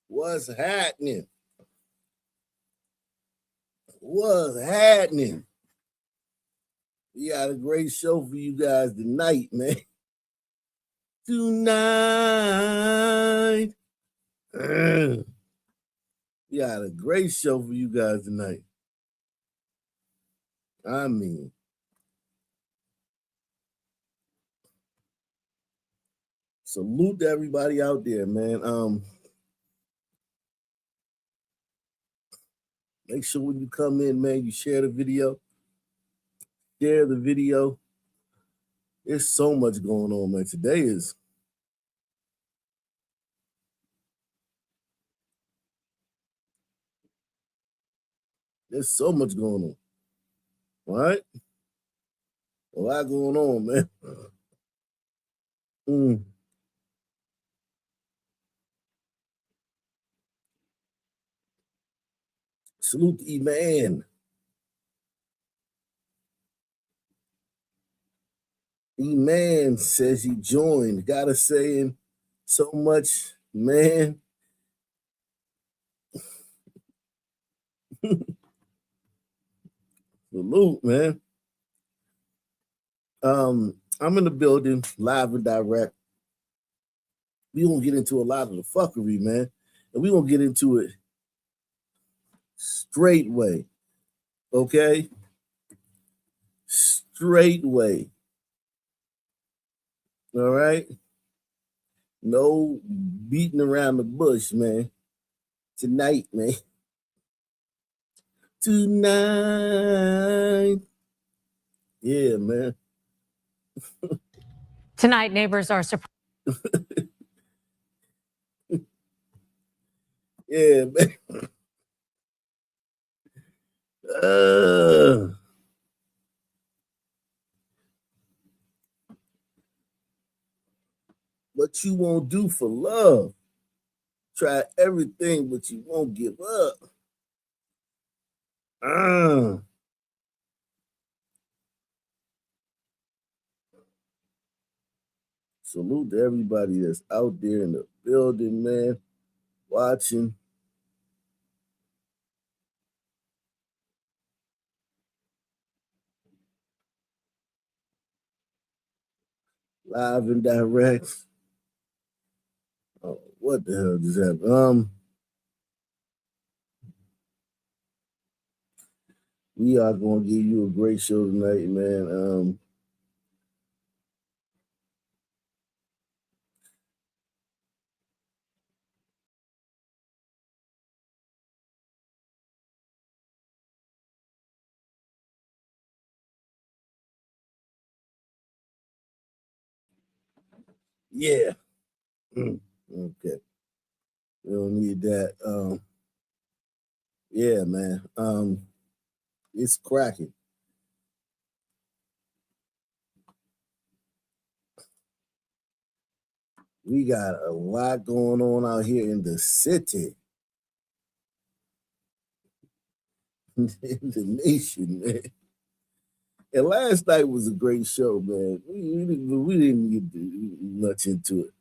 What's happening? What's happening? We got a great show for you guys tonight, man. Tonight. We got a great show for you guys tonight. I mean, salute to everybody out there, man. Make sure when you come in, man, you share the video. Share the video. There's so much going on, man. There's so much going on. All right? A lot going on, man. Salute to E-Man. E-Man says he joined. Gotta saying so much, man. Salute, man. I'm in the building, live and direct. We gonna get into a lot of the fuckery, man. And we gonna get into it straight way. Okay? Straight way. All right? No beating around the bush, man. Tonight, man. Tonight. Yeah, man. Tonight, neighbors are surprised. Yeah, man. What you won't do for love. Try everything, but you won't give up. Salute to everybody that's out there in the building, man, watching. Live and direct. Oh, what the hell just happened? We are going to give you a great show tonight, man. Yeah. Okay. We don't need that. Yeah, man. It's cracking. We got a lot going on out here in the city. In the nation, man. And last night was a great show, man. We didn't get much into it.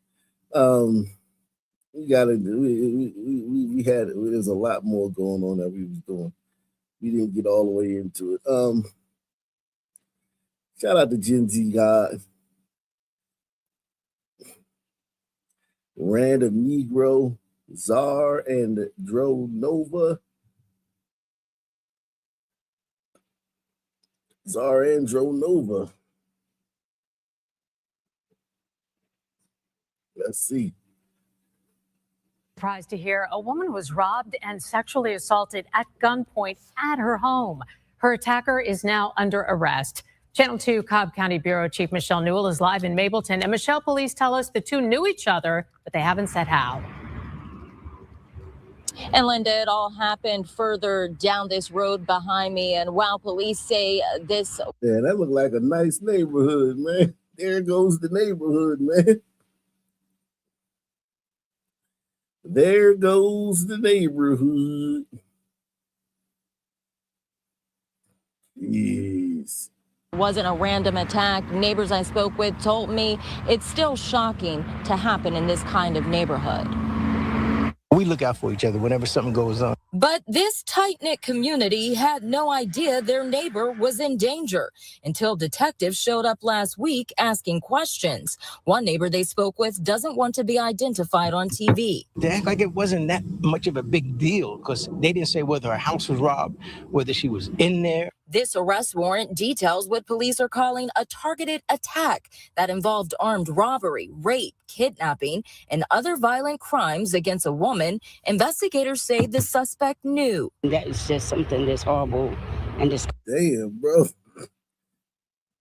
We got to we had there's a lot more going on that we was doing. We didn't get all the way into it. Shout out to Gen Z God. Random Negro, Czar and Dro Nova. Czar and Dro Nova. Let's see. Surprised to hear a woman was robbed and sexually assaulted at gunpoint at her home. Her attacker is now under arrest. Channel 2 Cobb County Bureau Chief Michelle Newell is live in Mableton. And Michelle, police tell us the two knew each other, but they haven't said how. And Linda, it all happened further down this road behind me. And while police say this... Yeah, that looked like a nice neighborhood, man. There goes the neighborhood, man. There goes the neighborhood. Jeez. Wasn't a random attack. Neighbors I spoke with told me it's still shocking to happen in this kind of neighborhood. We look out for each other whenever something goes on. But this tight-knit community had no idea their neighbor was in danger until detectives showed up last week asking questions. One neighbor they spoke with doesn't want to be identified on TV. They act like it wasn't that much of a big deal because they didn't say whether her house was robbed, whether she was in there. This arrest warrant details what police are calling a targeted attack that involved armed robbery, rape, kidnapping, and other violent crimes against a woman. Investigators say the suspect knew. That is just something that's horrible and disgusting. Damn, bro.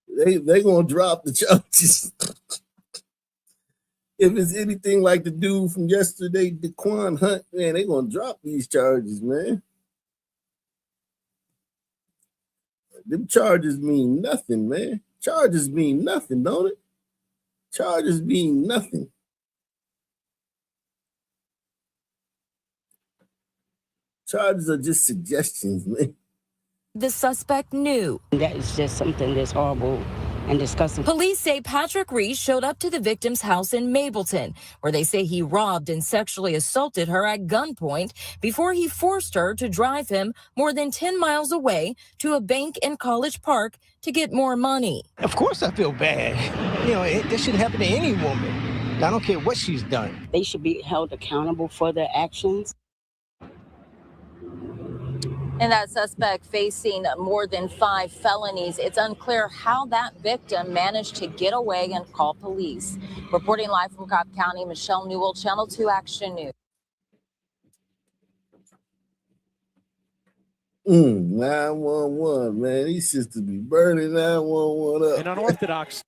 They gonna drop the charges. If it's anything like the dude from yesterday, Daquan Hunt, man, they gonna drop these charges, man. Them charges mean nothing, man. Charges mean nothing, don't it? Charges mean nothing. Charges are just suggestions, man. The suspect knew. That is just something that's horrible and disgusting. Police say Patrick Reese showed up to the victim's house in Mableton, where they say he robbed and sexually assaulted her at gunpoint before he forced her to drive him more than 10 miles away to a bank in College Park to get more money. Of course I feel bad. You know, this shouldn't happen to any woman. I don't care what she's done. They should be held accountable for their actions. And that suspect facing more than 5 felonies. It's unclear how that victim managed to get away and call police. Reporting live from Cobb County, Michelle Newell, Channel 2 Action News. 911, man. These sisters be burning 911 up. And unorthodox.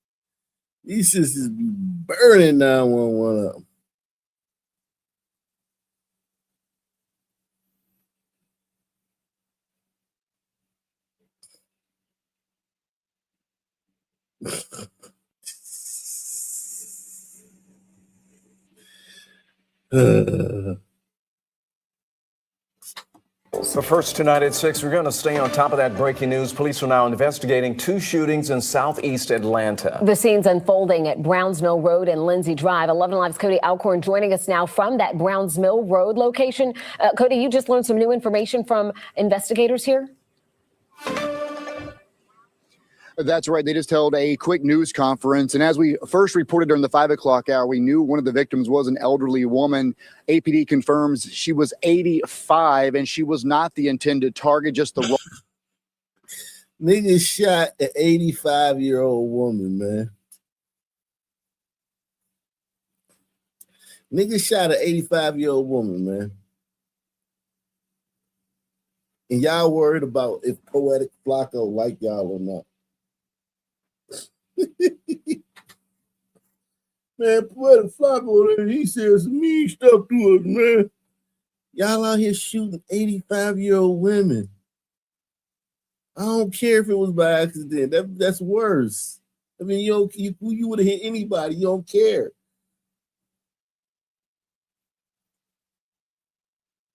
These sisters be burning 911 up. So first tonight at 6, we're going to stay on top of that breaking news. Police are now investigating 2 shootings in southeast Atlanta. The scenes unfolding at Browns Mill Road and Lindsay Drive. 11 Alive's Cody Alcorn joining us now from that Browns Mill Road location. Cody, you just learned some new information from investigators here? That's right. They just held a quick news conference. And as we first reported during the 5 o'clock hour, we knew one of the victims was an elderly woman. APD confirms she was 85 and she was not the intended target, just the wrong. Niggas shot an 85-year-old woman, man. Niggas shot an 85-year-old woman, man. And y'all worried about if Poetikk Flakko like y'all or not. Man, Poetikk Flakko, he said some mean stuff to us, man. Y'all out here shooting 85-year-old women. I don't care if it was by accident. That's worse. I mean, you would have hit anybody. You don't care.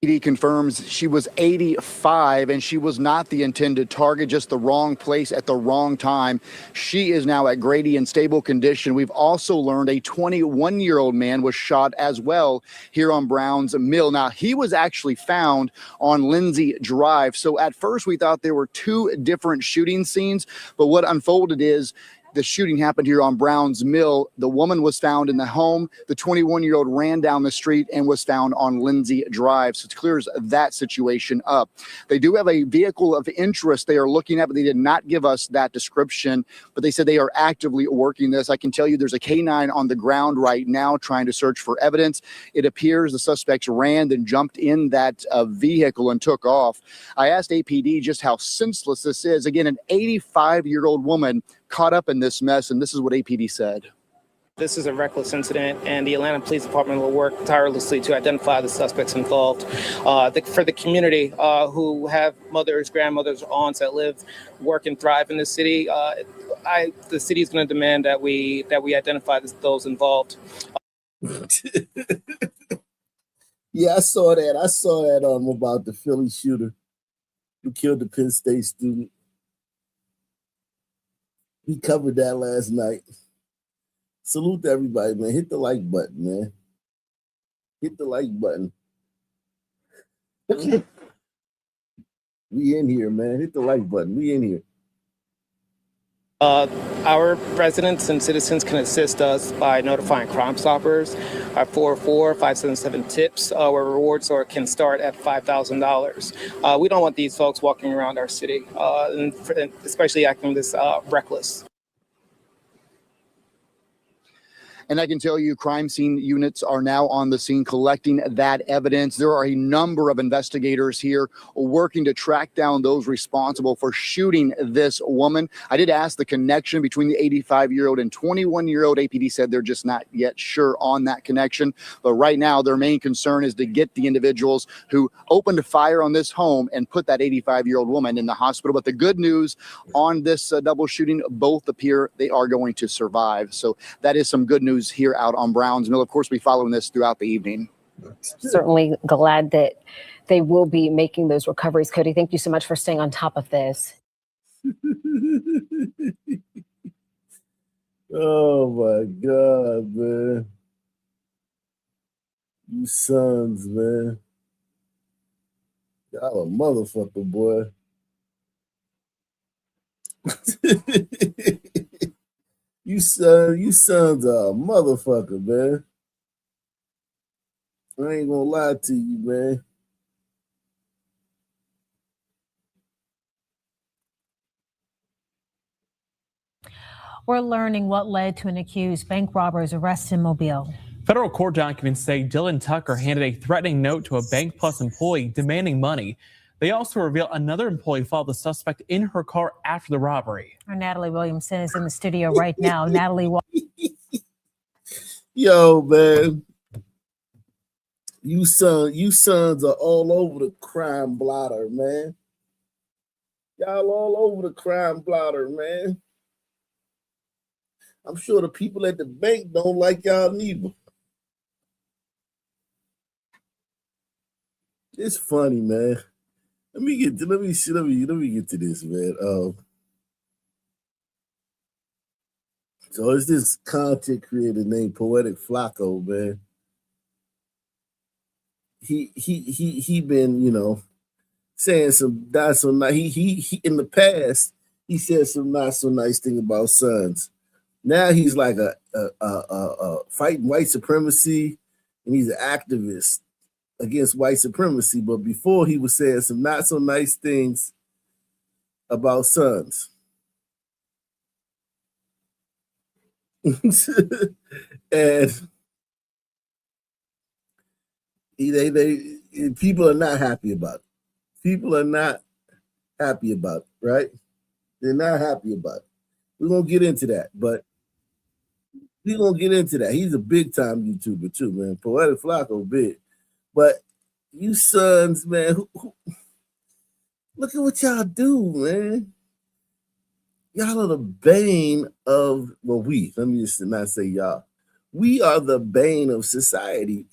APD confirms she was 85 and she was not the intended target, just the wrong place at the wrong time. She is now at Grady in stable condition. We've also learned a 21-year-old man was shot as well here on Browns Mill. Now, he was actually found on Lindsay Drive. So at first we thought there were 2 different shooting scenes, but what unfolded is the shooting happened here on Browns Mill. The woman was found in the home. The 21-year-old ran down the street and was found on Lindsay Drive. So it clears that situation up. They do have a vehicle of interest they are looking at, but they did not give us that description. But they said they are actively working this. I can tell you there's a K-9 on the ground right now trying to search for evidence. It appears the suspects ran and jumped in that vehicle and took off. I asked APD just how senseless this is. Again, an 85-year-old woman caught up in this mess, and this is what APD said. This is a reckless incident, and the Atlanta Police Department will work tirelessly to identify the suspects involved. For the community who have mothers, grandmothers, aunts that live, work, and thrive in the city, the city is going to demand that we identify those involved. Yeah, I saw that about the Philly shooter who killed the Penn State student. We covered that last night. Salute to everybody, man. Hit the like button, man. Hit the like button. We in here, man. Hit the like button. We in here. Our residents and citizens can assist us by notifying Crime Stoppers at 44577-TIPS, where rewards can start at $5,000. We don't want these folks walking around our city, and especially acting this reckless. And I can tell you crime scene units are now on the scene collecting that evidence. There are a number of investigators here working to track down those responsible for shooting this woman. I did ask the connection between the 85-year-old and 21-year-old. APD said they're just not yet sure on that connection. But right now, their main concern is to get the individuals who opened fire on this home and put that 85-year-old woman in the hospital. But the good news on this double shooting, both appear they are going to survive. So that is some good news here out on Browns Mill. Of course, we'll be following this throughout the evening. Certainly glad that they will be making those recoveries. Cody, thank you so much for staying on top of this. Oh my God, man. You sons, man. Y'all a motherfucker, boy. You sons are a motherfucker, man. I ain't gonna lie to you, man. We're learning what led to an accused bank robber's arrest in Mobile. Federal court documents say Dylan Tucker handed a threatening note to a Bank Plus employee demanding money. They also reveal another employee followed the suspect in her car after the robbery. Our Natalie Williamson is in the studio right now. Natalie, yo, man, you sons are all over the crime blotter, man. Y'all all over the crime blotter, man. I'm sure the people at the bank don't like y'all neither. It's funny, man. Let me get to this, man. So it's this content creator named Poetikk Flakko, man. He been, saying some not so nice. He in the past he said some not so nice thing about sons. Now he's like a fighting white supremacy, and he's an activist against white supremacy. But before he was saying some not so nice things about sons. And people are not happy about it. People are not happy about it, right? They're not happy about it. We're gonna get into that, but we're gonna get into that. He's a big time YouTuber too, man. Poetikk Flakko big. But you sons, man, look at what y'all do, man. Y'all are the bane of, well, let me just not say y'all. We are the bane of society.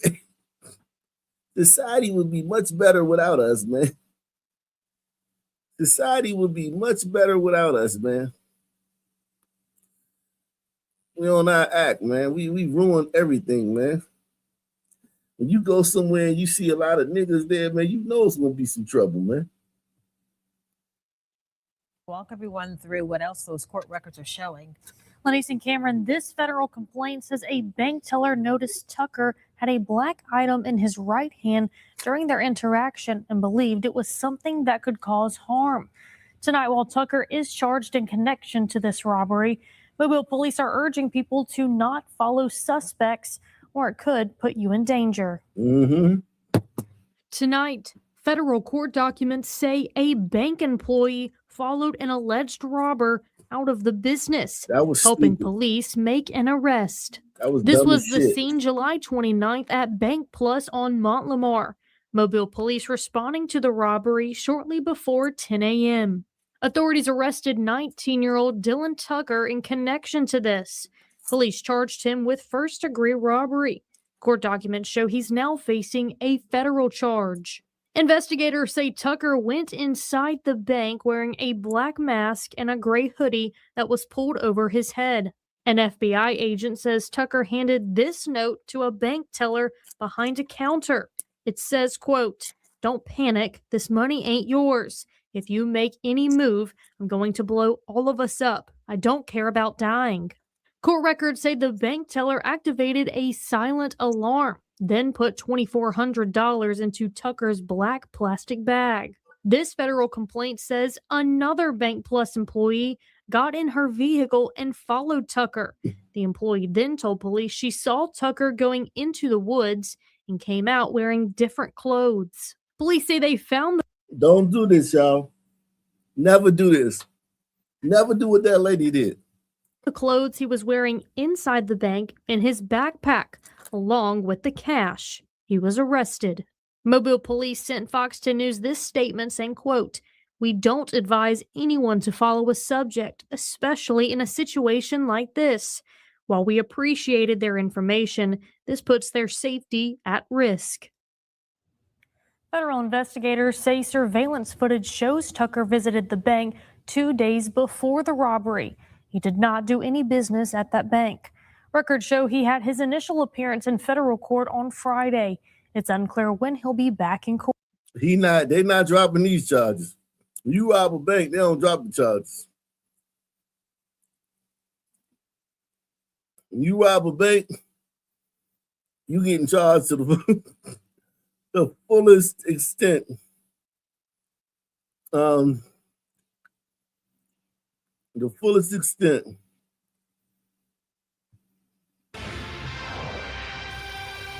Society would be much better without us, man. Society would be much better without us, man. We don't not act, man. We ruin everything, man. When you go somewhere and you see a lot of niggas there, man, you know it's gonna be some trouble, man. walk everyone through what else those court records are showing. Lenise and Cameron, this federal complaint says a bank teller noticed Tucker had a black item in his right hand during their interaction and believed it was something that could cause harm. Tonight, while Tucker is charged in connection to this robbery, Mobile police are urging people to not follow suspects or it could put you in danger. Tonight, federal court documents say a bank employee followed an alleged robber out of the business, helping police make an arrest. This was the scene July 29th at Bank Plus on Mont-Lamar. Mobile police responding to the robbery shortly before 10 a.m. Authorities arrested 19-year-old Dylan Tucker in connection to this. Police charged him with first-degree robbery. Court documents show he's now facing a federal charge. Investigators say Tucker went inside the bank wearing a black mask and a gray hoodie that was pulled over his head. An FBI agent says Tucker handed this note to a bank teller behind a counter. It says, quote, "Don't panic. This money ain't yours. If you make any move, I'm going to blow all of us up. I don't care about dying." Court records say the bank teller activated a silent alarm, then put $2,400 into Tucker's black plastic bag. This federal complaint says another Bank Plus employee got in her vehicle and followed Tucker. The employee then told police she saw Tucker going into the woods and came out wearing different clothes. Police say they found Don't do this, y'all. Never do this. Never do what that lady did. the clothes he was wearing inside the bank in his backpack, along with the cash. He was arrested. Mobile police sent Fox 10 News this statement saying, quote, "We don't advise anyone to follow a subject, especially in a situation like this. While we appreciated their information, this puts their safety at risk." Federal investigators say surveillance footage shows Tucker visited the bank 2 days before the robbery. He did not do any business at that bank. Records show he had his initial appearance in federal court on Friday. It's unclear when he'll be back in court. They're not dropping these charges. When you rob a bank, they don't drop the charges. When you rob a bank, you getting charged to the fullest extent. The fullest extent.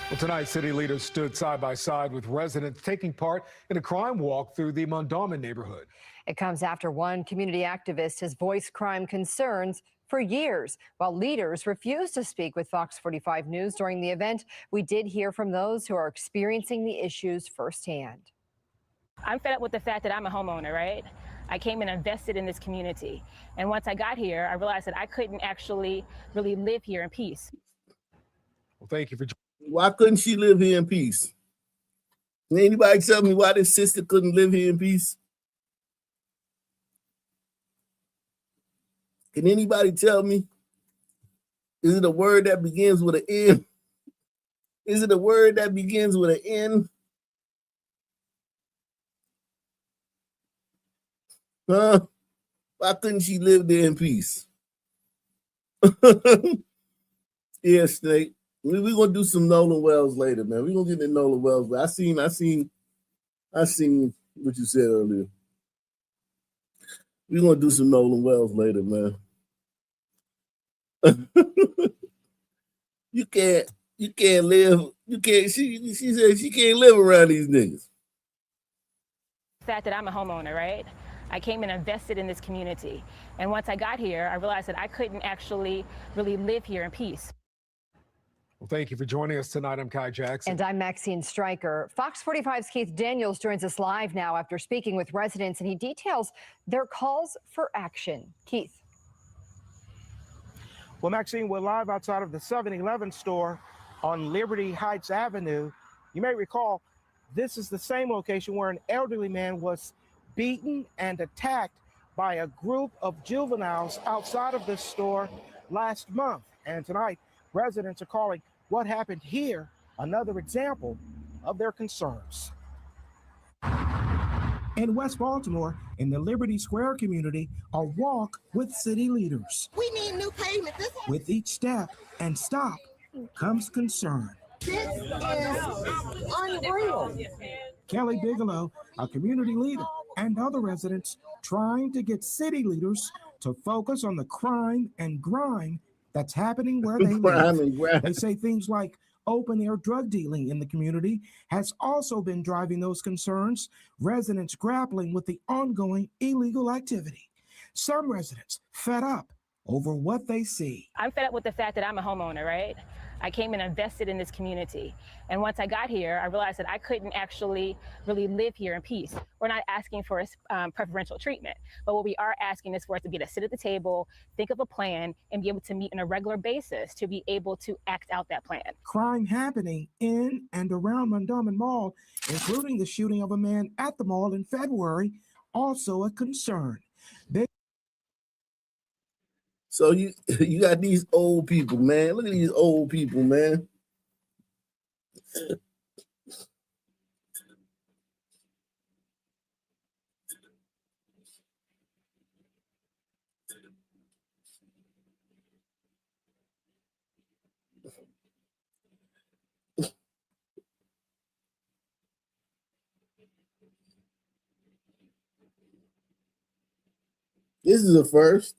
Well, tonight, city leaders stood side by side with residents taking part in a crime walk through the Mondawmin neighborhood. It comes after one community activist has voiced crime concerns for years, while leaders refuse to speak with Fox 45 News during the event. We did hear from those who are experiencing the issues firsthand. I'm fed up with the fact that I'm a homeowner, right? I came and invested in this community. And once I got here, I realized that I couldn't actually really live here in peace. Well, thank you for. Why couldn't she live here in peace? Can anybody tell me why this sister couldn't live here in peace? Can anybody tell me? Is it a word that begins with an N? Is it a word that begins with an N? Huh? Why couldn't she live there in peace? Yeah, Snake. We're gonna do some Nolan Wells later, man. We're gonna get into Nolan Wells. But I seen what you said earlier. We're gonna do some Nolan Wells later, man. You can't live. She said she can't live around these niggas. The fact that I'm a homeowner, right? I came and invested in this community. And once I got here, I realized that I couldn't actually really live here in peace. Well, thank you for joining us tonight. I'm Kai Jackson. And I'm Maxine Stryker. Fox 45's Keith Daniels joins us live now after speaking with residents, and he details their calls for action. Keith. Well, Maxine, we're live outside of the 7-Eleven store on Liberty Heights Avenue. You may recall this is the same location where an elderly man was beaten and attacked by a group of juveniles outside of this store last month. And tonight, residents are calling what happened here another example of their concerns. In West Baltimore, in the Liberty Square community, a walk with city leaders. We need new pavement. With each step and stop comes concern. This is unreal. Kelly Bigelow, a community leader, and other residents trying to get city leaders to focus on the crime and grime that's happening where they live. They say things like open-air drug dealing in the community has also been driving those concerns, residents grappling with the ongoing illegal activity. Some residents fed up over what they see. I'm fed up with the fact that I'm a homeowner, right? I came and invested in this community. And once I got here, I realized that I couldn't actually really live here in peace. We're not asking for preferential treatment, but what we are asking is for us to be able to sit at the table, think of a plan, and be able to meet on a regular basis to be able to act out that plan. Crime happening in and around Mondawmin Mall, including the shooting of a man at the mall in February, also a concern. So you got these old people, man. Look at these old people, man. This is a first.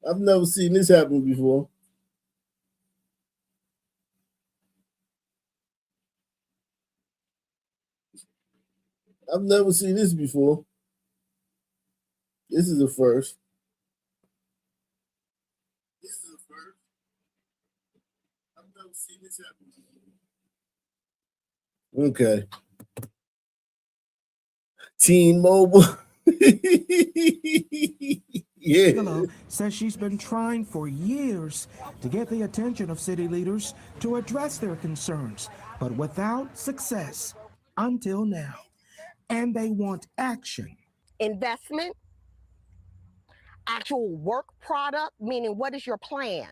I've never seen this happen before. I've never seen this before. This is a first. This is a first. I've never seen this happen before. Okay. T-Mobile. Yeah. Says she's been trying for years to get the attention of city leaders to address their concerns, but without success until now. And they want action. Investment, actual work product, meaning what is your plan?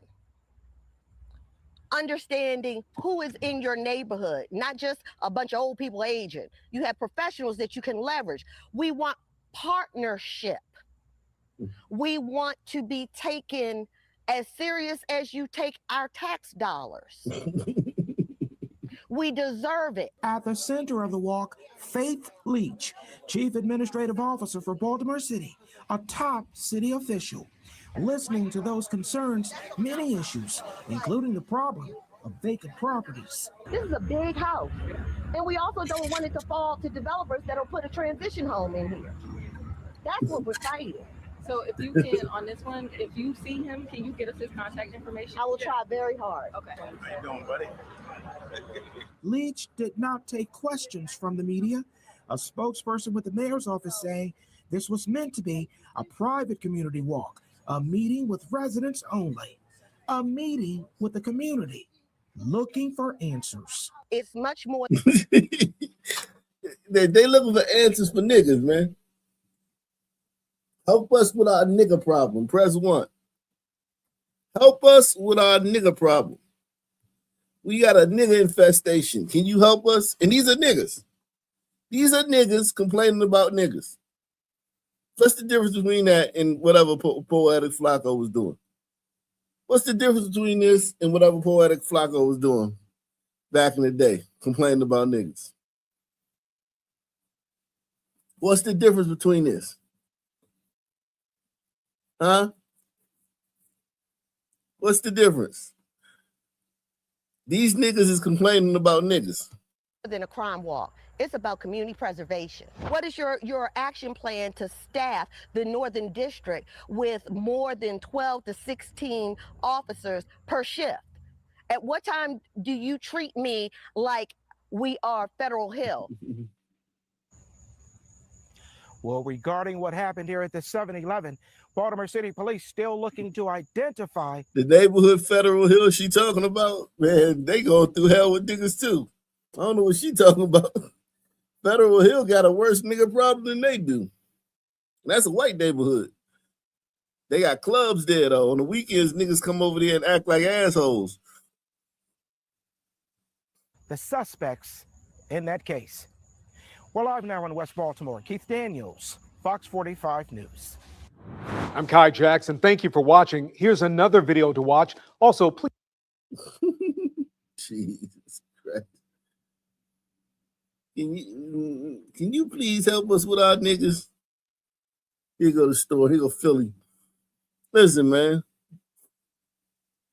Understanding who is in your neighborhood, not just a bunch of old people aging. You have professionals that you can leverage. We want partnership. We want to be taken as serious as you take our tax dollars. We deserve it. At the center of the walk, Faith Leach, Chief Administrative Officer for Baltimore City, a top city official. Listening to those concerns, many issues, including the problem of vacant properties. This is a big house, and we also don't want it to fall to developers that'll put a transition home in here. That's what we're fighting. So if you can, on this one, if you see him, can you get us his contact information? I will try very hard. Okay. How you doing, buddy? Leach did not take questions from the media. A spokesperson with the mayor's office saying this was meant to be a private community walk, a meeting with residents only, a meeting with the community, looking for answers. It's much more. They looking for answers for niggas, man. Help us with our nigga problem. Press 1. Help us with our nigga problem. We got a nigga infestation. Can you help us? And these are niggas. These are niggas complaining about niggas. What's the difference between that and whatever Poetikk Flakko was doing? What's the difference between this and whatever Poetikk Flakko was doing back in the day, complaining about niggas? What's the difference between this? Huh? What's the difference? These niggas is complaining about niggas. Than a crime walk. It's about community preservation. What is your action plan to staff the Northern District with more than 12 to 16 officers per shift? At what time do you treat me like we are Federal Hill? Well, regarding what happened here at the 7-Eleven, Baltimore City Police still looking to identify the neighborhood Federal Hill she talking about. Man, they go through hell with niggas too. I don't know what she talking about. Federal Hill got a worse nigga problem than they do. That's a white neighborhood. They got clubs there though. On the weekends, niggas come over there and act like assholes. the suspects in that case. We're live now in West Baltimore. Keith Daniels, Fox 45 News. I'm Kai Jackson. Thank you for watching. Here's another video to watch. Also, please. Jesus Christ. Can you please help us with our niggas? Here go the store. Here go Philly. Listen, man.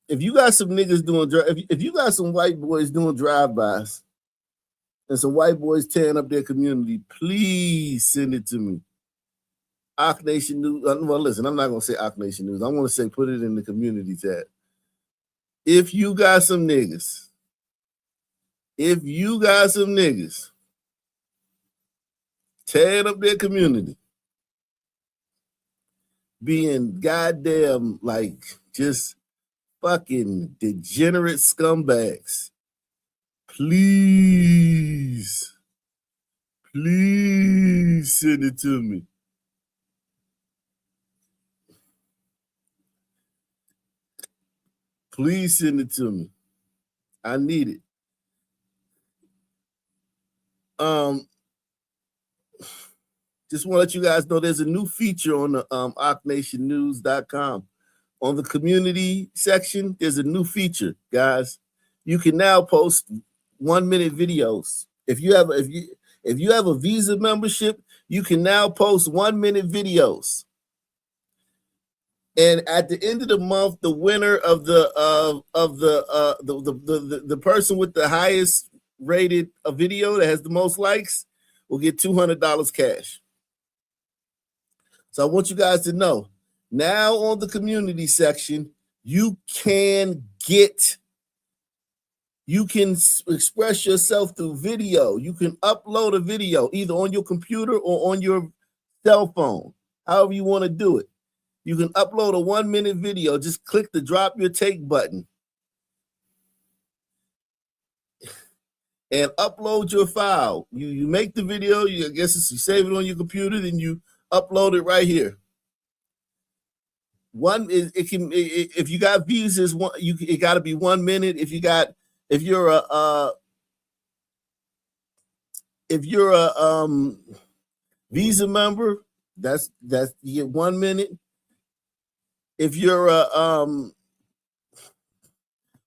If you got some niggas doing if you got some white boys doing drive-bys and some white boys tearing up their community, please send it to me. Ock Nation News. Well, listen, I'm not gonna say Ock Nation News. I'm gonna say put it in the community tab. if you got some niggas, tearing up their community, being goddamn like just fucking degenerate scumbags, please send it to me. Please send it to me. I need it. Just want to let you guys know there's a new feature on the OckNationNews.com. On the community section, there's a new feature, guys. You can now post 1-minute videos. If you have a Visa membership, you can now post 1-minute videos. And at the end of the month, the winner of the person with the highest rated a video that has the most likes will get $200 cash. So I want you guys to know, now on the community section, you can express yourself through video. You can upload a video either on your computer or on your cell phone, however you want to do it. You can upload a 1-minute video. Just click the drop your take button and upload your file. You make the video, I guess you save it on your computer, then you upload it right here. If you got visas, it got to be 1 minute. If you're a Visa member, that's you get 1 minute. If you're a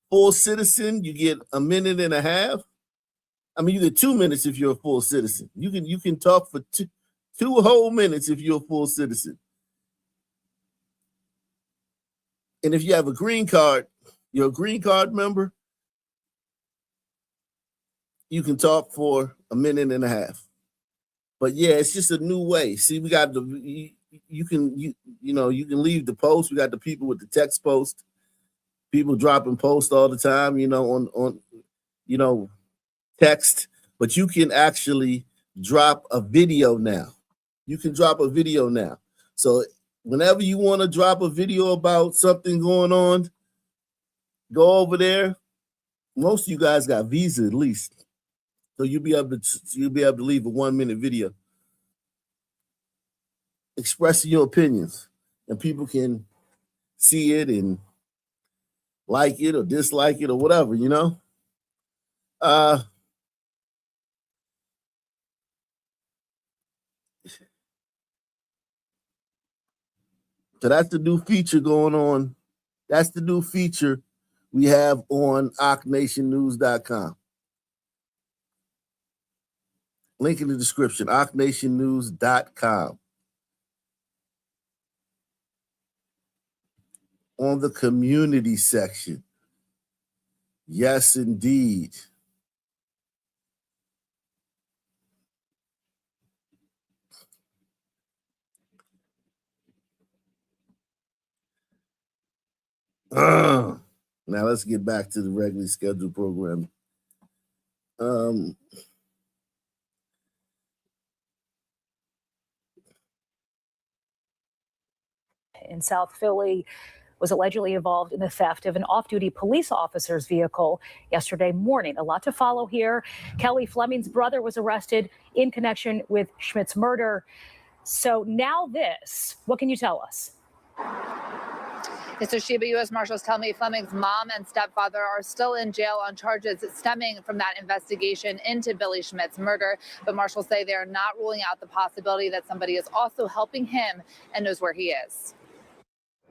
full citizen, you get 1.5 minutes. I mean, you get 2 minutes if you're a full citizen. You can talk for two whole minutes if you're a full citizen. And if you have a green card, you're a green card member, you can talk for 1.5 minutes. But yeah, it's just a new way. See, we got you can leave the post. We got the people with the text post, people dropping posts all the time, on text, but you can actually drop a video now. So whenever you want to drop a video about something going on, go over there. Most of you guys got Visa at least, so you'll be able to leave a 1-minute video expressing your opinions, and people can see it and like it or dislike it or whatever, So that's the new feature going on. That's the new feature we have on OckNationNews.com. Link in the description, OckNationNews.com. On the community section. Yes, indeed. Now let's get back to the regularly scheduled program. In South Philly was allegedly involved in the theft of an off-duty police officer's vehicle yesterday morning. A lot to follow here. Kelly Fleming's brother was arrested in connection with Schmidt's murder. So now this, what can you tell us? So Sheba, U.S. Marshals tell me Fleming's mom and stepfather are still in jail on charges stemming from that investigation into Billy Schmidt's murder. But marshals say they are not ruling out the possibility that somebody is also helping him and knows where he is.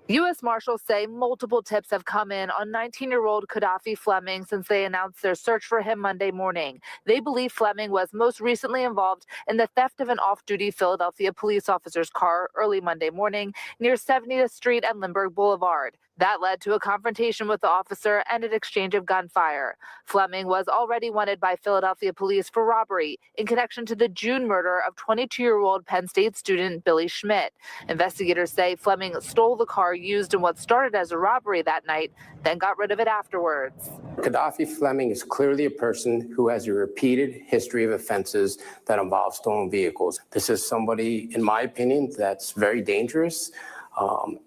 U.S. Marshals say multiple tips have come in on 19-year-old Gaddafi Fleming since they announced their search for him Monday morning. They believe Fleming was most recently involved in the theft of an off-duty Philadelphia police officer's car early Monday morning near 70th Street and Lindbergh Boulevard. That led to a confrontation with the officer and an exchange of gunfire. Fleming was already wanted by Philadelphia police for robbery in connection to the June murder of 22-year-old Penn State student Billy Schmidt. Investigators say Fleming stole the car used in what started as a robbery that night, then got rid of it afterwards. Gaddafi Fleming is clearly a person who has a repeated history of offenses that involve stolen vehicles. This is somebody, in my opinion, that's very dangerous.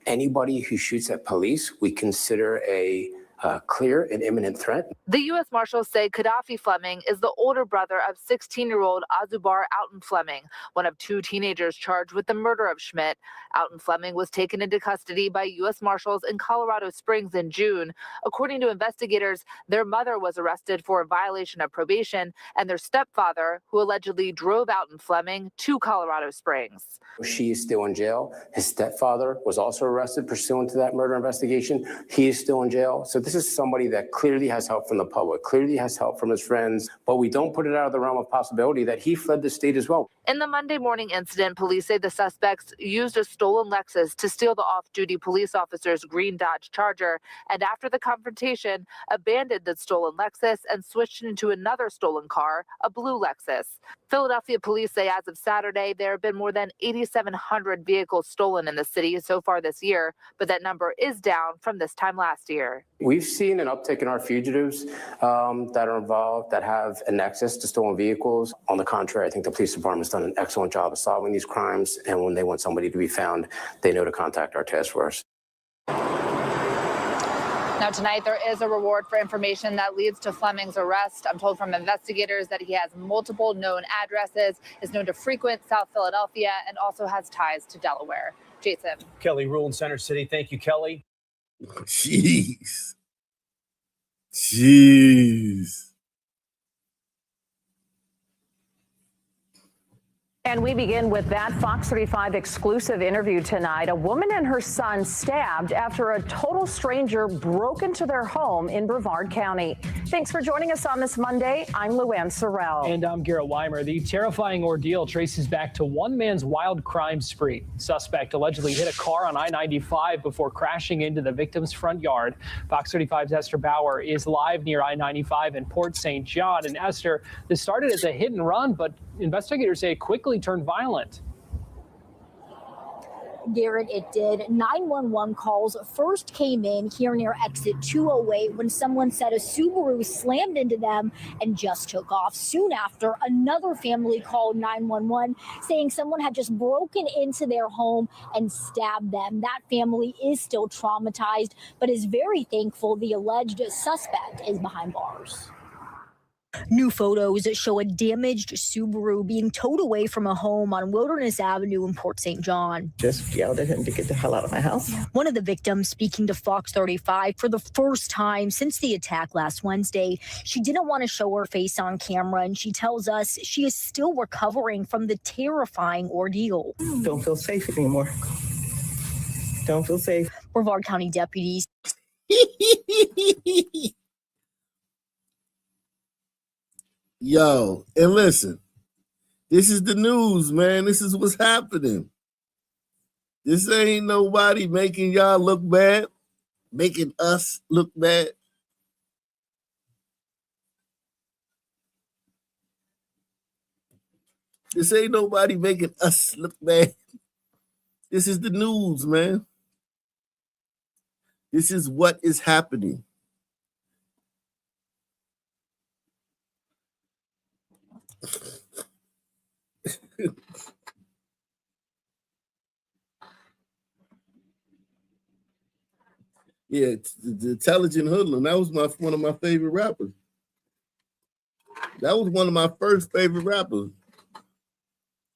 Anybody who shoots at police, we consider a clear and imminent threat. The U.S. Marshals say Gaddafi Fleming is the older brother of 16-year-old Azubar Alton Fleming, one of two teenagers charged with the murder of Schmidt. Alton Fleming was taken into custody by U.S. Marshals in Colorado Springs in June. According to investigators, their mother was arrested for a violation of probation, and their stepfather, who allegedly drove Alton Fleming to Colorado Springs. She is still in jail. His stepfather was also arrested pursuant to that murder investigation. He is still in jail. So this is somebody that clearly has help from the public, clearly has help from his friends, but we don't put it out of the realm of possibility that he fled the state as well. In the Monday morning incident, police say the suspects used a stolen Lexus to steal the off-duty police officer's green Dodge Charger, and after the confrontation, abandoned the stolen Lexus and switched into another stolen car, a blue Lexus. Philadelphia police say as of Saturday, there have been more than 8,700 vehicles stolen in the city so far this year, but that number is down from this time last year. We've seen an uptick in our fugitives that are involved, that have a nexus to stolen vehicles. On the contrary, I think the police department's done an excellent job of solving these crimes, and when they want somebody to be found, they know to contact our task force. Now tonight, there is a reward for information that leads to Fleming's arrest. I'm told from investigators that he has multiple known addresses, is known to frequent South Philadelphia, and also has ties to Delaware. Jason. Kelly Rule in Center City. Thank you, Kelly. Jeez. And we begin with that Fox 35 exclusive interview tonight. A woman and her son stabbed after a total stranger broke into their home in Brevard County. Thanks for joining us on this Monday. I'm Luann Sorrell. And I'm Garrett Weimer. The terrifying ordeal traces back to one man's wild crime spree. Suspect allegedly hit a car on I-95 before crashing into the victim's front yard. Fox 35's Esther Bauer is live near I-95 in Port St. John. And Esther, this started as a hit and run, but investigators say it quickly turned violent. Garrett, it did. 911 calls first came in here near exit 208 when someone said a Subaru slammed into them and just took off. Soon after, another family called 911 saying someone had just broken into their home and stabbed them. That family is still traumatized, but is very thankful the alleged suspect is behind bars. New photos show a damaged Subaru being towed away from a home on Wilderness Avenue in Port St. John. Just yelled at him to get the hell out of my house. One of the victims speaking to Fox 35 for the first time since the attack last Wednesday. She didn't want to show her face on camera, and she tells us she is still recovering from the terrifying ordeal. Don't feel safe anymore. Don't feel safe. Brevard County deputies. Yo, and listen, this is the news, man. This is what's happening. This ain't nobody making y'all look bad, making us look bad. This ain't nobody making us look bad. This is the news, man. This is what is happening. Yeah, the Intelligent Hoodlum. That was one of my favorite rappers. That was one of my first favorite rappers.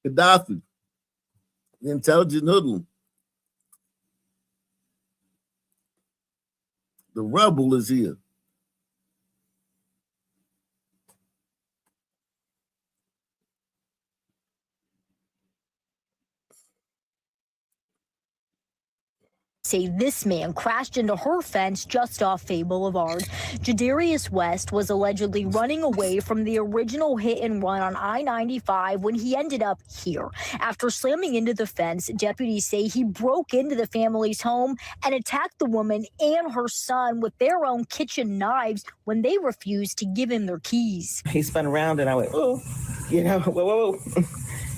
Gaddafi, the Intelligent Hoodlum. The rebel is here. say this man crashed into her fence just off Fay Boulevard. Jadarius West was allegedly running away from the original hit and run on I-95 when he ended up here. After slamming into the fence, deputies say he broke into the family's home and attacked the woman and her son with their own kitchen knives when they refused to give him their keys. He spun around and I went, oh, you know, whoa.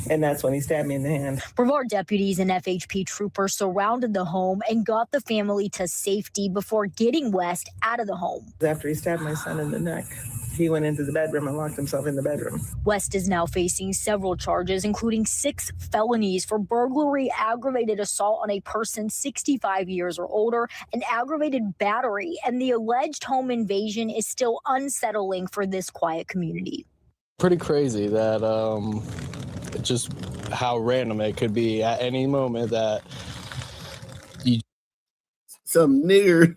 And that's when he stabbed me in the hand. Brevard deputies and FHP troopers surrounded the home and got the family to safety before getting West out of the home. After he stabbed my son in the neck, he went into the bedroom and locked himself in the bedroom. West is now facing several charges, including 6 felonies for burglary, aggravated assault on a person 65 years or older, and aggravated battery. And the alleged home invasion is still unsettling for this quiet community. Pretty crazy that just how random it could be at any moment that you some nigger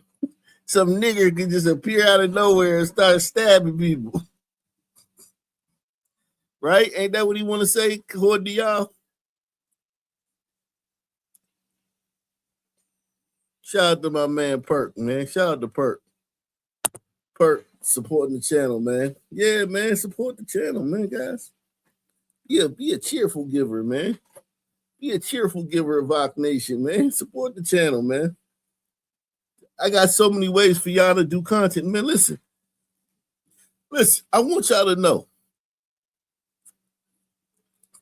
can just appear out of nowhere and start stabbing people. Right? Ain't that what he want to say, according to y'all? Shout out to my man Perk, man. Shout out to Perk. Perk supporting the channel, man. Yeah, man, support the channel, man, guys. Yeah, be a cheerful giver, man. Be a cheerful giver of Voc Nation, man. Support the channel, man. I got so many ways for y'all to do content. Man, listen, I want y'all to know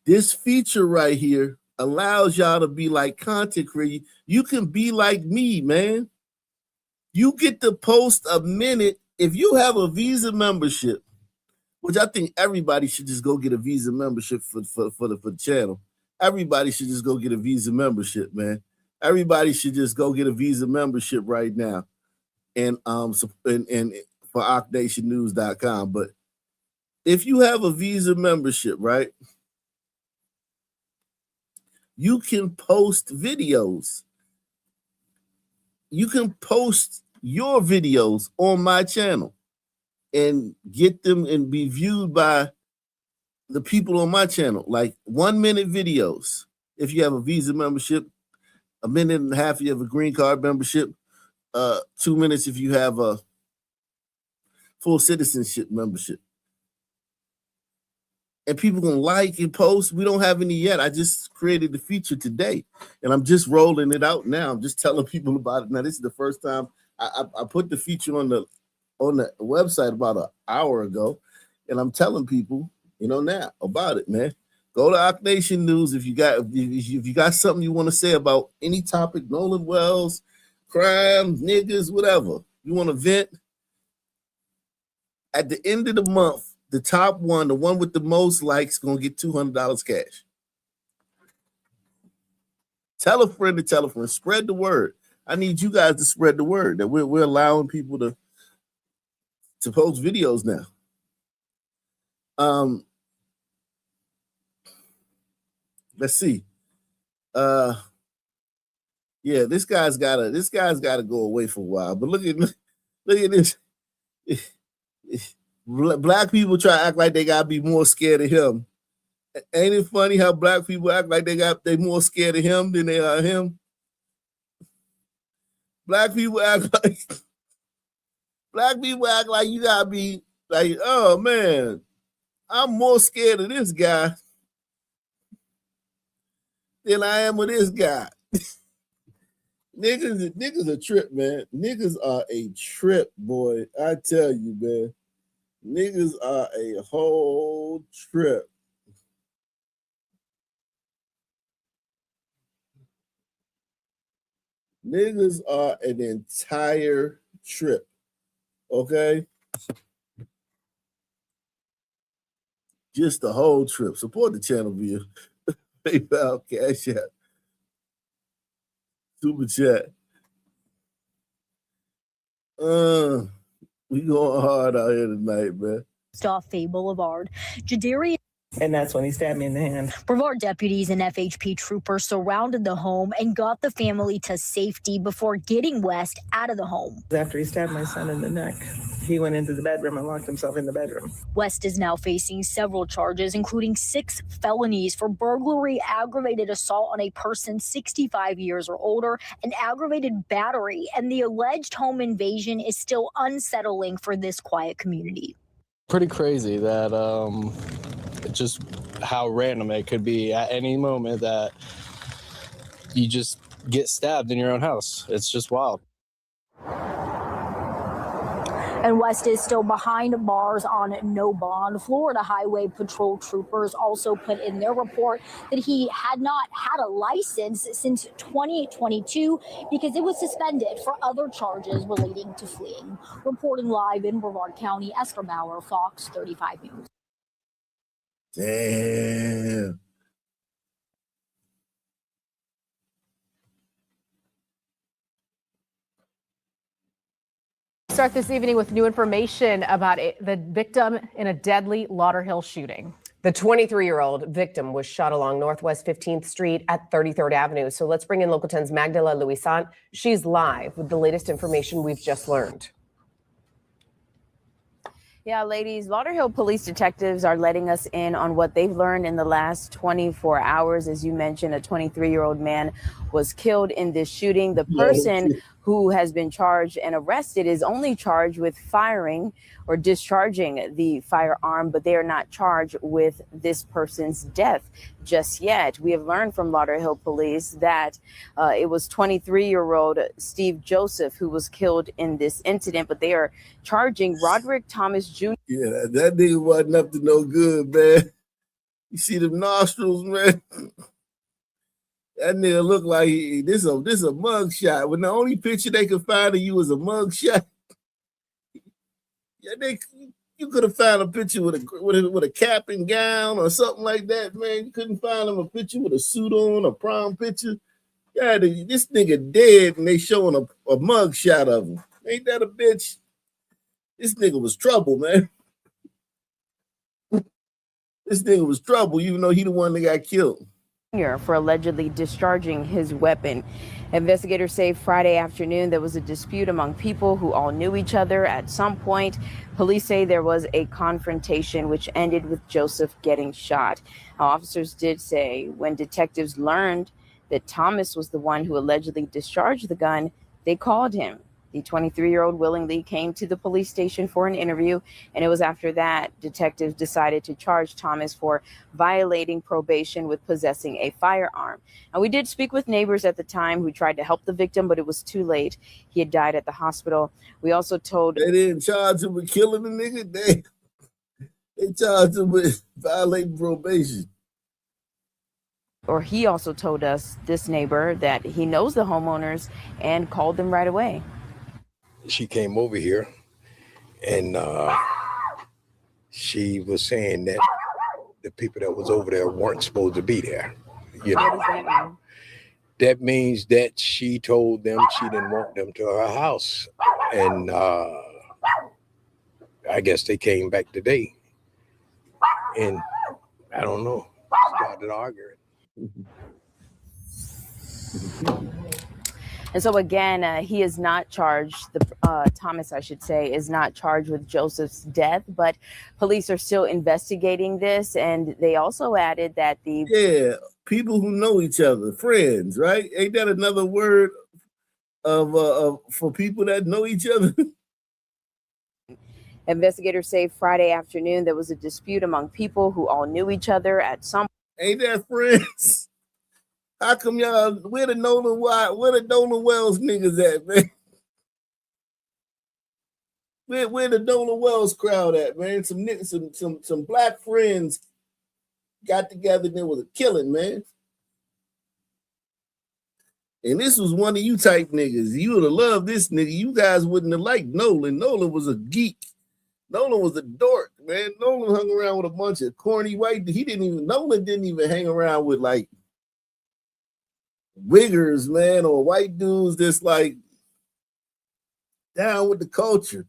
this feature right here allows y'all to be like content creator. You can be like me, man. You get to post a minute. If you have a Visa membership, which I think everybody should just go get a Visa membership for the channel. Everybody should just go get a Visa membership, man. Everybody should just go get a Visa membership right now, and for OcNationNews.com. But if you have a Visa membership, right, you can post videos. You can post your videos on my channel and get them and be viewed by the people on my channel, like 1-minute videos. If you have a Visa membership, 1.5 minutes if you have a green card membership, 2 minutes if you have a full citizenship membership. And people can like and post. We don't have any yet. I just created the feature today, and I'm just rolling it out now. I'm just telling people about it. Now, this is the first time I put the feature on the website about an hour ago, and I'm telling people, now about it, man. Go to Oc Nation News if you got something you want to say about any topic, Nolan Wells, crime, niggas, whatever. You want to vent? At the end of the month, the top one, the one with the most likes, gonna get $200 cash. Tell a friend to tell a friend. Spread the word. I need you guys to spread the word that we're allowing people to post videos now. Let's see. Yeah, this guy's gotta go away for a while. But look at this. Black people try to act like they gotta be more scared of him. Ain't it funny how black people act like they more scared of him than they are him? Black people act like you gotta be like, oh man, I'm more scared of this guy than I am of this guy. Niggas a trip, man. Niggas are a trip, boy. I tell you, man. Niggas are a whole trip. Niggas are an entire trip. Okay? Just the whole trip. Support the channel via PayPal, Cash App, Super Chat. We going hard out here tonight, man. Off Fay Boulevard. Jadarius And that's when he stabbed me in the hand. Brevard deputies and FHP troopers surrounded the home and got the family to safety before getting West out of the home. After he stabbed my son in the neck, he went into the bedroom and locked himself in the bedroom. West is now facing several charges, including 6 felonies for burglary, aggravated assault on a person 65 years or older, and aggravated battery. And the alleged home invasion is still unsettling for this quiet community. Pretty crazy that just how random it could be at any moment that you just get stabbed in your own house. It's just wild. And West is still behind bars on no bond. Florida Highway Patrol troopers also put in their report that he had not had a license since 2022 because it was suspended for other charges relating to fleeing. Reporting live in Brevard County, Esther Bauer, Fox 35 News. Damn. Start this evening with new information about the victim in a deadly Lauderhill shooting. The 23-year-old victim was shot along Northwest 15th Street at 33rd Avenue. So let's bring in Local 10's Magdala Luisant. She's live with the latest information we've just learned. Yeah, ladies, Lauderhill police detectives are letting us in on what they've learned in the last 24 hours. As you mentioned, a 23-year-old man was killed in this shooting. The person who has been charged and arrested is only charged with firing or discharging the firearm, but they are not charged with this person's death just yet. We have learned from Lauderhill police that it was 23-year-old Steve Joseph who was killed in this incident, but they are charging Roderick Thomas Jr. Yeah, that nigga wasn't up to no good, man. You see them nostrils, man? That nigga look like this a mug shot. When the only picture they could find of you was a mug shot. Yeah, you could have found a picture with a cap and gown or something like that, man. You couldn't find him a picture with a suit on, a prom picture. Yeah, this nigga dead and they showing a mug shot of him. Ain't that a bitch? This nigga was trouble, man. This nigga was trouble, even though he the one that got killed. For allegedly discharging his weapon. Investigators say Friday afternoon there was a dispute among people who all knew each other at some point. Police say there was a confrontation which ended with Joseph getting shot. Now, officers did say when detectives learned that Thomas was the one who allegedly discharged the gun, they called him. The 23-year-old willingly came to the police station for an interview, and it was after that detectives decided to charge Thomas for violating probation with possessing a firearm. And we did speak with neighbors at the time who tried to help the victim, but it was too late. He had died at the hospital. We also told... They didn't charge him with killing the nigga. They charged him with violating probation. Or he also told us, this neighbor, that he knows the homeowners and called them right away. She came over here and she was saying that the people that was over there weren't supposed to be there. You know, what does that mean? That means that she told them she didn't want them to her house. And I guess they came back today and I don't know, started arguing. And so again, he is not charged, Thomas, I should say, is not charged with Joseph's death, but police are still investigating this. And they also added that Yeah, people who know each other, friends, right? Ain't that another word of for people that know each other? Investigators say Friday afternoon there was a dispute among people who all knew each other at some point. Ain't that friends? How come y'all, where the Nolan Wells niggas at, man? Where the Nolan Wells crowd at, man? Some black friends got together and there was a killing, man. And this was one of you type niggas. You would have loved this nigga. You guys wouldn't have liked Nolan. Nolan was a geek. Nolan was a dork, man. Nolan hung around with a bunch of corny white. Nolan didn't even hang around with like wiggers, man, or white dudes that's like down with the culture.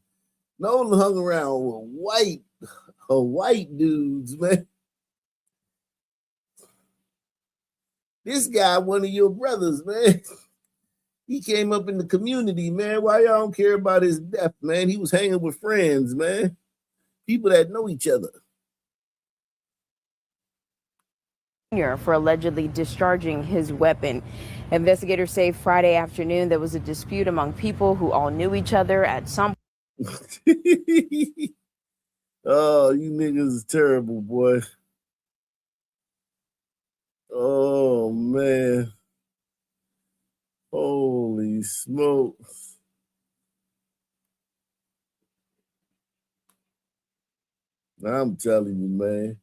Nolan hung around with white dudes, man. This guy, one of your brothers, man. He came up in the community, man. Why y'all don't care about his death, man? He was hanging with friends, man. People that know each other. For allegedly discharging his weapon. Investigators say Friday afternoon there was a dispute among people who all knew each other at some Oh, you niggas is terrible, boy. Oh, man. Holy smokes. I'm telling you, man.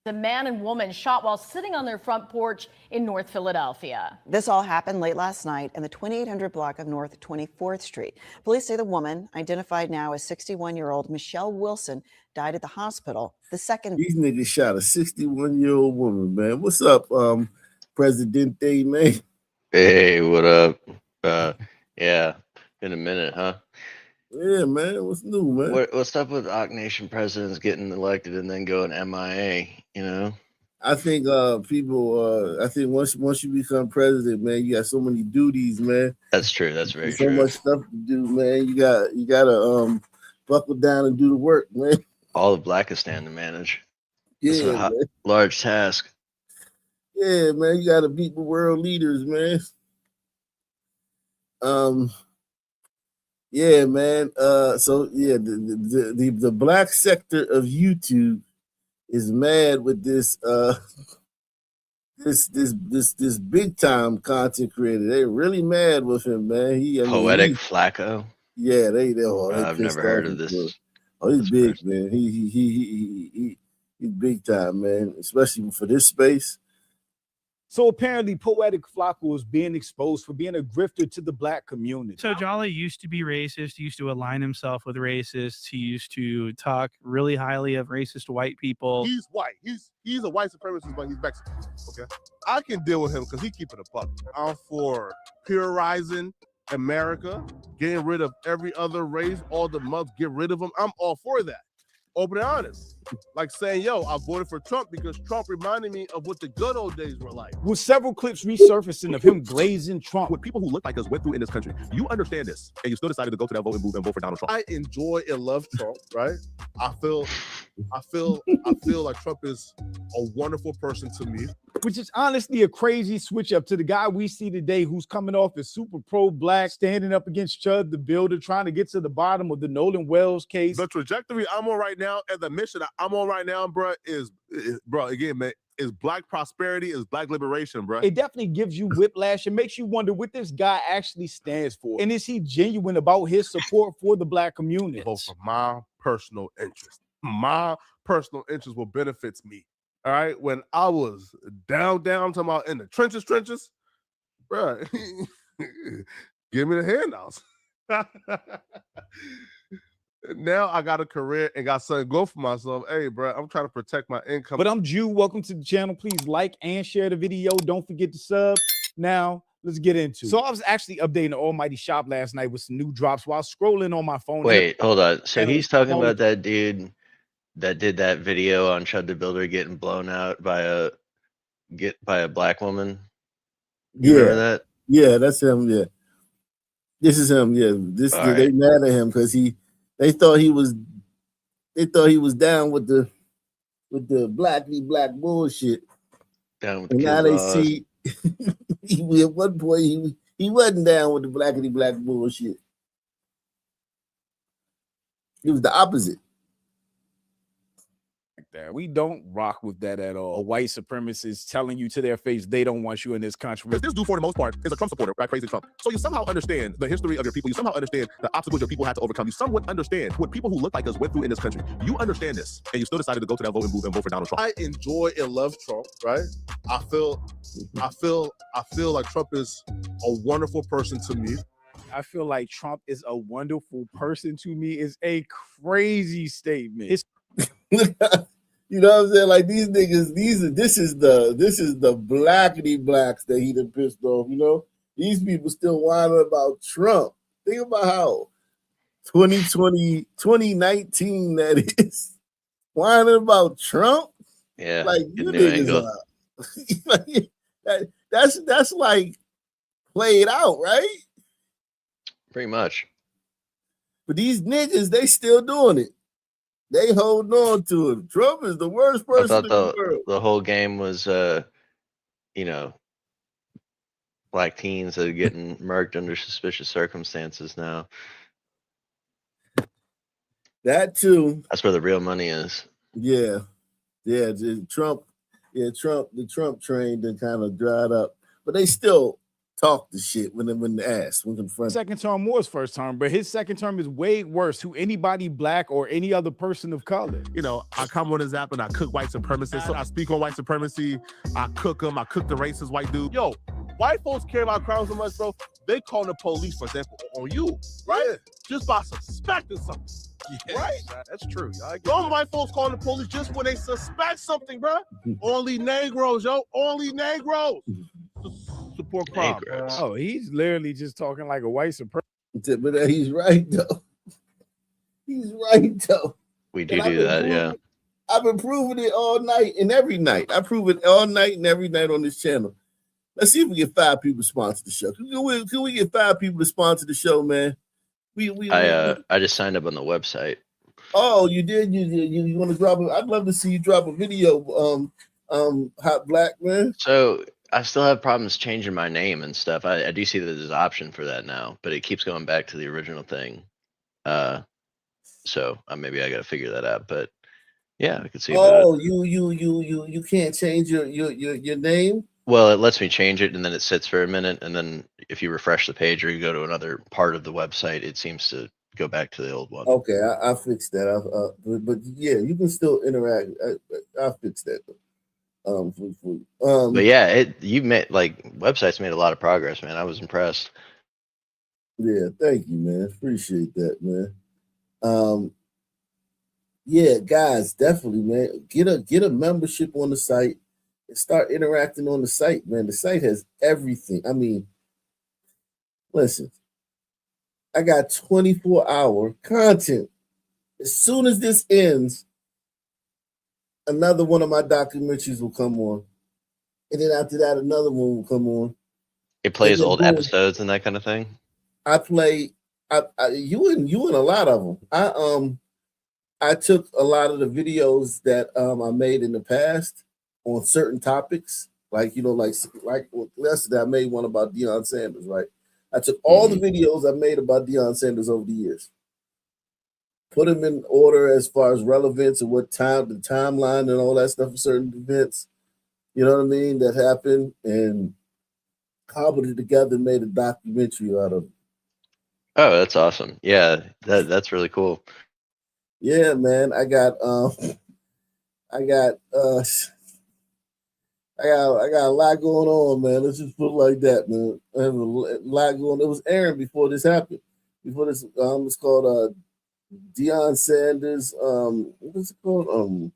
The man and woman shot while sitting on their front porch in North Philadelphia. This all happened late last night in the 2800 block of North 24th Street. Police say the woman, identified now as 61-year-old Michelle Wilson, died at the hospital. The second. These niggas shot a 61-year-old woman, man. What's up, Presidente, man? Hey, what up? Yeah, been a minute, huh? Yeah, man. What's new, man? What's up with Ock Nation presidents getting elected and then going MIA? You know, I think people. I think once you become president, man, you got so many duties, man. that's true. That's very So true. much stuff to do, man. You gotta buckle down and do the work, man. All of Blackistan to manage. It's Yeah, a man. large task. Yeah, man. You gotta beat the world leaders, man. Yeah, man. So yeah, the black sector of YouTube is mad with this this big time content creator. They're really mad with him, man. Poetikk Flakko. Yeah, they I've pissed never heard off of him, this. bro. Oh, he's big, man. He's big time, man. Especially for this space. So apparently Poetikk Flakko is being exposed for being a grifter to the black community. So Jolly used to be racist. He used to align himself with racists. He used to talk really highly of racist white people. He's white. He's a white supremacist, but he's Mexican. Okay, I can deal with him because he keep it a buck. I'm for purizing America, getting rid of every other race, all the mugs, get rid of them. I'm all for that. Open and honest. Like saying, yo, I voted for Trump because Trump reminded me of what the good old days were like. With several clips resurfacing of him glazing Trump. What people who look like us went through in this country. You understand this, and you still decided to go to that vote and vote for Donald Trump. I enjoy and love Trump, right? I feel like Trump is a wonderful person to me. Which is honestly a crazy switch up to the guy we see today who's coming off as super pro-black, standing up against Chud the Builder, trying to get to the bottom of the Nolan Wells case. The trajectory I'm on right now and the mission I'm on right now, bro, is again, man, is black prosperity, is black liberation, bro. It definitely gives you whiplash and makes you wonder what this guy actually stands for. And is he genuine about his support for the black community? Vote for my personal interest. My personal interest will benefits me. All right. When I was down, talking about in the trenches, bro, give me the handouts. Now I got a career and got something to go for myself. Hey, bro, I'm trying to protect my income. But I'm Jew. Welcome to the channel. Please like and share the video. Don't forget to sub. Now, let's get into it. So I was actually updating the Almighty Shop last night with some new drops while scrolling on my phone. Wait, hold on. So he's talking about that dude that did that video on Chud the Builder getting blown out by a black woman. You remember that? Yeah, that's him. Yeah, this is him. Yeah, they mad at him because they thought he was down with the blackity black bullshit. Down with and the now they laws. see at one point he wasn't down with the blackity black bullshit. It was the opposite. That we don't rock with that at all. A white supremacist telling you to their face they don't want you in this country. This dude, for the most part, is a Trump supporter, right? Crazy Trump. So you somehow understand the history of your people. You somehow understand the obstacles your people had to overcome. You somewhat understand what people who look like us went through in this country. You understand this, and you still decided to go to that vote and vote for Donald Trump. I enjoy and love Trump, right? I feel like Trump is a wonderful person to me. I feel like Trump is a wonderful person to me is a crazy statement. You know what I'm saying? Like these niggas, this is the blackity blacks that he done pissed off. You know, these people still whining about Trump. Think about how 2019 that is whining about Trump. Yeah, like good you new niggas angle. That's like played out, right? Pretty much. But these niggas, they still doing it. They holding on to it. Trump is the worst I person thought in the world. the whole game was, you know, black teens that are getting murked under suspicious circumstances now. That too. That's where the real money is. Yeah. Trump. Yeah, the Trump train then kind of dried up, but they still talk the shit when asked, when confronted. Second term was first term, but his second term is way worse to anybody black or any other person of color. You know, I come on this app and I cook white supremacists. So I speak on white supremacy. I cook them. I cook the racist white dude. Yo, white folks care about crime so much, bro. They call the police, for example, on you, right? Yeah. Just by suspecting something. Yeah, right? That's true. Some white folks calling the police just when they suspect something, bro. Only Negroes, yo. Only Negroes. Support crime. Oh, he's literally just talking like a white supremacist. But he's right though. He's right though. We do that, yeah. I've been proving it all night and every night. I prove it all night and every night on this channel. Let's see if we get 5 people to sponsor the show. Can we get 5 people to sponsor the show, man? I just signed up on the website. Oh, you did? You want to drop it? I'd love to see you drop a video, Hot Black, man. So I still have problems changing my name and stuff. I do see that there's an option for that now, but it keeps going back to the original thing. So maybe I got to figure that out. But yeah, I could see. Oh, you can't change your name. Well, it lets me change it, and then it sits for a minute, and then if you refresh the page or you go to another part of the website, it seems to go back to the old one. Okay, I fixed that. But yeah, you can still interact. I fixed that. But yeah, you made websites made a lot of progress, man. I was impressed. Yeah, thank you, man. Appreciate that, man. Yeah, guys, definitely, man. Get a membership on the site and start interacting on the site, man. The site has everything. I mean, listen, I got 24-hour content. As soon as this ends, another one of my documentaries will come on. And then after that, another one will come on. It plays old episodes and that kind of thing. I play you and a lot of them. I took a lot of the videos that I made in the past on certain topics, like yesterday I made one about Deion Sanders, right? I took all the videos I made about Deion Sanders over the years, put them in order as far as relevance and what time, the timeline and all that stuff for certain events, you know what I mean, that happened, and cobbled it together and made a documentary out of it. Oh, that's awesome. Yeah, that's really cool. Yeah, man. I got a lot going on, man. Let's just put it like that, man. I have a lot going on. It was airing before this happened. Before this, it's called Deion Sanders. What's it called?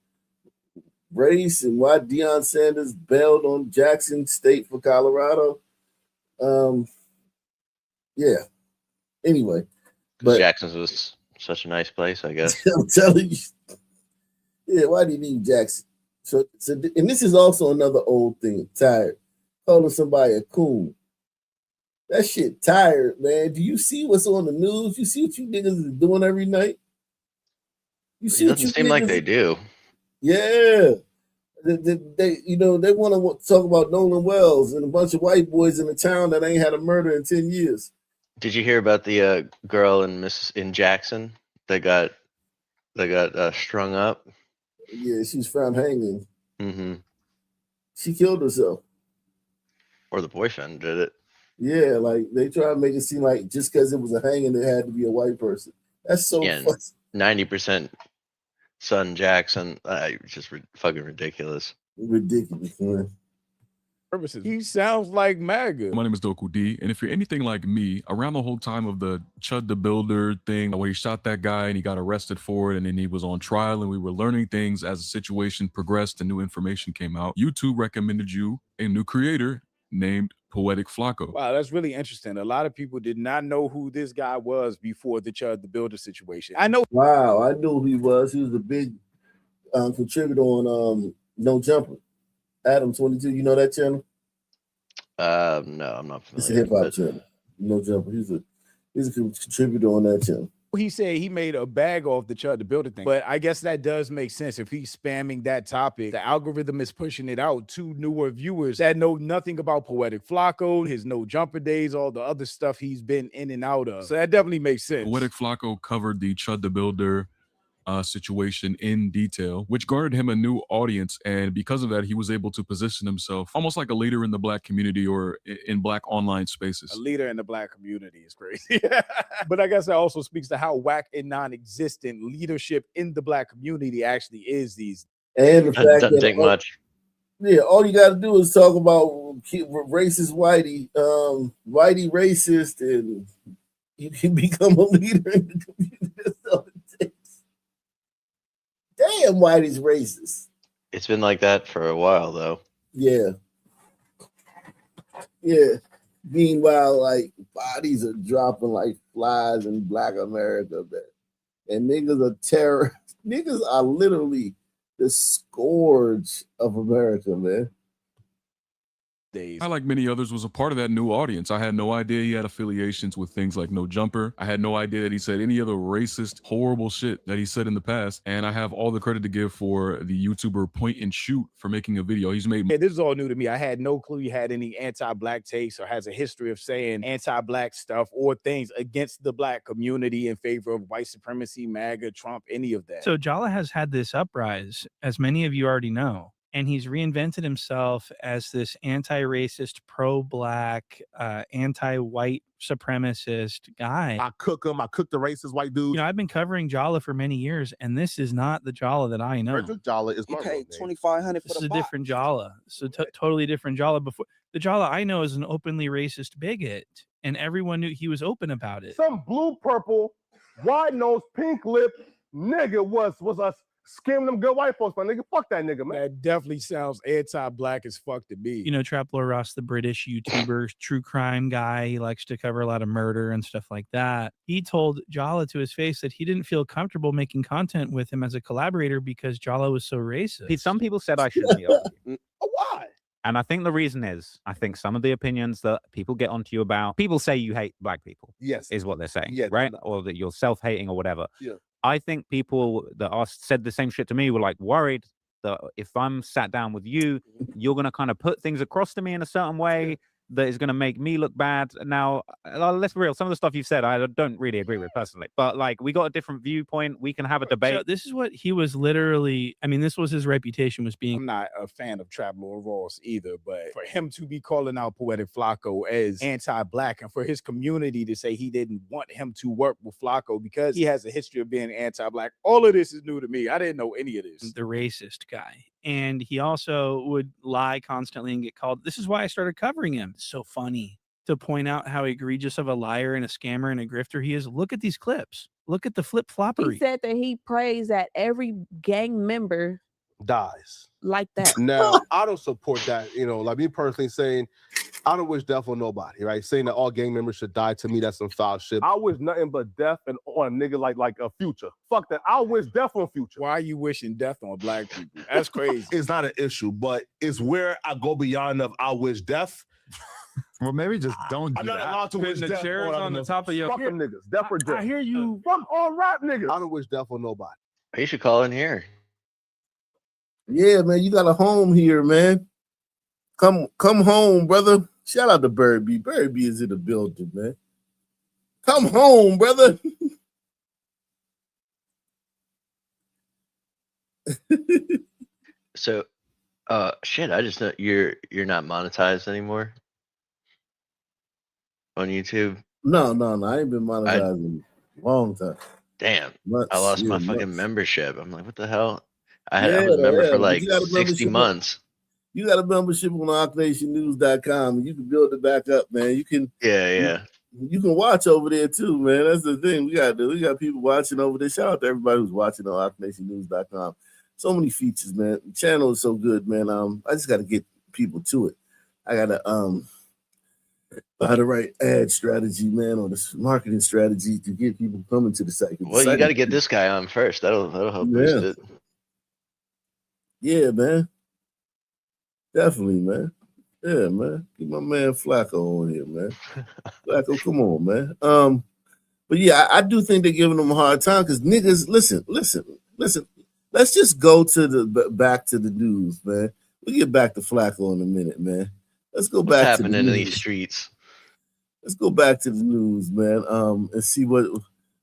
Race and why Deion Sanders bailed on Jackson State for Colorado. Yeah. Anyway, but Jackson's was such a nice place, I guess. I'm telling you. Yeah, why do you need Jackson? So, and this is also another old thing. Tired, calling somebody a coon. That shit tired, man. Do you see what's on the news? You see what you niggas is doing every night? You see It what you doesn't seem like they do. Yeah, they want to talk about Nolan Wells and a bunch of white boys in the town that ain't had a murder in 10 years. Did you hear about the girl in Jackson that got strung up? Yeah, she's found hanging. Mm-hmm. She killed herself. Or the boyfriend did it. Yeah, like they try to make it seem like just because it was a hanging, it had to be a white person. That's so funny. 90% son Jackson. Just fucking ridiculous. Ridiculous, man. He sounds like MAGA. My name is Doku D, and if you're anything like me, around the whole time of the Chud the Builder thing, where he shot that guy and he got arrested for it, and then he was on trial, and we were learning things as the situation progressed and new information came out, YouTube recommended you a new creator named Poetikk Flakko. Wow, that's really interesting. A lot of people did not know who this guy was before the Chud the Builder situation. I know. Wow, I knew who he was. He was a big contributor on No Jumper. Adam 22. You know that channel? No, I'm not It's a familiar. hip hop channel. No Jumper. He's a contributor on that channel. He said he made a bag off the Chud the Builder thing, but I guess that does make sense. If he's spamming that topic, the algorithm is pushing it out to newer viewers that know nothing about Poetikk Flakko, his No Jumper days, all the other stuff he's been in and out of. So that definitely makes sense. Poetikk Flakko covered the Chud the Builder situation in detail, which garnered him a new audience. And because of that, he was able to position himself almost like a leader in the Black community or in Black online spaces. A leader in the Black community is crazy. But I guess that also speaks to how whack and non-existent leadership in the Black community actually is these. And the fact Doesn't take much. Yeah, all you got to do is talk about racist Whitey, Whitey racist, and you can become a leader in the community. That's all it takes. Damn, Whitey's racist. It's been like that for a while, though. Yeah. Yeah. Meanwhile, like, bodies are dropping like flies in Black America, man. And niggas are terror. Niggas are literally the scourge of America, man. I, like many others, was a part of that new audience. I had no idea he had affiliations with things like No Jumper. I had no idea that he said any other racist, horrible shit that he said in the past. And I have all the credit to give for the YouTuber Point and Shoot for making a video. He's made. Yeah, this is all new to me. I had no clue he had any anti-Black takes or has a history of saying anti-Black stuff or things against the Black community in favor of white supremacy, MAGA, Trump, any of that. So Jala has had this uprise, as many of you already know, and he's reinvented himself as this anti-racist, pro-Black, anti-white supremacist guy. I cook him. I cook the racist white dude. You know, I've been covering Jala for many years, and this is not the Jala that I know. Jala is my paid $2,500 for This is the a box. different Jala. So totally different Jala. Before the Jala I know is an openly racist bigot, and everyone knew he was open about it. Some blue, purple, wide nose, pink lip nigga was us scamming them good white folks, my nigga. Fuck that nigga, man. That definitely sounds anti-Black as fuck to me. You know, Trap Lord Ross, the British YouTuber, true crime guy. He likes to cover a lot of murder and stuff like that. He told Jala to his face that he didn't feel comfortable making content with him as a collaborator because Jala was so racist. Some people said I shouldn't be on. Why? And I think the reason is, I think some of the opinions that people get onto you about, people say you hate Black people. Yes. Is what they're saying. Yeah, right? Or that you're self-hating or whatever. Yeah. I think people that said the same shit to me were like worried that if I'm sat down with you, you're going to kind of put things across to me in a certain way that is going to make me look bad. Now, let's be real. Some of the stuff you've said, I don't really agree with personally, but like we got a different viewpoint. We can have a debate. So this is what he was literally, I mean, this was his reputation, was being. I'm not a fan of Trap Lord Ross either, but for him to be calling out Poetikk Flakko as anti-Black and for his community to say he didn't want him to work with Flakko because he has a history of being anti-Black, all of this is new to me. I didn't know any of this. The racist guy. And he also would lie constantly and get called. This is why I started covering him. It's so funny to point out how egregious of a liar and a scammer and a grifter he is. Look at these clips. Look at the flip-floppery. He said that he prays that every gang member dies like that. Now, I don't support that. You know, like me personally saying, I don't wish death on nobody, right? Saying that all gang members should die, to me, that's some foul shit. I wish nothing but death and on a nigga like a Future. Fuck that. I wish death on Future. Why are you wishing death on Black people? That's crazy. It's not an issue, but it's where I go beyond of I wish death. Well, maybe just don't do I'm not that. allowed to wish Putting the death chairs on the top of your. Fuck them niggas. Death or death. I hear you. Fuck all rap niggas. I don't wish death on nobody. You should call in here. Yeah, man, you got a home here, man. Come home, brother. Shout out to Bird B. Bird B is in the building, man. Come home, brother. So, shit, I just know you're not monetized anymore on YouTube. No, I ain't been monetized in a long time. Damn, Months, I lost my yeah, fucking months. membership. I'm like, what the hell? I was a member for but like you got a 60 membership months. You got a membership on ArcNationNews.com, and you can build it back up, man. You can, Yeah. You can watch over there too, man. That's the thing. We got people watching over there. Shout out to everybody who's watching on ArcNationNews.com. So many features, man. The channel is so good, man. I just got to get people to it. I got to how the right ad strategy, man, or the marketing strategy to get people coming to the site. Well, you got to get this guy on first. That'll help boost it. Yeah, man. Definitely, man. Yeah, man. Keep my man Flakko on here, man. Flakko, come on, man. But yeah, I do think they're giving them a hard time because niggas, listen. Let's just go to the back to the news, man. We'll get back to Flakko in a minute, man. Let's go What's back to the happening in news. these streets? Let's go back to the news, man. And see what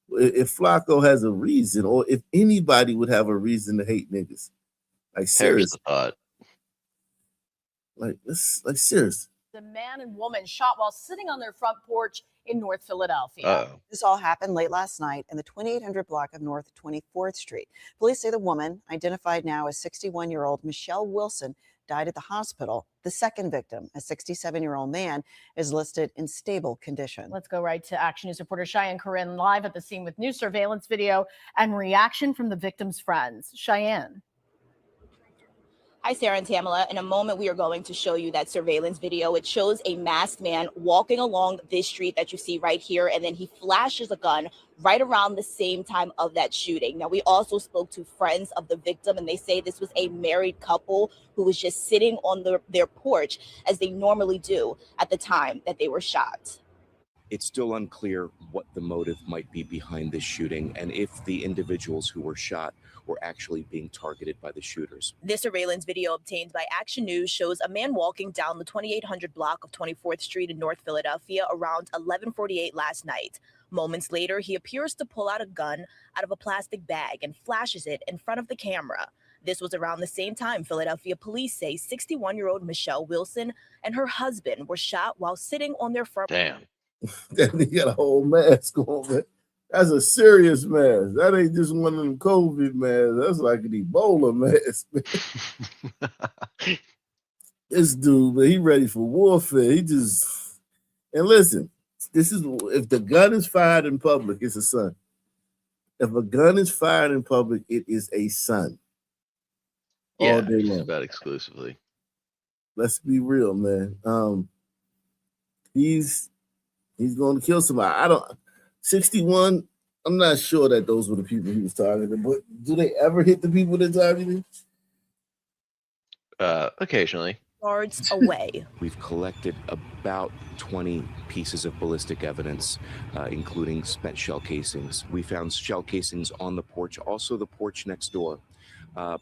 if Flakko has a reason, or if anybody would have a reason to hate niggas. Like Perish serious. the thought. Like this, like serious. The man and woman shot while sitting on their front porch in North Philadelphia. Uh-oh. This all happened late last night in the 2800 block of North 24th Street. Police say the woman, identified now as 61-year-old Michelle Wilson, died at the hospital. The second victim, a 67-year-old man, is listed in stable condition. Let's go right to Action News reporter Cheyenne Corinne live at the scene with new surveillance video and reaction from the victim's friends. Cheyenne. Hi, Sarah and Tamala. In a moment, we are going to show you that surveillance video. It shows a masked man walking along this street that you see right here, and then he flashes a gun right around the same time of that shooting. Now, we also spoke to friends of the victim, and they say this was a married couple who was just sitting on their porch, as they normally do, at the time that they were shot. It's still unclear what the motive might be behind this shooting and if the individuals who were shot were actually being targeted by the shooters. This surveillance video obtained by Action News shows a man walking down the 2800 block of 24th Street in North Philadelphia around 11:48 last night. Moments later, he appears to pull out a gun out of a plastic bag and flashes it in front of the camera. This was around the same time Philadelphia police say 61-year-old Michelle Wilson and her husband were shot while sitting on their front. Damn. He got a whole mask on, man. That's a serious mask. That ain't just one of them COVID masks. That's like an Ebola mask, man. This dude, man, he ready for warfare. He just, and listen, this is, if the gun is fired in public, it's a son. If a gun is fired in public, it is a son. Yeah, All day just long. about exclusively. Let's be real, man. He's going to kill somebody. 61, I'm not sure that those were the people he was targeting, but do they ever hit the people they're targeting? Occasionally. Yards away. We've collected about 20 pieces of ballistic evidence, including spent shell casings. We found shell casings on the porch, also the porch next door. A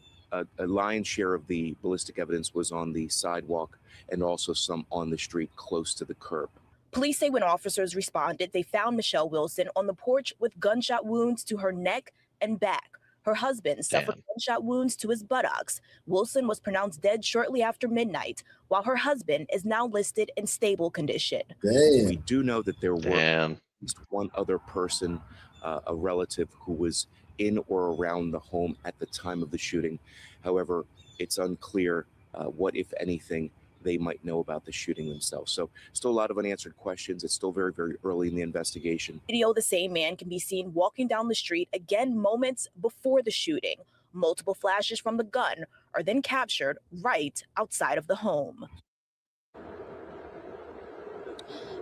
lion's share of the ballistic evidence was on the sidewalk and also some on the street close to the curb. Police say when officers responded, they found Michelle Wilson on the porch with gunshot wounds to her neck and back. Her husband suffered gunshot wounds to his buttocks. Wilson was pronounced dead shortly after midnight, while her husband is now listed in stable condition. We do know that there were at least one other person, a relative, who was in or around the home at the time of the shooting. However, it's unclear what, if anything, they might know about the shooting themselves. So still a lot of unanswered questions. It's still very, very early in the investigation. Video, the same man can be seen walking down the street again moments before the shooting. Multiple flashes from the gun are then captured right outside of the home.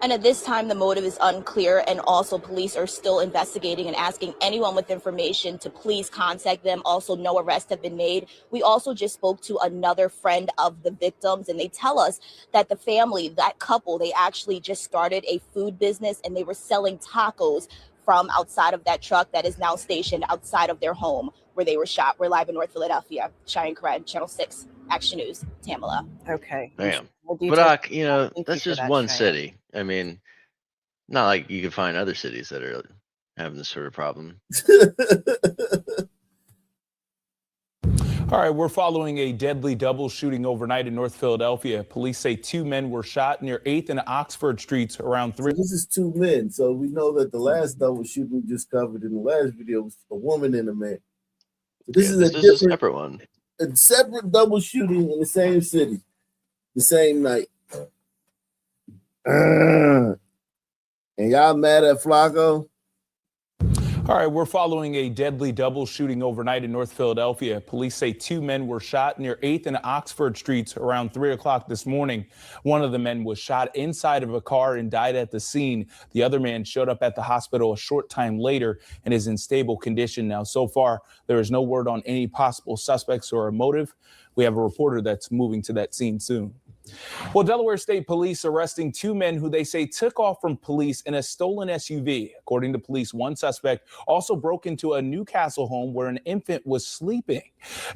And at this time, the motive is unclear, and also police are still investigating and asking anyone with information to please contact them. Also, no arrests have been made. We also just spoke to another friend of the victims, and they tell us that the family, that couple, they actually just started a food business, and they were selling tacos from outside of that truck that is now stationed outside of their home where they were shot. We're live in North Philadelphia. Cheyenne Corinne, Channel 6, Action News, Tamala. Okay. Damn. Well, do you But take- you know, Thank that's you for just that, one Cheyenne. city. I mean, not like you can find other cities that are having this sort of problem. All right, we're following a deadly double shooting overnight in North Philadelphia. Police say 2 men were shot near 8th and Oxford Streets around 3. So this is 2 men. So we know that the last double shooting we just covered in the last video was a woman and a man. So this is a separate one. A separate double shooting in the same city, the same night. And y'all mad at Flakko? All right, we're following a deadly double shooting overnight in North Philadelphia. Police say 2 men were shot near 8th and Oxford Streets around 3 o'clock this morning. One of the men was shot inside of a car and died at the scene. The other man showed up at the hospital a short time later and is in stable condition. Now, so far, there is no word on any possible suspects or a motive. We have a reporter that's moving to that scene soon. Well, Delaware State Police arresting 2 men who they say took off from police in a stolen SUV. According to police, one suspect also broke into a Newcastle home where an infant was sleeping.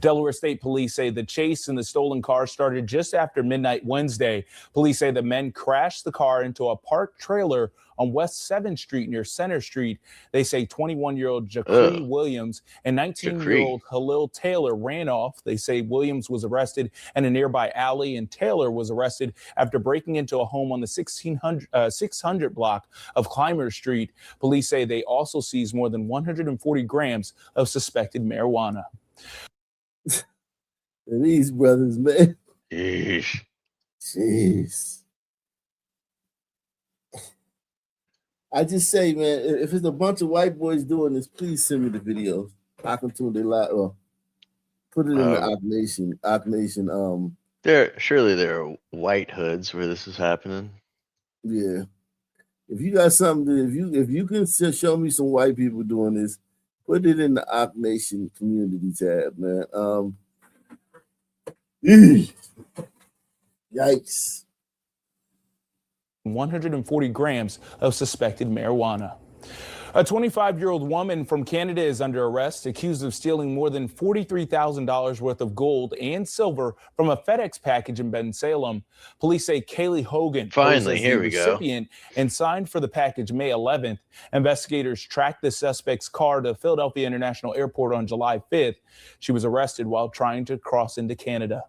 Delaware State Police say the chase in the stolen car started just after midnight Wednesday. Police say the men crashed the car into a parked trailer on West 7th Street near Center Street. They say 21-year-old Jacree Williams and 19-year-old Halil Taylor ran off. They say Williams was arrested in a nearby alley and Taylor was arrested after breaking into a home on the 600 block of Clymer Street. Police say they also seized more than 140 grams of suspected marijuana. These brothers, man. Jeez. I just say, man, if it's a bunch of white boys doing this, please send me the videos. I can tune they live or put it in the Ock Nation. Surely there are white hoods where this is happening. Yeah. If you got something, if you can show me some white people doing this, put it in the Ock Nation community tab, man. Yikes. 140 grams of suspected marijuana. A 25-year-old woman from Canada is under arrest, accused of stealing more than $43,000 worth of gold and silver from a FedEx package in Bensalem. Police say Kaylee Hogan posed as the recipient and signed for the package May 11th. Investigators tracked the suspect's car to Philadelphia International Airport on July 5th. She was arrested while trying to cross into Canada.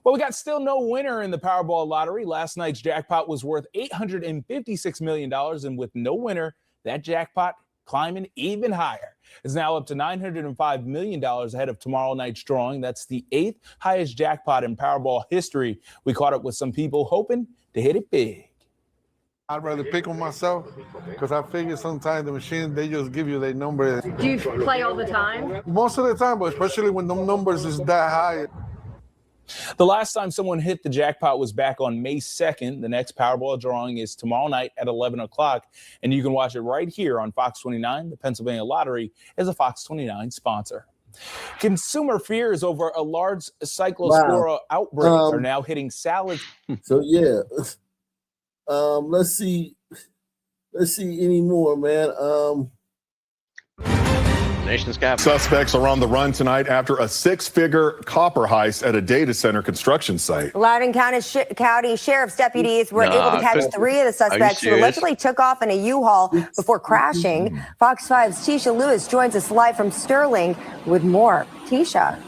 Well, we got still no winner in the Powerball lottery. Last night's jackpot was worth $856 million, and with no winner, that jackpot climbing even higher. It's now up to $905 million ahead of tomorrow night's drawing. That's the 8th highest jackpot in Powerball history. We caught up with some people hoping to hit it big. I'd rather pick on myself because I figure sometimes the machine, they just give you their number. Do you play all the time? Most of the time, but especially when the numbers is that high. The last time someone hit the jackpot was back on May 2nd. The next Powerball drawing is tomorrow night at 11 o'clock, and you can watch it right here on Fox 29. The Pennsylvania Lottery is a Fox 29 sponsor. Consumer fears over a large cyclospora outbreak are now hitting salads. So, yeah. Let's see any more, man. Nation's capital. Suspects are on the run tonight after a 6-figure copper heist at a data center construction site. Loudoun County Sheriff's deputies were able to catch 3 of the suspects who allegedly took off in a U-Haul before crashing. Fox 5's Tisha Lewis joins us live from Sterling with more. Tisha.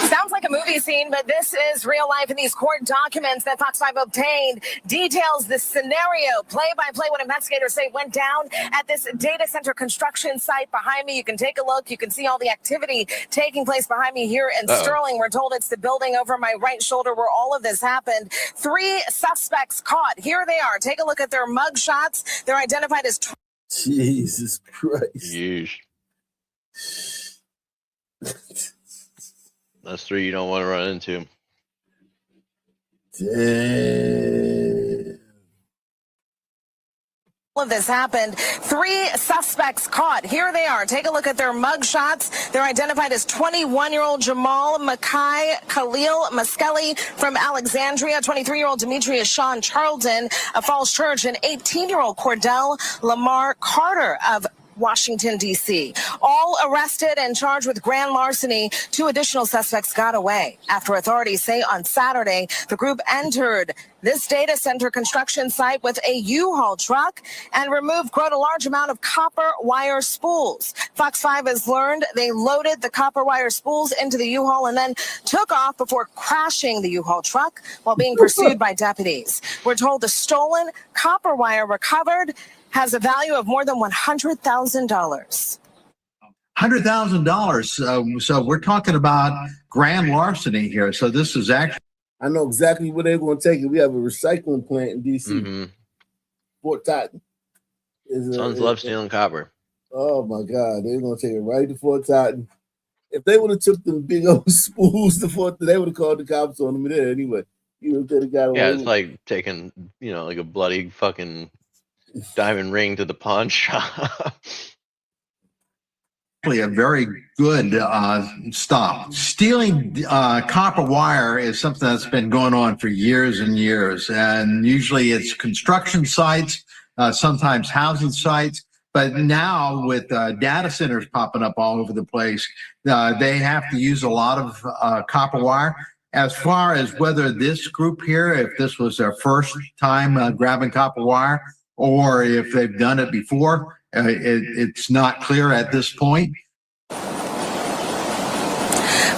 Sounds like a movie scene, but this is real life in these court documents that Fox 5 obtained. Details the scenario, play-by-play, what investigators say went down at this data center construction site behind me. You can take a look. You can see all the activity taking place behind me here in Sterling. We're told it's the building over my right shoulder where all of this happened. 3 suspects caught. Here they are. Take a look at their mug shots. They're identified as... Jesus Christ. That's 3 you don't want to run into. Damn. All of this happened. 3 suspects caught. Here they are. Take a look at their mug shots. They're identified as 21-year-old Jamal Mackay Khalil Maskeli from Alexandria, 23-year-old Demetrius Sean Charlton of Falls Church, and 18-year-old Cordell Lamar Carter of Washington, D.C. All arrested and charged with grand larceny. 2 additional suspects got away after authorities say on Saturday the group entered this data center construction site with a U-Haul truck and removed quite a large amount of copper wire spools. Fox 5 has learned they loaded the copper wire spools into the U-Haul and then took off before crashing the U-Haul truck while being pursued by deputies. We're told the stolen copper wire recovered has a value of more than $100,000. $100,000. So we're talking about grand larceny here. So this is actually. I know exactly where they're going to take it. We have a recycling plant in D.C. Fort Totten. Sons love stealing copper. Oh my God, they're gonna take it right to Fort Totten. If they would have took them big old spools to Fort, they would have called the cops on them there anyway. You know, they got Yeah, away it's with like taking, like a bloody fucking diamond ring to the pawn shop. A very good stop. Stealing copper wire is something that's been going on for years and years, and usually it's construction sites, sometimes housing sites. But now with data centers popping up all over the place, they have to use a lot of copper wire. As far as whether this group here, if this was their first time grabbing copper wire, or if they've done it before, it's not clear at this point.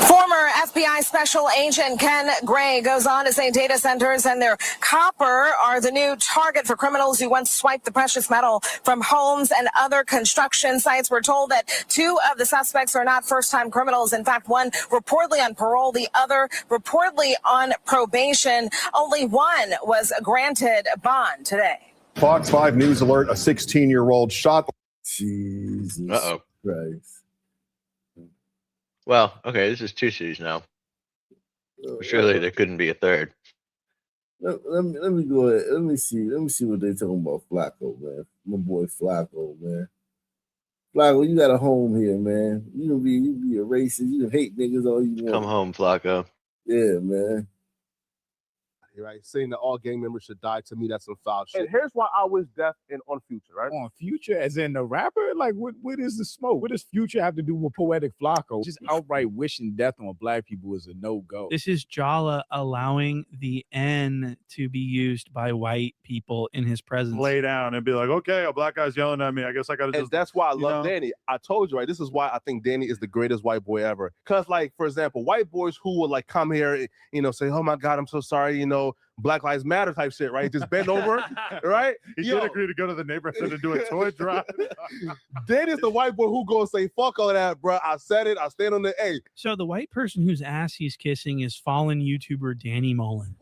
Former FBI Special Agent Ken Gray goes on to say data centers and their copper are the new target for criminals who once swiped the precious metal from homes and other construction sites. We're told that 2 of the suspects are not first-time criminals. In fact, one reportedly on parole, the other reportedly on probation. Only one was granted bond today. Fox 5 News alert, a 16-year-old shot. Jesus Christ. Well, okay, this is 2 cities now. Surely there couldn't be a third. Let me go ahead. Let me see what they're talking about. Flakko, man. My boy Flakko, man. Flakko, you got a home here, man. You can be a racist. You can hate niggas all you want. Come home, Flakko. Yeah, man. Right, saying that all gang members should die, to me, that's some foul shit. And here's why I wish death on Future, right? On Future, as in the rapper? Like, what is the smoke? What does Future have to do with Poetikk Flakko? Just outright wishing death on black people is a no-go. This is Jala allowing the N to be used by white people in his presence. Lay down and be like, okay, a black guy's yelling at me. I guess I gotta just. And that's why I love Danny. I told you, right? This is why I think Danny is the greatest white boy ever. Because, like, for example, white boys who will like come here, say, "Oh my God, I'm so sorry," Black Lives Matter type shit, right? Just bend over, right? He did agree to go to the neighborhood and do a toy drive. Danny's the white boy who goes say, "Fuck all that, bro. I said it. I stand on the A." So the white person whose ass he's kissing is fallen YouTuber Danny Mullen.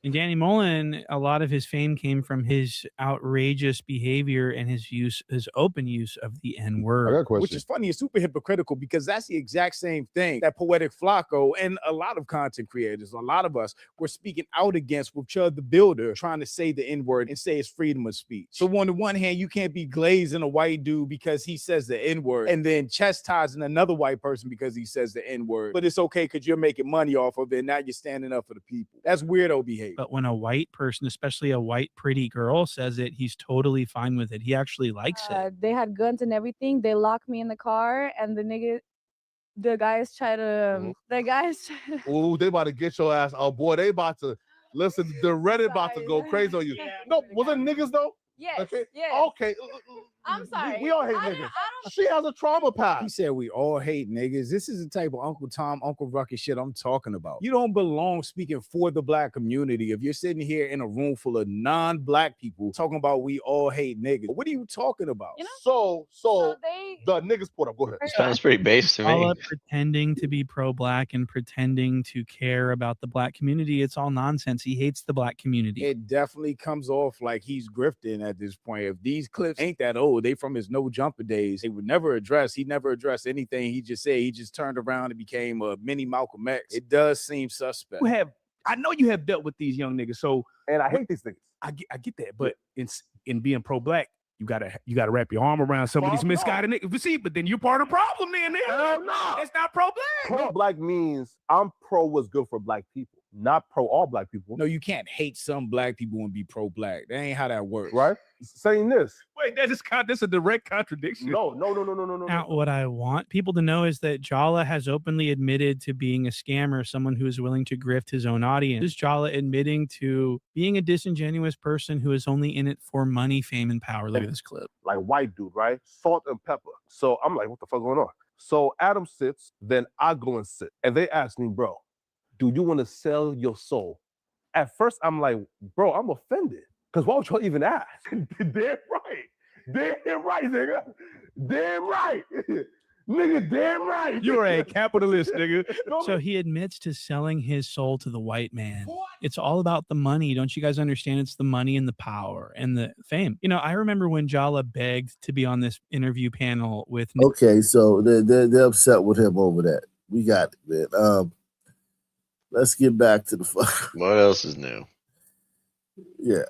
And Danny Mullen, a lot of his fame came from his outrageous behavior and his open use of the N-word. Which is funny, it's super hypocritical because that's the exact same thing that Poetikk Flakko and a lot of content creators, a lot of us, were speaking out against with Chud the Builder, trying to say the N-word and say it's freedom of speech. So on the one hand, you can't be glazing a white dude because he says the N-word and then chastising another white person because he says the N-word. But it's okay because you're making money off of it and now you're standing up for the people. That's weirdo behavior. But when a white person, especially a white pretty girl, says it, he's totally fine with it. He actually likes it. They had guns and everything. They locked me in the car, and the guys try to. Ooh, they about to get your ass. Oh boy, they about to listen. The Reddit about to go crazy on you. No, was it niggas though? Yes. Okay. Yes. Okay. I'm sorry. We all hate niggas. She has a trauma past. He said we all hate niggas. This is the type of Uncle Tom, Uncle Ruckus shit I'm talking about. You don't belong speaking for the black community if you're sitting here in a room full of non-black people talking about we all hate niggas. What are you talking about? So the niggas put up. Go ahead. Sounds pretty base to me. All pretending to be pro-black and pretending to care about the black community. It's all nonsense. He hates the black community. It definitely comes off like he's grifting at this point. If these clips ain't that old, they from his no jumper days. They would never address. He never addressed anything. He just said he just turned around and became a mini Malcolm X. It does seem suspect. I know you have dealt with these young niggas, so and I hate these niggas. I get that, but in being pro-black, you gotta wrap your arm around some of these misguided niggas. But see, but then you're part of the problem, then. No, it's not pro-black. Pro-black means I'm pro what's good for black people, not pro all black people. No, you can't hate some black people and be pro-black. That ain't how that works. Right? Saying this. Wait, that's a direct contradiction. No. Now, what I want people to know is that Jala has openly admitted to being a scammer, someone who is willing to grift his own audience. This is Jala admitting to being a disingenuous person who is only in it for money, fame, and power. Look at this clip. Like white dude, right? Salt and pepper. So I'm like, what the fuck going on? So Adam sits, then I go and sit. And they ask me, bro, do you want to sell your soul? At first, I'm like, bro, I'm offended. Because why would y'all even ask? Damn right. Damn right, nigga. Damn right. Nigga, damn right. You're a capitalist, nigga. So he admits to selling his soul to the white man. What? It's all about the money. Don't you guys understand? It's the money and the power and the fame. You know, I remember when Jala begged to be on this interview panel with. Okay, so they're upset with him over that. We got it, man. Let's get back to the fuck. What else is new? Yeah.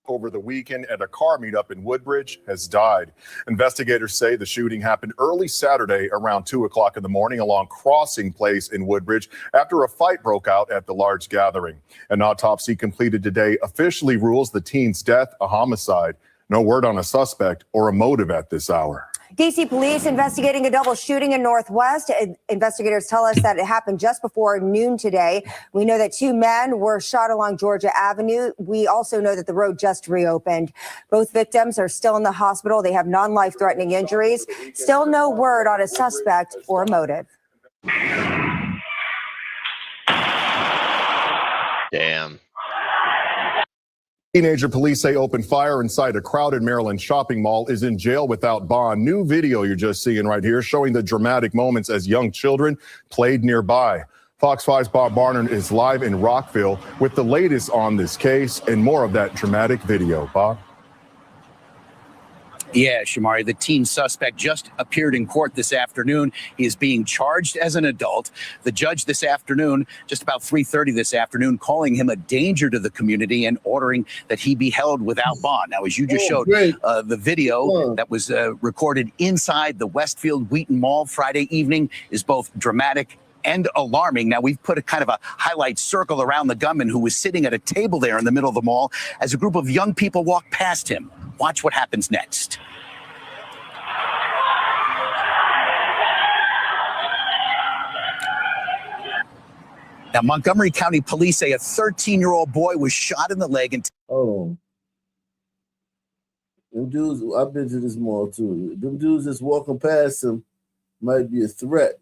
Over the weekend at a car meetup in Woodbridge has died. Investigators say the shooting happened early Saturday around 2 o'clock in the morning along Crossing Place in Woodbridge after a fight broke out at the large gathering. An autopsy completed today officially rules the teen's death a homicide. No word on a suspect or a motive at this hour. DC police investigating a double shooting in Northwest. Investigators tell us that it happened just before noon today. We know that 2 men were shot along Georgia Avenue. We also know that the road just reopened. Both victims are still in the hospital. They have non-life threatening injuries. Still no word on a suspect or a motive. Damn. Teenager police say opened fire inside a crowded Maryland shopping mall is in jail without bond. New video you're just seeing right here showing the dramatic moments as young children played nearby. Fox 5's Bob Barnard is live in Rockville with the latest on this case and more of that dramatic video. Bob? Yeah, Shamari, the teen suspect just appeared in court this afternoon. He is being charged as an adult. The judge this afternoon, just about 3:30 this afternoon, calling him a danger to the community and ordering that he be held without bond. Now, as you just showed, the video that was recorded inside the Westfield Wheaton Mall Friday evening is both dramatic and alarming. Now, we've put a kind of a highlight circle around the gunman who was sitting at a table there in the middle of the mall as a group of young people walked past him. Watch what happens next. Now, Montgomery County police say a 13-year-old boy was shot in the leg and them dudes, I've been to this mall too. Them dudes just walking past him might be a threat.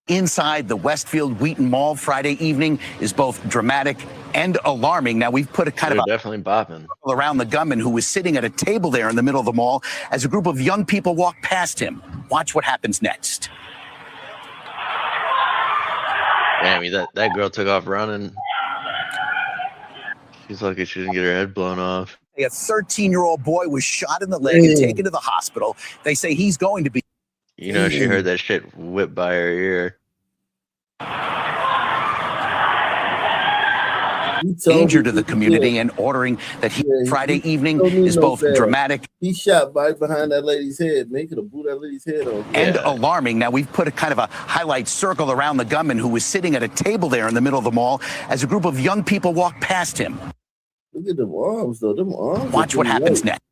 Inside the Westfield Wheaton Mall Friday evening is both dramatic and alarming. Now, we've put a kind of definitely bopping around the gunman who was sitting at a table there in the middle of the mall as a group of young people walked past him. Watch what happens next. Damn, that girl took off running. She's lucky she didn't get her head blown off. A 13-year-old boy was shot in the leg and taken to the hospital. They say he's going to be. You know, she heard that shit whipped by her ear. Danger to the community and ordering that Friday evening is both dramatic. He shot right behind that lady's head. Make it a blew that lady's head off. And alarming. Now, we've put a kind of a highlight circle around the gunman who was sitting at a table there in the middle of the mall as a group of young people walked past him. Look at them arms, though. Them arms. Watch what happens next.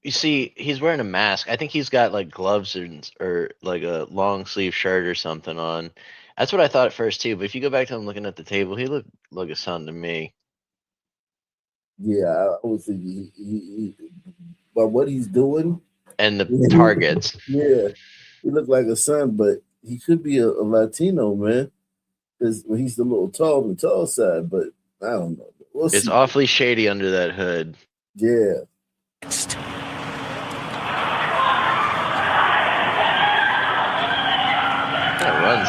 You see, he's wearing a mask. I think he's got like gloves or like a long sleeve shirt or something on. That's what I thought at first too. But if you go back to him looking at the table, he looked like a son to me. Yeah, I was thinking, but what he's doing and the targets. Yeah, he looked like a son, but he could be a Latino man. Because he's the little tall side, but I don't know. It's awfully shady under that hood. Yeah. It runs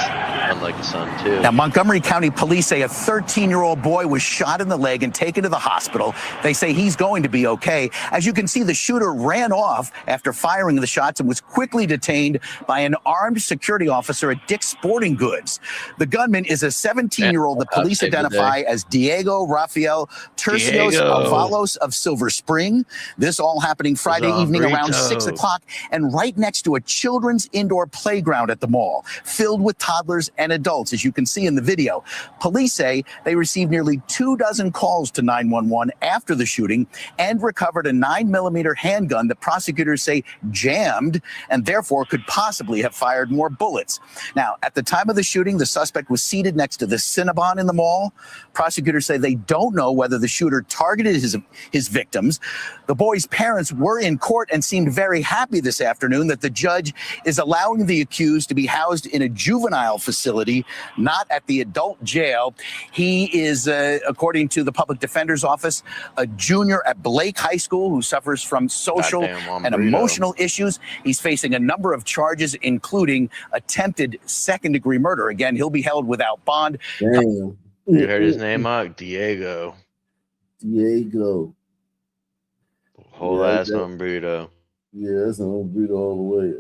unlike a son too. Now, Montgomery County police say a 13-year-old boy was shot in the leg and taken to the hospital. They say he's going to be okay. As you can see, the shooter ran off after firing the shots and was quickly detained by an armed security officer at Dick's Sporting Goods. The gunman is a 17-year-old that police identify as Diego Rafael Tercios Avalos of Silver Spring. This all happening Friday evening around 6 o'clock and right next to a children's indoor playground at the mall, filled with toddlers and adults, as you can see in the video. Police say they received nearly 24 calls to 911 after the shooting and recovered a 9mm handgun that prosecutors say jammed and therefore could possibly have fired more bullets. Now, at the time of the shooting, the suspect was seated next to the Cinnabon in the mall. Prosecutors say they don't know whether the shooter targeted his victims. The boy's parents were in court and seemed very happy this afternoon that the judge is allowing the accused to be housed in a juvenile facility, not at the adult jail. He is, according to the public defender's office, a junior at Blake High School who suffers from social and emotional issues. He's facing a number of charges, including attempted second-degree murder. Again, he'll be held without bond. Damn. You heard his name, Mark? Diego. Diego. Whole Yeah, ass hombrito. Yeah, that's an hombrito all the way.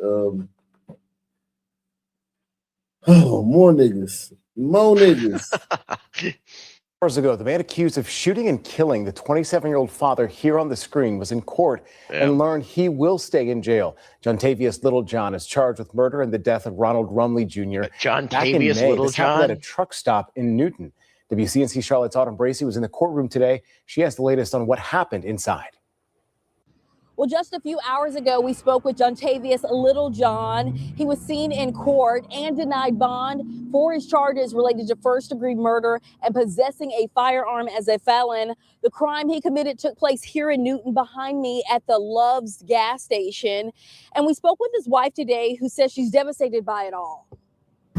Oh, more niggas. More niggas. Hours ago, the man accused of shooting and killing the 27-year-old father here on the screen was in court and learned he will stay in jail. Jontavius Littlejohn is charged with murder and the death of Ronald Rumley Jr. Back in May. This happened at a truck stop in Newton. WCNC Charlotte's Autumn Bracey was in the courtroom today. She has the latest on what happened inside. Well, just a few hours ago, we spoke with Jontavius Littlejohn. He was seen in court and denied bond for his charges related to first-degree murder and possessing a firearm as a felon. The crime he committed took place here in Newton behind me at the Love's gas station. And we spoke with his wife today, who says she's devastated by it all.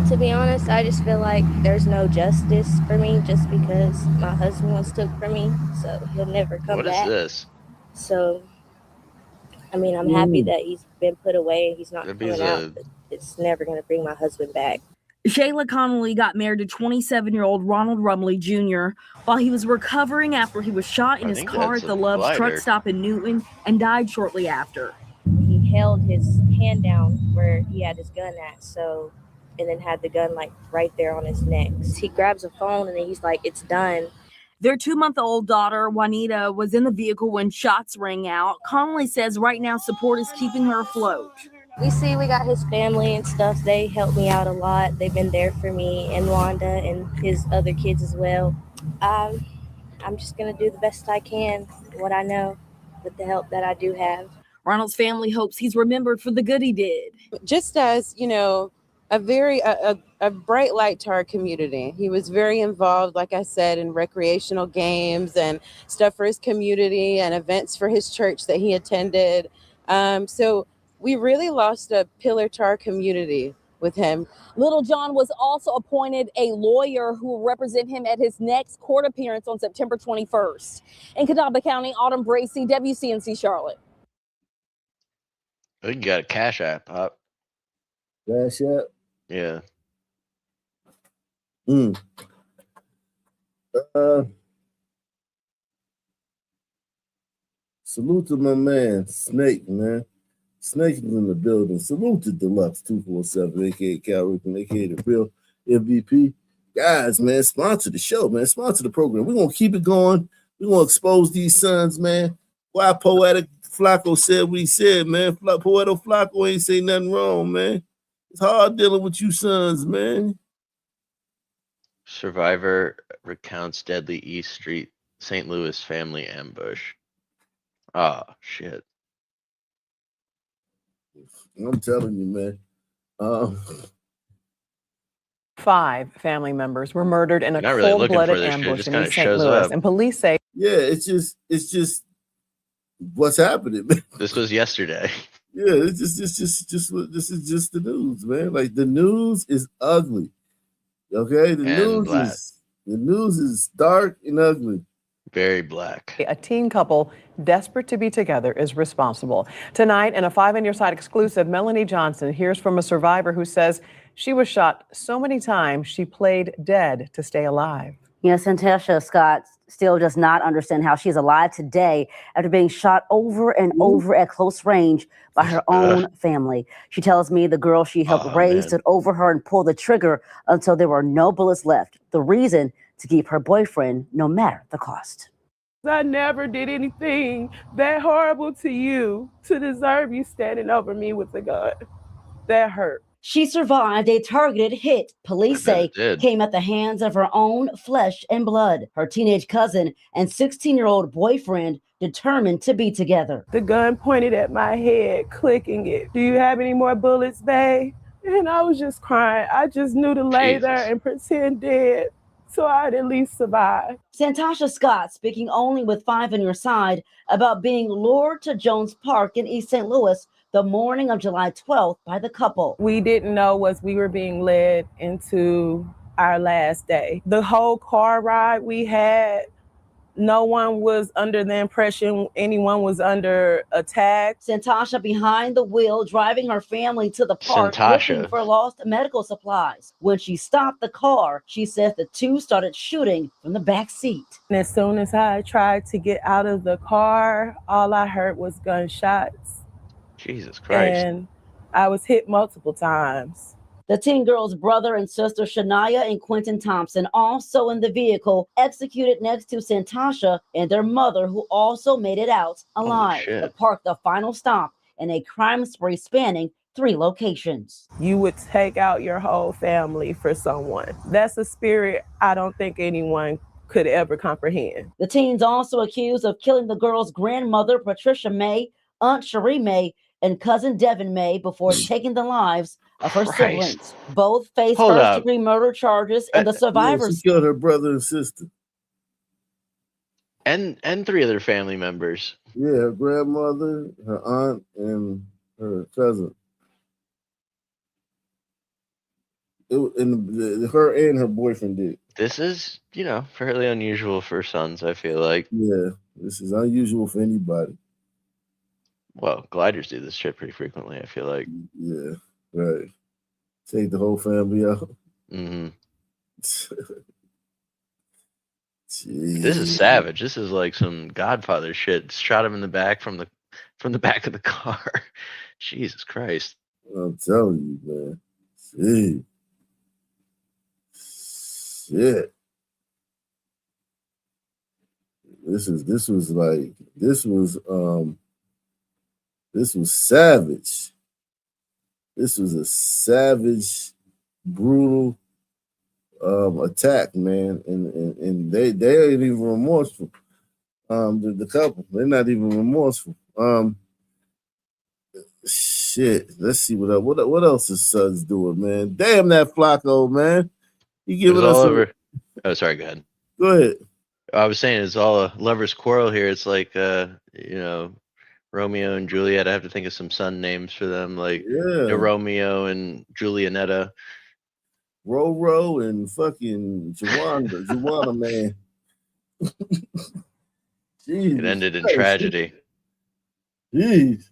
To be honest, I just feel like there's no justice for me just because my husband was took from me, so he'll never come back. What is this? So, I mean, I'm happy that he's been put away and he's not coming out, but it's never going to bring my husband back. Shayla Connolly got married to 27-year-old Ronald Rumley Jr. while he was recovering after he was shot in his car at the Love's truck stop in Newton and died shortly after. He held his hand down where he had his gun at, so, and then had the gun like right there on his neck. He grabs a phone and then he's like, "It's done." Their 2-month-old daughter, Juanita, was in the vehicle when shots rang out. Connolly says right now support is keeping her afloat. We got his family and stuff. They helped me out a lot. They've been there for me and Wanda and his other kids as well. I'm just going to do the best I can, what I know, with the help that I do have. Ronald's family hopes he's remembered for the good he did. Just as, you know, a bright light to our community. He was very involved, like I said, in recreational games and stuff for his community and events for his church that he attended. So we really lost a pillar to our community with him. Littlejohn was also appointed a lawyer who will represent him at his next court appearance on September 21st. In Catawba County, Autumn Bracey, WCNC Charlotte. You got a Cash App, Pop. Cash App? Yeah. Salute to my man, Snake, man. Snake is in the building. Salute to Deluxe 247, aka Cal Ripken, aka the real MVP. Guys, man, sponsor the show, man. Sponsor the program. We're gonna keep it going. We're gonna expose these sons, man. Why Poetikk Flakko said what he said, man. Poetikk Flakko ain't say nothing wrong, man. It's hard dealing with you sons, man. Survivor recounts deadly East Street St. Louis family ambush. Ah, shit. I'm telling you, man. 5 family members were murdered in a Not really looking for cold-blooded this shit, ambush just in kinda East St. shows Louis. up. And police say Yeah, it's just what's happening, man. This was yesterday. Yeah, this is just the news, man. Like the news is ugly. Okay, the news is dark and ugly. Very black. a teen couple desperate to be together is responsible. Tonight, in a 5 On Your Side exclusive, Melanie Johnson hears from a survivor who says she was shot so many times she played dead to stay alive. You know, Santasha Scott still does not understand how she's alive today after being shot over and over at close range by her own family. She tells me the girl she helped raise stood over her and pulled the trigger until there were no bullets left. The reason, to keep her boyfriend no matter the cost. I never did anything that horrible to you to deserve you standing over me with a gun. That hurt. She survived a targeted hit, police say, did. came at the hands of her own flesh and blood. Her teenage cousin and 16-year-old boyfriend determined to be together. The gun pointed at my head, clicking it. Do you have any more bullets, babe? And I was just crying. I just knew to lay there and pretend dead so I'd at least survive. Santasha Scott speaking only with 5 On Your Side about being lured to Jones Park in East St. Louis the morning of July 12th by the couple. We didn't know was we were being led into our last day. The whole car ride we had No one was under the impression anyone was under attack. Santasha behind the wheel, driving her family to the park, looking for lost medical supplies. When she stopped the car, she says the two started shooting from the back seat. And as soon as I tried to get out of the car, all I heard was gunshots. Jesus Christ. And I was hit multiple times. The teen girl's brother and sister, Shania and Quentin Thompson, also in the vehicle, executed next to Santasha and their mother, who also made it out alive. The park, the final stop in a crime spree spanning 3 locations. You would take out your whole family for someone. That's a spirit I don't think anyone could ever comprehend. The teens also accused of killing the girl's grandmother, Patricia May, Aunt Cherie May, and cousin Devin May before taking the lives of her siblings. Both face first-degree murder charges, and the survivors she killed her brother and sister. And 3 other family members. Yeah, her grandmother, her aunt, and her cousin. Her and her boyfriend did. This is, fairly unusual for sons, I feel like. Yeah, this is unusual for anybody. Well, gliders do this shit pretty frequently, I feel like. Yeah, right. Take the whole family out. Mm-hmm. This is savage. This is like some Godfather shit. Shot him in the back from the back of the car. Jesus Christ. I'm telling you, man. Shit. This was savage. This was a savage, brutal attack, man. And they ain't even remorseful. The couple, they're not even remorseful. Shit. Let's see what else his son's doing, man. Damn that Flakko, man. You giving us over. Oh, sorry, go ahead. Go ahead. I was saying it's all a lover's quarrel here. It's like Romeo and Juliet. I have to think of some son names for them, like Romeo and Julianetta. Roro and fucking Juana, man. Jeez, it ended in tragedy. Jeez.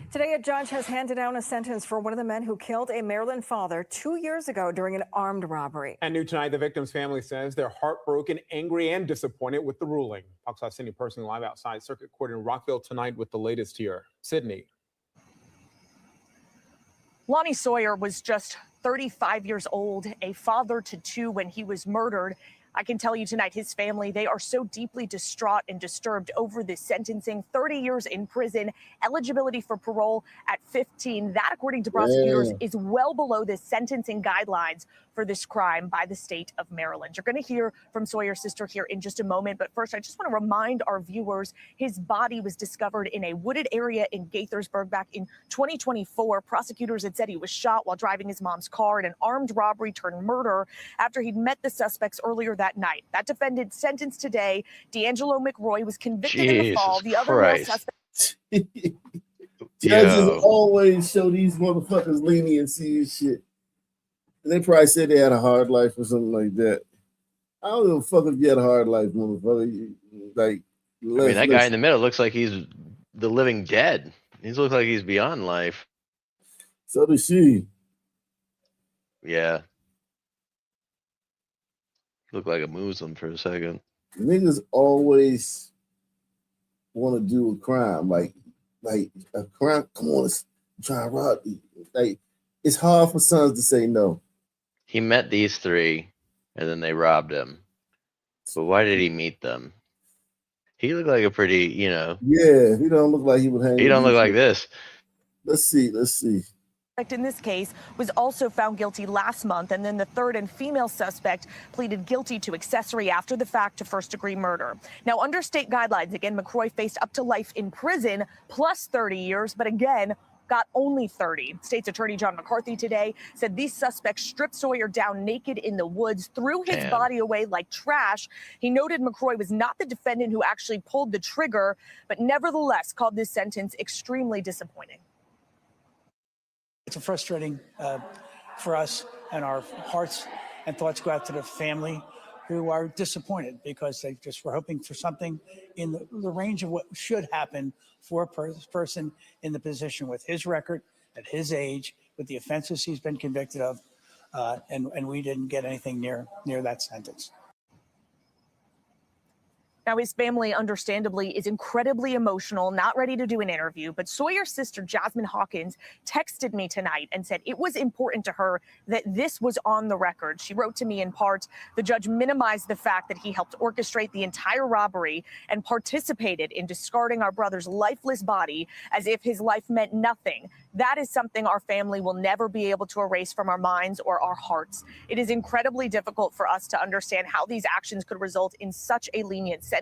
Today, a judge has handed down a sentence for one of the men who killed a Maryland father 2 years ago during an armed robbery. And new tonight, the victim's family says they're heartbroken, angry, and disappointed with the ruling. Fox 5 Sydney personally live outside Circuit Court in Rockville tonight with the latest here. Sydney. Lonnie Sawyer was just 35 years old, a father to 2 when he was murdered. I can tell you tonight, his family, they are so deeply distraught and disturbed over this sentencing. 30 years in prison, eligibility for parole at 15. That, according to prosecutors, is well below the sentencing guidelines for this crime by the state of Maryland. You're going to hear from Sawyer's sister here in just a moment. But first, I just want to remind our viewers, his body was discovered in a wooded area in Gaithersburg back in 2024. Prosecutors had said he was shot while driving his mom's car in an armed robbery turned murder after he'd met the suspects earlier that night. That defendant sentenced today. D'Angelo McRoy was convicted in the fall. The other male suspect. Judges always show these motherfuckers leniency and shit. And they probably said they had a hard life or something like that. I don't give a fuck if you had a hard life, motherfucker. Like, that guy in the middle looks like he's the living dead. He looks like he's beyond life. So does she. Yeah. Look like a Muslim for a second. Niggas always want to do a crime, like a crime. Come on, let's try to rob. Like, it's hard for sons to say no. He met these 3, and then they robbed him. But why did he meet them? He looked like a pretty, Yeah, he don't look like he would hang. He don't look like this. Let's see. In this case was also found guilty last month, and then the third and female suspect pleaded guilty to accessory after the fact to first-degree murder. Now, under state guidelines, again, McRoy faced up to life in prison plus 30 years, but again, got only 30. State's Attorney John McCarthy today said these suspects stripped Sawyer down naked in the woods, threw his body away like trash. He noted McRoy was not the defendant who actually pulled the trigger, but nevertheless called this sentence extremely disappointing. It's frustrating for us, and our hearts and thoughts go out to the family who are disappointed because they just were hoping for something in the range of what should happen for a person in the position with his record, at his age, with the offenses he's been convicted of, and we didn't get anything near that sentence. Now, his family, understandably, is incredibly emotional, not ready to do an interview. But Sawyer's sister, Jasmine Hawkins, texted me tonight and said it was important to her that this was on the record. She wrote to me in part, the judge minimized the fact that he helped orchestrate the entire robbery and participated in discarding our brother's lifeless body as if his life meant nothing. That is something our family will never be able to erase from our minds or our hearts. It is incredibly difficult for us to understand how these actions could result in such a lenient sentence.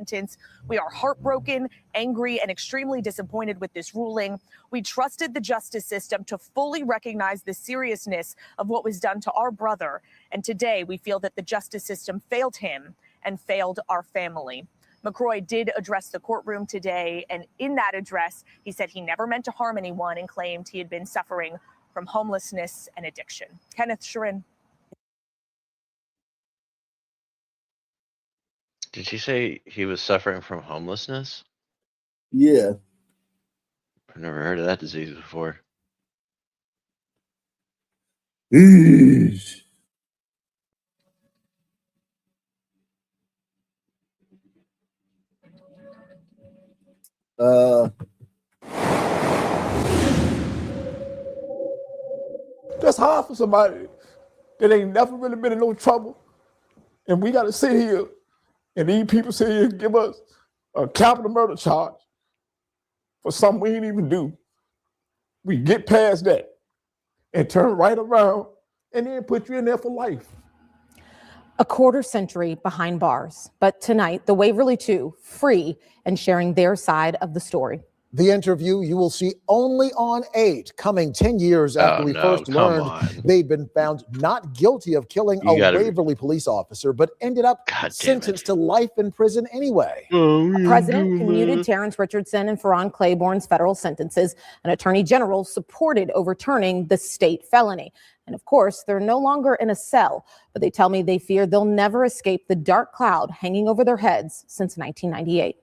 We are heartbroken, angry, and extremely disappointed with this ruling. We trusted the justice system to fully recognize the seriousness of what was done to our brother. And today we feel that the justice system failed him and failed our family. McCroy did address the courtroom today, and in that address, he said he never meant to harm anyone and claimed he had been suffering from homelessness and addiction. Kenneth Sheeran. Did she say he was suffering from homelessness? Yeah. I've never heard of that disease before. That's hard for somebody that ain't never really been in no trouble. And we got to sit here and these people sit here and give us a capital murder charge for something we didn't even do. We get past that and turn right around and then put you in there for life. A quarter century behind bars, but tonight, the Waverly Two free and sharing their side of the story. The interview you will see only on 8, coming 10 years after we first learned they'd been found not guilty of killing a Waverly police officer, but ended up sentenced to life in prison anyway. The president commuted Terrence Richardson and Ferron Claiborne's federal sentences. An attorney general supported overturning the state felony. And of course, they're no longer in a cell, but they tell me they fear they'll never escape the dark cloud hanging over their heads since 1998.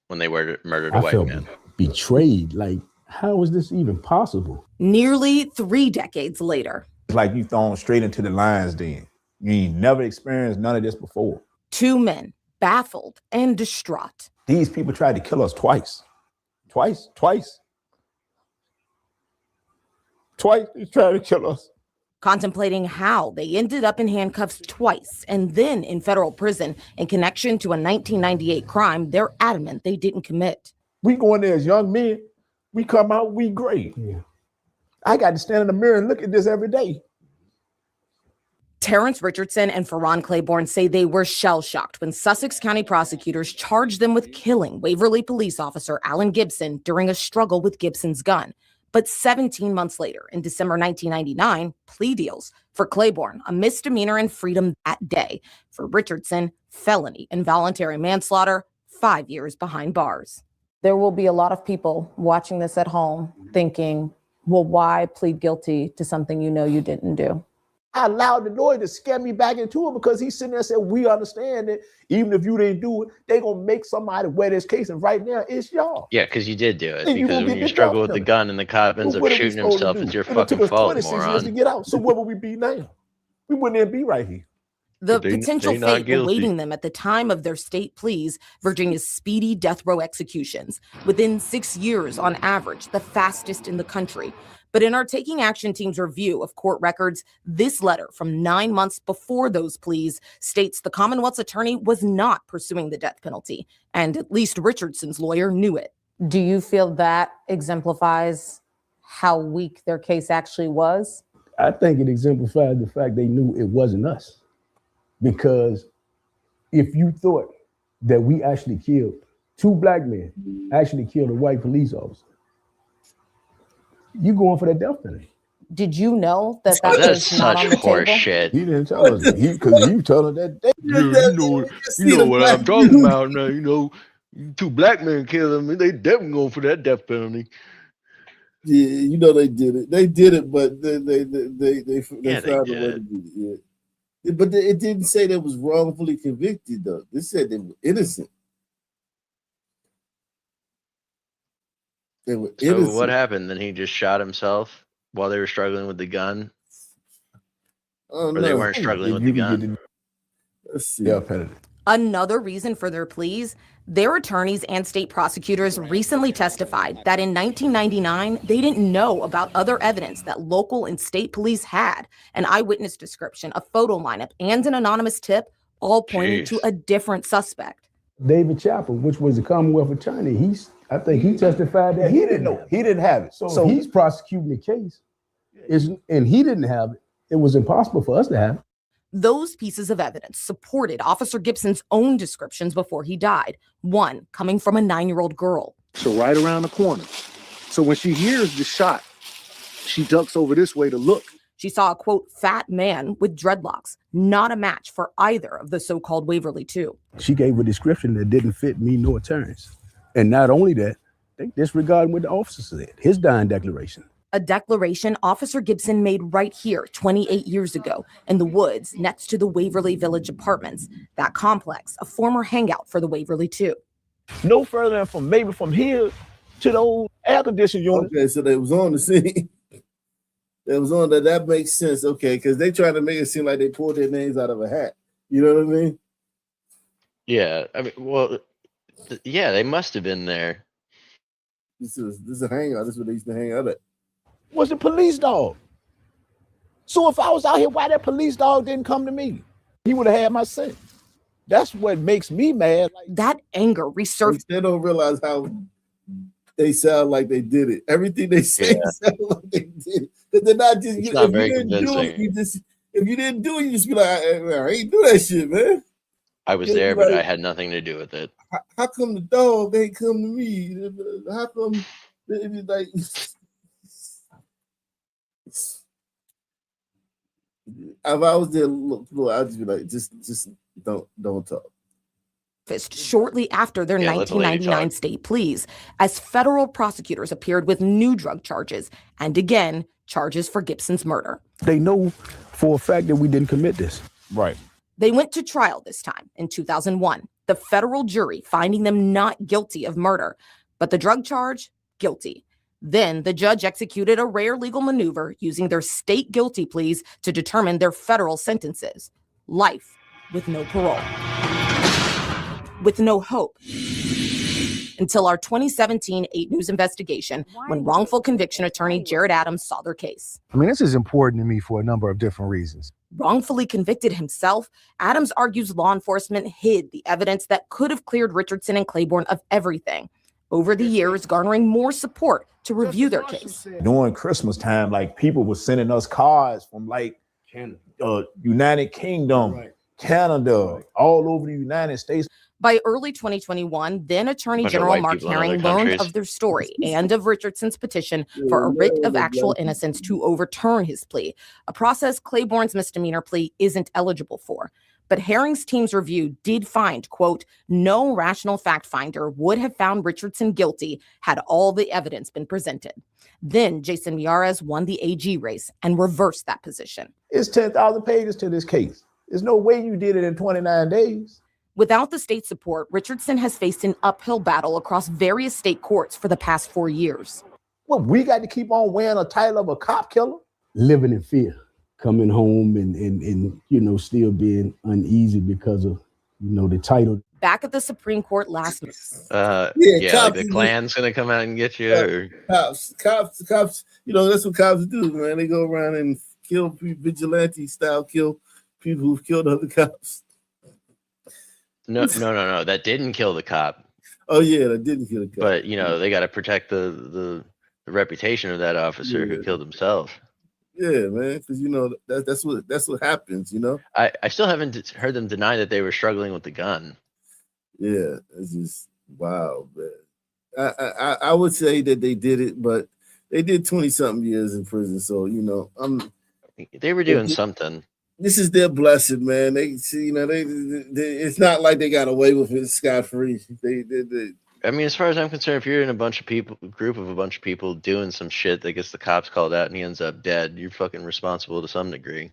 When they murdered a white man. Betrayed. Like, how is this even possible? Nearly 3 decades later. It's like you thrown straight into the lion's den. You ain't never experienced none of this before. 2 men, baffled and distraught. These people tried to kill us twice. Twice. They tried to kill us. Contemplating how they ended up in handcuffs twice and then in federal prison in connection to a 1998 crime they're adamant they didn't commit. We go in there as young men, we come out, we great. Yeah. I got to stand in the mirror and look at this every day. Terrence Richardson and Ferron Claiborne say they were shell-shocked when Sussex County prosecutors charged them with killing Waverly police officer Alan Gibson during a struggle with Gibson's gun. But 17 months later, in December 1999, plea deals. For Claiborne, a misdemeanor in freedom that day. For Richardson, felony involuntary manslaughter, 5 years behind bars. There will be a lot of people watching this at home thinking, well, why plead guilty to something you know you didn't do? I allowed the lawyer to scare me back into it because he's sitting there and said, we understand that even if you didn't do it, they're going to make somebody wear this case. And right now, it's y'all. Yeah, because you did do it. And because when you struggle with the gun and the cop ends up shooting himself, it's your fucking fault, moron. To get out. So where would we be now? We wouldn't even be right here. The potential fate awaiting them at the time of their state pleas, Virginia's speedy death row executions. Within 6 years on average, the fastest in the country. But in our Taking Action team's review of court records, this letter from 9 months before those pleas states the Commonwealth's attorney was not pursuing the death penalty, and at least Richardson's lawyer knew it. Do you feel that exemplifies how weak their case actually was? I think it exemplified the fact they knew it wasn't us. Because if you thought that we actually killed 2 black men, actually killed a white police officer, you going for that death penalty. Did you know that That's was not on the horse table? shit. He didn't tell us because you told her that. You know what I'm talking about now. You know, 2 black men killed him. They definitely going for that death penalty. Yeah, you know they did it. They did it, but they found a way to do it. Yeah. But it didn't say they was wrongfully convicted, though. This said they were innocent. They were innocent. So what happened? Then he just shot himself while they were struggling with the gun? Oh, or they weren't struggling with the gun? Let's see. Yeah, Another reason for their pleas, their attorneys and state prosecutors recently testified that in 1999, they didn't know about other evidence that local and state police had, an eyewitness description, a photo lineup, and an anonymous tip, all pointing to a different suspect. David Chappell, which was the Commonwealth of China, I think he testified that he didn't know. He didn't have it. So he's prosecuting the case, and he didn't have it. It was impossible for us to have it. Those pieces of evidence supported Officer Gibson's own descriptions before he died, one coming from a 9-year-old girl. So right around the corner. So when she hears the shot, she ducks over this way to look. She saw a, quote, fat man with dreadlocks, not a match for either of the so-called Waverly Two. She gave a description that didn't fit me nor Terrence. And not only that, they disregarded what the officer said, his dying declaration. A declaration Officer Gibson made right here 28 years ago in the woods next to the Waverly Village Apartments, that complex, a former hangout for the Waverly Two. No further than maybe from here to the old air conditioning unit. Okay, so they was on the scene. They was on that. That makes sense. Okay, because they trying to make it seem like they pulled their names out of a hat. You know what I mean? Yeah, I mean, well, yeah, they must have been there. This is a hangout. This is where they used to hang out at. Was the police dog. So if I was out here, why that police dog didn't come to me? He would have had my scent. That's what makes me mad. That anger resurfaced. They don't realize how they sound like they did it. Everything they say sound like they did it. But they're not just. It's not very convincing. If you didn't do it, you just be like, I ain't do that shit, man. I was there, but I had nothing to do with it. How come the dog ain't come to me? How come like? If I was there, look, I'd just be like, just don't talk. Shortly after their 1999 state pleas, as federal prosecutors appeared with new drug charges and again charges for Gibson's murder. They know for a fact that we didn't commit this. Right. They went to trial this time in 2001, the federal jury finding them not guilty of murder, but the drug charge, guilty. Then the judge executed a rare legal maneuver using their state guilty pleas to determine their federal sentences. Life with no parole. With no hope. Until our 2017 8 News investigation, when wrongful conviction attorney Jared Adams saw their case. I mean, this is important to me for a number of different reasons. Wrongfully convicted himself, Adams argues law enforcement hid the evidence that could have cleared Richardson and Claiborne of everything. Over the years, garnering more support to review their case. During Christmas time, like people were sending us cards from like United Kingdom, Canada, all over the United States. By early 2021, then Attorney General Mark Herring learned of their story and of Richardson's petition for a writ of actual innocence to overturn his plea, a process Claiborne's misdemeanor plea isn't eligible for. But Herring's team's review did find, quote, no rational fact finder would have found Richardson guilty had all the evidence been presented. Then Jason Miyares won the AG race and reversed that position. It's 10,000 pages to this case. There's no way you did it in 29 days. Without the state support, Richardson has faced an uphill battle across various state courts for the past 4 years. Well, we got to keep on wearing a title of a cop killer? Living in fear, coming home and still being uneasy because of, the title. Back at the Supreme Court last month. Like the Klan's going to come out and get you? Or? Cops, that's what cops do, man. They go around and kill people, vigilante style, kill people who've killed other cops. No. That didn't kill the cop. Oh yeah, that didn't kill the cop. But they got to protect the reputation of that officer who killed himself. Yeah, man, because that's what happens. I still haven't heard them deny that they were struggling with the gun. Yeah, it's just wow, man. I would say that they did it, but they did 20-something years in prison. So they were doing something. This is their blessing, man. They it's not like they got away with it scot-free. They I mean, as far as I'm concerned, if you're in group of a bunch of people doing some shit that gets the cops called out and he ends up dead, you're fucking responsible to some degree.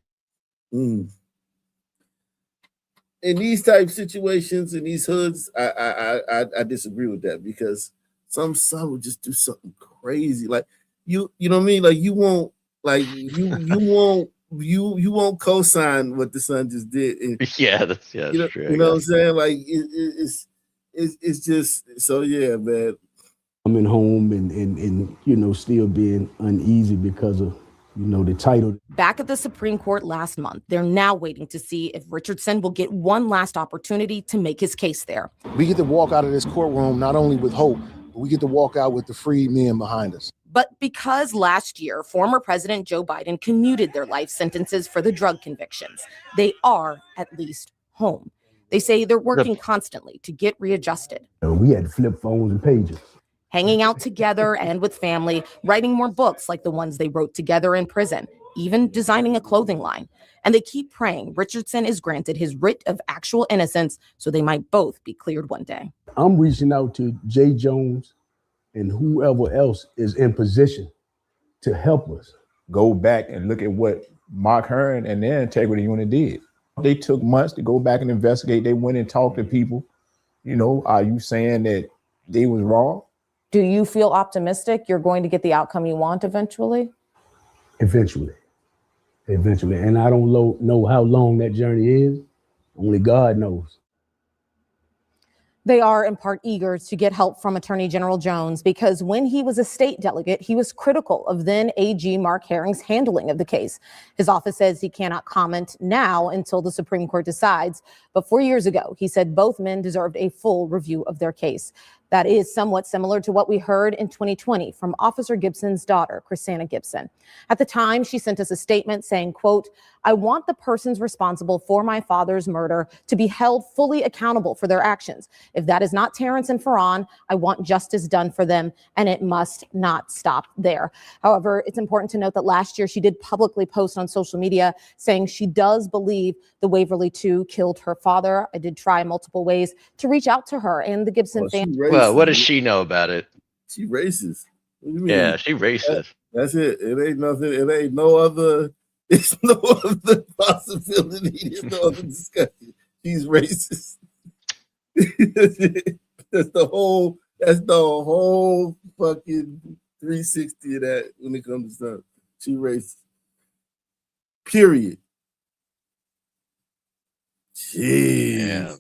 in these type situations, in these hoods, I disagree with that, because some son would just do something crazy. Like you know what I mean? Like you won't co-sign what the son just did. And, Yeah, that's true. You know what I'm saying? Like it's just so, yeah, man. Coming home and still being uneasy because of the title. Back at the Supreme Court last month, they're now waiting to see if Richardson will get one last opportunity to make his case there. We get to walk out of this courtroom not only with hope, but we get to walk out with the freed men behind us. But because last year, former President Joe Biden commuted their life sentences for the drug convictions, they are at least home. They say they're working constantly to get readjusted. We had flip phones and pages. Hanging out together and with family, writing more books like the ones they wrote together in prison, even designing a clothing line. And they keep praying Richardson is granted his writ of actual innocence so they might both be cleared one day. I'm reaching out to Jay Jones and whoever else is in position to help us. Go back and look at what Mark Hearn and their integrity unit did. They took months to go back and investigate. They went and talked to people. Are you saying that they was wrong? Do you feel optimistic you're going to get the outcome you want eventually? Eventually. And I don't know how long that journey is. Only God knows. They are in part eager to get help from Attorney General Jones because when he was a state delegate, he was critical of then AG Mark Herring's handling of the case. His office says he cannot comment now until the Supreme Court decides. But 4 years ago, he said both men deserved a full review of their case. That is somewhat similar to what we heard in 2020 from Officer Gibson's daughter, Chrisanna Gibson. At the time, she sent us a statement saying, quote, "I want the persons responsible for my father's murder to be held fully accountable for their actions. If that is not Terrence and Farron, I want justice done for them, and it must not stop there." However, it's important to note that last year she did publicly post on social media saying she does believe the Waverly 2 killed her father. I did try multiple ways to reach out to her and the Gibson family. Well, what does she know about it? She racist. What do you mean? Yeah, she racist. That's it. It ain't nothing. It ain't no other. It's no other possibility. There's no other discussion. She's racist. That's the whole fucking 360 of that when it comes to stuff. She racist. Period. Jeez.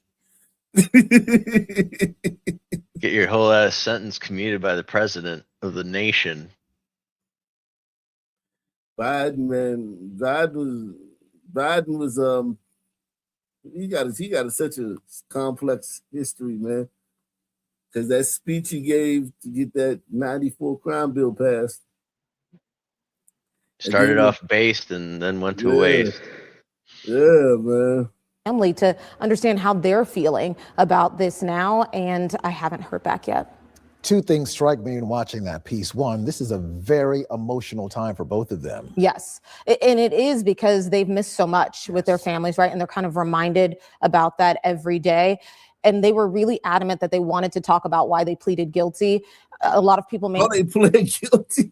Get your whole ass sentence commuted by the president of the nation. Biden was he got such a complex history, man. Because that speech he gave to get that 94 crime bill passed. Started off based and then went to waste. Yeah, man. Family to understand how they're feeling about this now, and I haven't heard back yet. Two things strike me in watching that piece. One, this is a very emotional time for both of them. Yes, and it is because they've missed so much with their families, right? And they're kind of reminded about that every day. And they were really adamant that they wanted to talk about why they pleaded guilty. A lot of people may they plead guilty.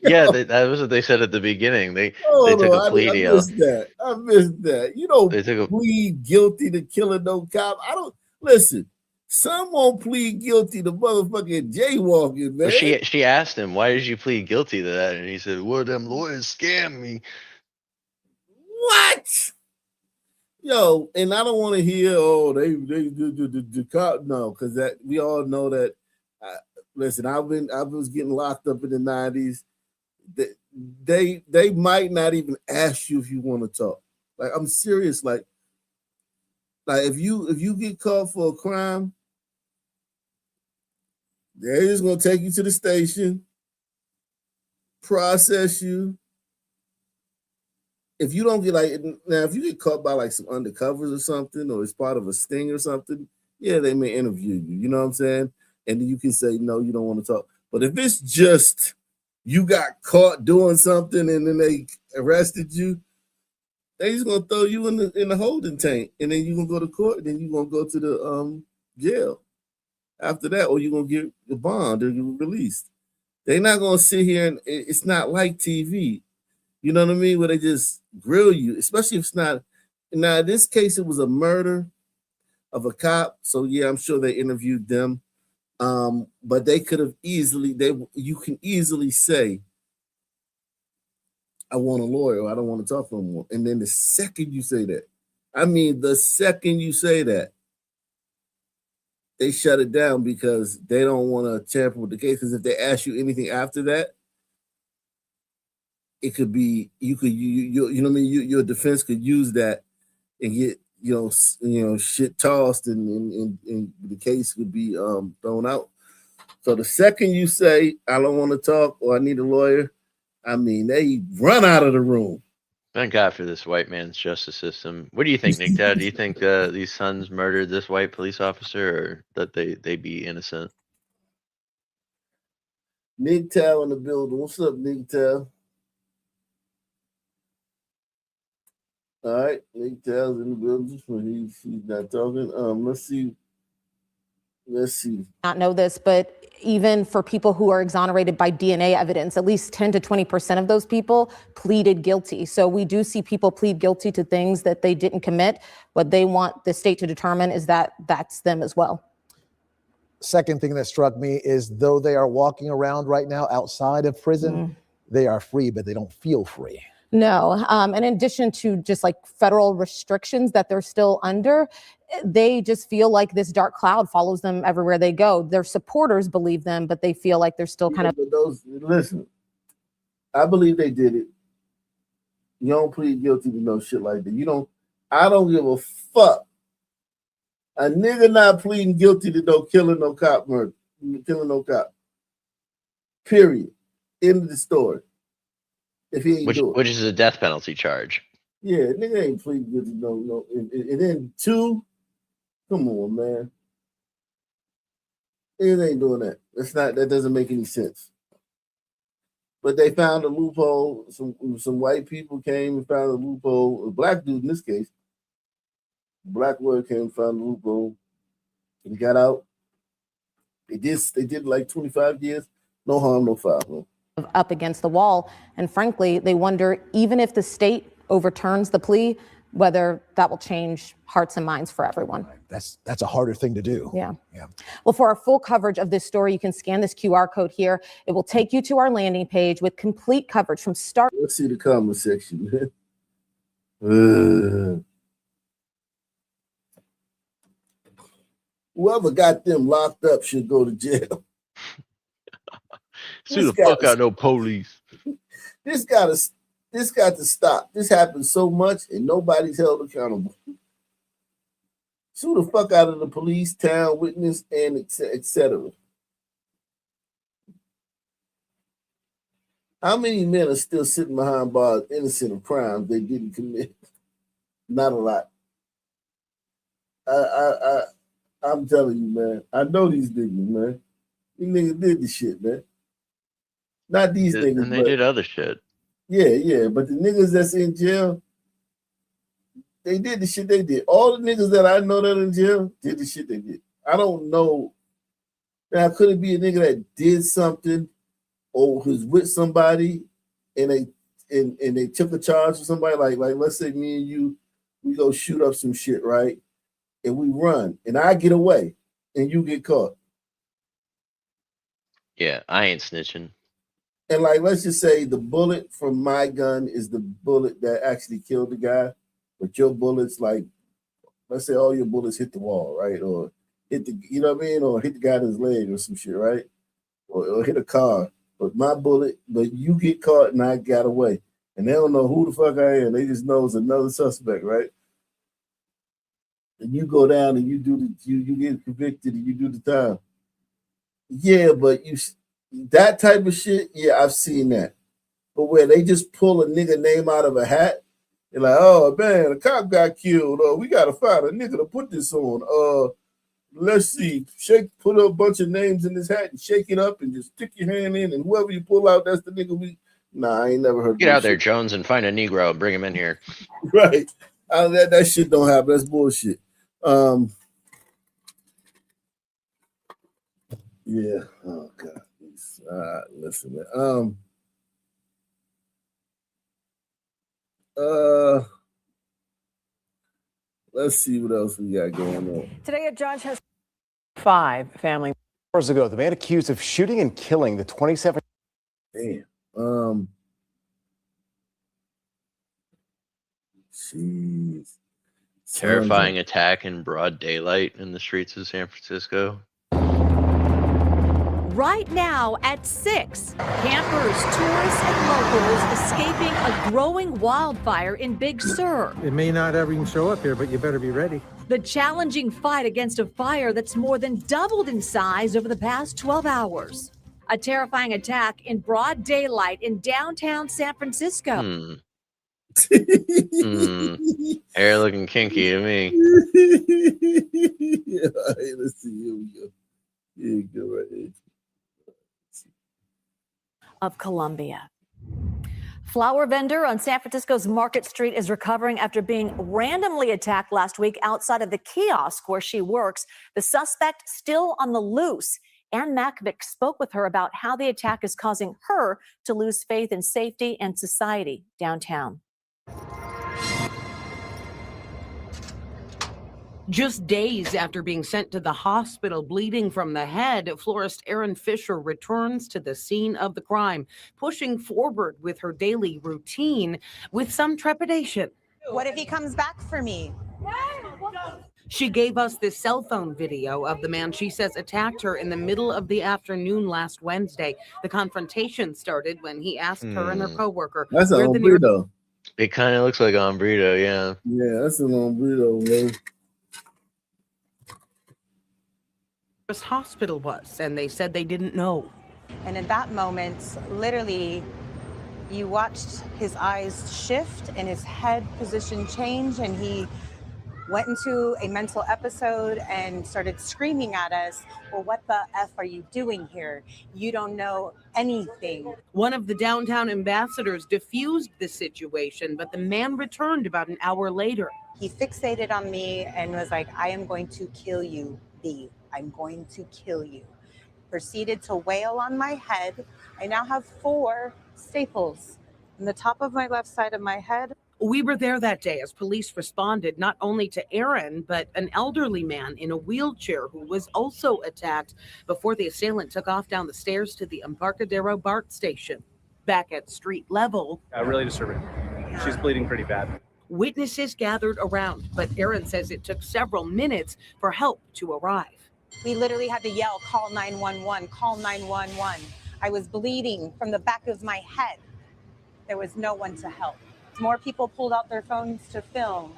Yeah, that was what they said at the beginning. They took a plea deal. I missed that. You don't plead guilty to killing no cop. I don't listen. Some won't plead guilty to motherfucking jaywalking, man. But she asked him, "Why did you plead guilty to that?" And he said, "Well, them lawyers scammed me." What? Yo, and I don't want to hear, the cop. No, because that we all know that. Listen, I was getting locked up in the 90s. They might not even ask you if you want to talk. Like, I'm serious. Like if you get caught for a crime, they're just gonna take you to the station, process you. If you don't get if you get caught by like some undercovers or something, or it's part of a sting or something, yeah, they may interview you. You know what I'm saying? And then you can say, no, you don't want to talk. But if it's just you got caught doing something and then they arrested you, they just gonna throw you in the holding tank, and then you gonna go to court, and then you gonna go to the jail after that, or you gonna get the bond or you're released. They're not gonna sit here and it's not like TV. You know what I mean? Where they just grill you, especially if it's not Now, in this case, it was a murder of a cop. So yeah, I'm sure they interviewed them. But they could have easily, you can easily say, I want a lawyer, or I don't want to talk no more. And then the second you say that, the second you say that, they shut it down because they don't want to tamper with the case. Because if they ask you anything after that, it could be you know what I mean. Your defense could use that and get shit tossed, and the case could be thrown out. So the second you say I don't want to talk or I need a lawyer, they run out of the room. Thank God for this white man's justice system. What do you think, Nick Dad? Do you think these sons murdered this white police officer, or that they be innocent? Nick Tal in the building. What's up, Nick Tal? All right, Nick Tal's in the building. He's not talking. Let's see. Not know this, but even for people who are exonerated by DNA evidence, at least 10 to 20% of those people pleaded guilty. So we do see people plead guilty to things that they didn't commit. What they want the state to determine is that that's them as well. Second thing that struck me is, though they are walking around right now outside of prison, they are free, but they don't feel free. No. And in addition to just like federal restrictions that they're still under, they just feel like this dark cloud follows them everywhere they go. Their supporters believe them, but they feel like they're still kind of. Listen, I believe they did it. You don't plead guilty to no shit like that. I don't give a fuck. A nigga not pleading guilty to no killing no cop murder, killing no cop. Period. End of the story. If he ain't do it. Which is a death penalty charge. Yeah, nigga ain't pleading guilty no. And then two, come on, man. It ain't doing that. That doesn't make any sense. But they found a loophole. Some white people came and found a loophole. A black dude in this case. Black lawyer came and found a loophole. And he got out. They did like 25 years. No harm, no foul. Up against the wall. And frankly, they wonder, even if the state overturns the plea, whether that will change hearts and minds for everyone. That's a harder thing to do. Yeah. Well, for our full coverage of this story, you can scan this QR code here. It will take you to our landing page with complete coverage from start. Let's see the comment section. Whoever got them locked up should go to jail. Sue the fuck out no police. This got to stop. This happens so much and nobody's held accountable. Sue the fuck out of the police, town witness, and etc. How many men are still sitting behind bars innocent of crimes they didn't commit? Not a lot. I'm telling you, man. I know these niggas, man. These niggas did this shit, man. Not these niggas, and they did other shit. Yeah, but the niggas that's in jail, they did the shit they did. All the niggas that I know that are in jail did the shit they did. I don't know. Now, could it be a nigga that did something or was with somebody and they took a charge for somebody? Like let's say me and you, we go shoot up some shit, right? And we run, and I get away, and you get caught. Yeah, I ain't snitching. And like, let's just say the bullet from my gun is the bullet that actually killed the guy, but your bullets, like, let's say all your bullets hit the wall, right? Or hit the, you know what I mean? Or hit the guy in his leg or some shit, right? Or hit a car. But my bullet, but you get caught and I got away. And they don't know who the fuck I am. They just know it's another suspect, right? And you go down and you get convicted and you do the time. Yeah, but that type of shit, yeah, I've seen that. But where they just pull a nigga name out of a hat, they're like, oh man, a cop got killed. We gotta find a nigga to put this on. Let's see, put a bunch of names in this hat and shake it up and just stick your hand in, and whoever you pull out, that's the nigga Nah, I ain't never heard. Get out there, Jones, and find a Negro and bring him in here. Right. That shit don't happen. That's bullshit. Yeah. Oh God. Listen, man. Let's see what else we got going on. Today, a judge has 5 family. Hours ago, the man accused of shooting and killing the 27. Damn. Jeez. Terrifying attack in broad daylight in the streets of San Francisco. Right now at 6, campers, tourists, and locals escaping a growing wildfire in Big Sur. It may not ever even show up here, but you better be ready. The challenging fight against a fire that's more than doubled in size over the past 12 hours. A terrifying attack in broad daylight in downtown San Francisco. Hair looking kinky to me. Yeah, all right, let's see. Here we go. Here you go, right here. Of Colombia. Flower vendor on San Francisco's Market Street is recovering after being randomly attacked last week outside of the kiosk where she works. The suspect still on the loose. Ann Macvick spoke with her about how the attack is causing her to lose faith in safety and society downtown. Just days after being sent to the hospital bleeding from the head, florist Erin Fisher returns to the scene of the crime, pushing forward with her daily routine with some trepidation. What if he comes back for me? She gave us this cell phone video of the man she says attacked her in the middle of the afternoon last Wednesday. The confrontation started when he asked her and her coworker. That's an hombrito. It kind of looks like hombrito, yeah. Yeah, that's an hombrito, man. Hospital was, and they said they didn't know. And in that moment, literally, you watched his eyes shift and his head position change, and he went into a mental episode and started screaming at us, well, what the F are you doing here? You don't know anything. One of the downtown ambassadors diffused the situation, but the man returned about an hour later. He fixated on me and was like, I am going to kill you, B. I'm going to kill you. Proceeded to wail on my head. I now have 4 staples in the top of my left side of my head. We were there that day as police responded not only to Aaron, but an elderly man in a wheelchair who was also attacked before the assailant took off down the stairs to the Embarcadero BART station. Back at street level. Really disturbing. She's bleeding pretty bad. Witnesses gathered around, but Aaron says it took several minutes for help to arrive. We literally had to yell, call 911, call 911. I was bleeding from the back of my head. There was no one to help. More people pulled out their phones to film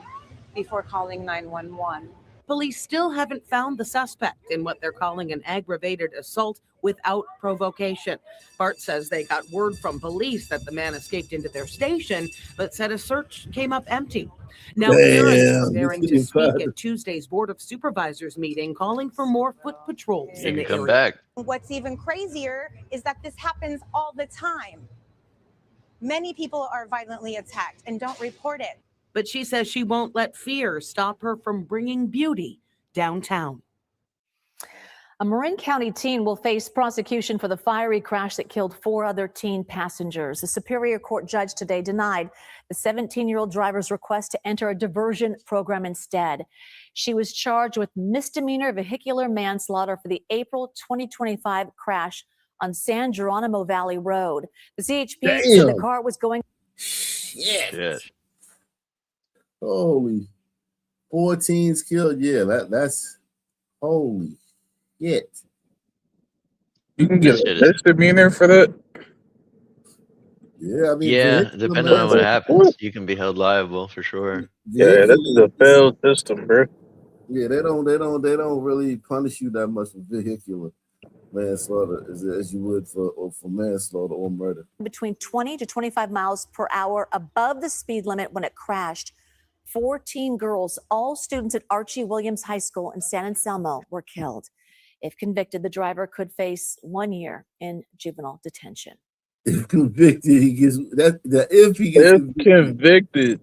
before calling 911. Police still haven't found the suspect in what they're calling an aggravated assault without provocation. BART says they got word from police that the man escaped into their station, but said a search came up empty. Now Aaron's preparing to speak at Tuesday's Board of Supervisors meeting, calling for more foot patrols in the area. Back. What's even crazier is that this happens all the time. Many people are violently attacked and don't report it. But she says she won't let fear stop her from bringing beauty downtown. A Marin County teen will face prosecution for the fiery crash that killed 4 other teen passengers. The Superior Court judge today denied the 17-year-old driver's request to enter a diversion program instead. She was charged with misdemeanor vehicular manslaughter for the April 2025 crash on San Geronimo Valley Road. The CHP said the car was going. Shit. Holy, 4 teens killed. Yeah, that's holy shit. You can get a misdemeanor for that. Yeah, I mean, yeah, depending on what happens, you can be held liable for sure. Yeah, this is a failed system, bro. Yeah, they don't really punish you that much for vehicular manslaughter as you would for manslaughter or murder. Between 20 to 25 miles per hour above the speed limit when it crashed. 14 girls, all students at Archie Williams High School in San Anselmo, were killed. If convicted, the driver could face 1 year in juvenile detention. If convicted, he gets that. If he gets convicted,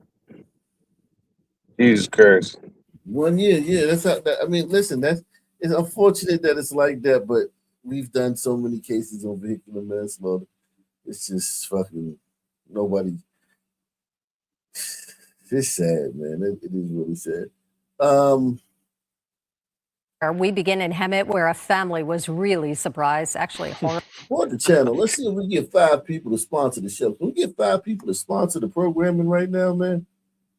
Jesus Christ. 1 year, yeah. That's how. I mean, listen, it's unfortunate that it's like that, but we've done so many cases on vehicular manslaughter. It's just fucking nobody. It's sad, man. It is really sad. We begin in Hemet, where a family was really surprised. Actually, horror. Support the channel. Let's see if we get 5 people to sponsor the show. Can we get 5 people to sponsor the programming right now, man?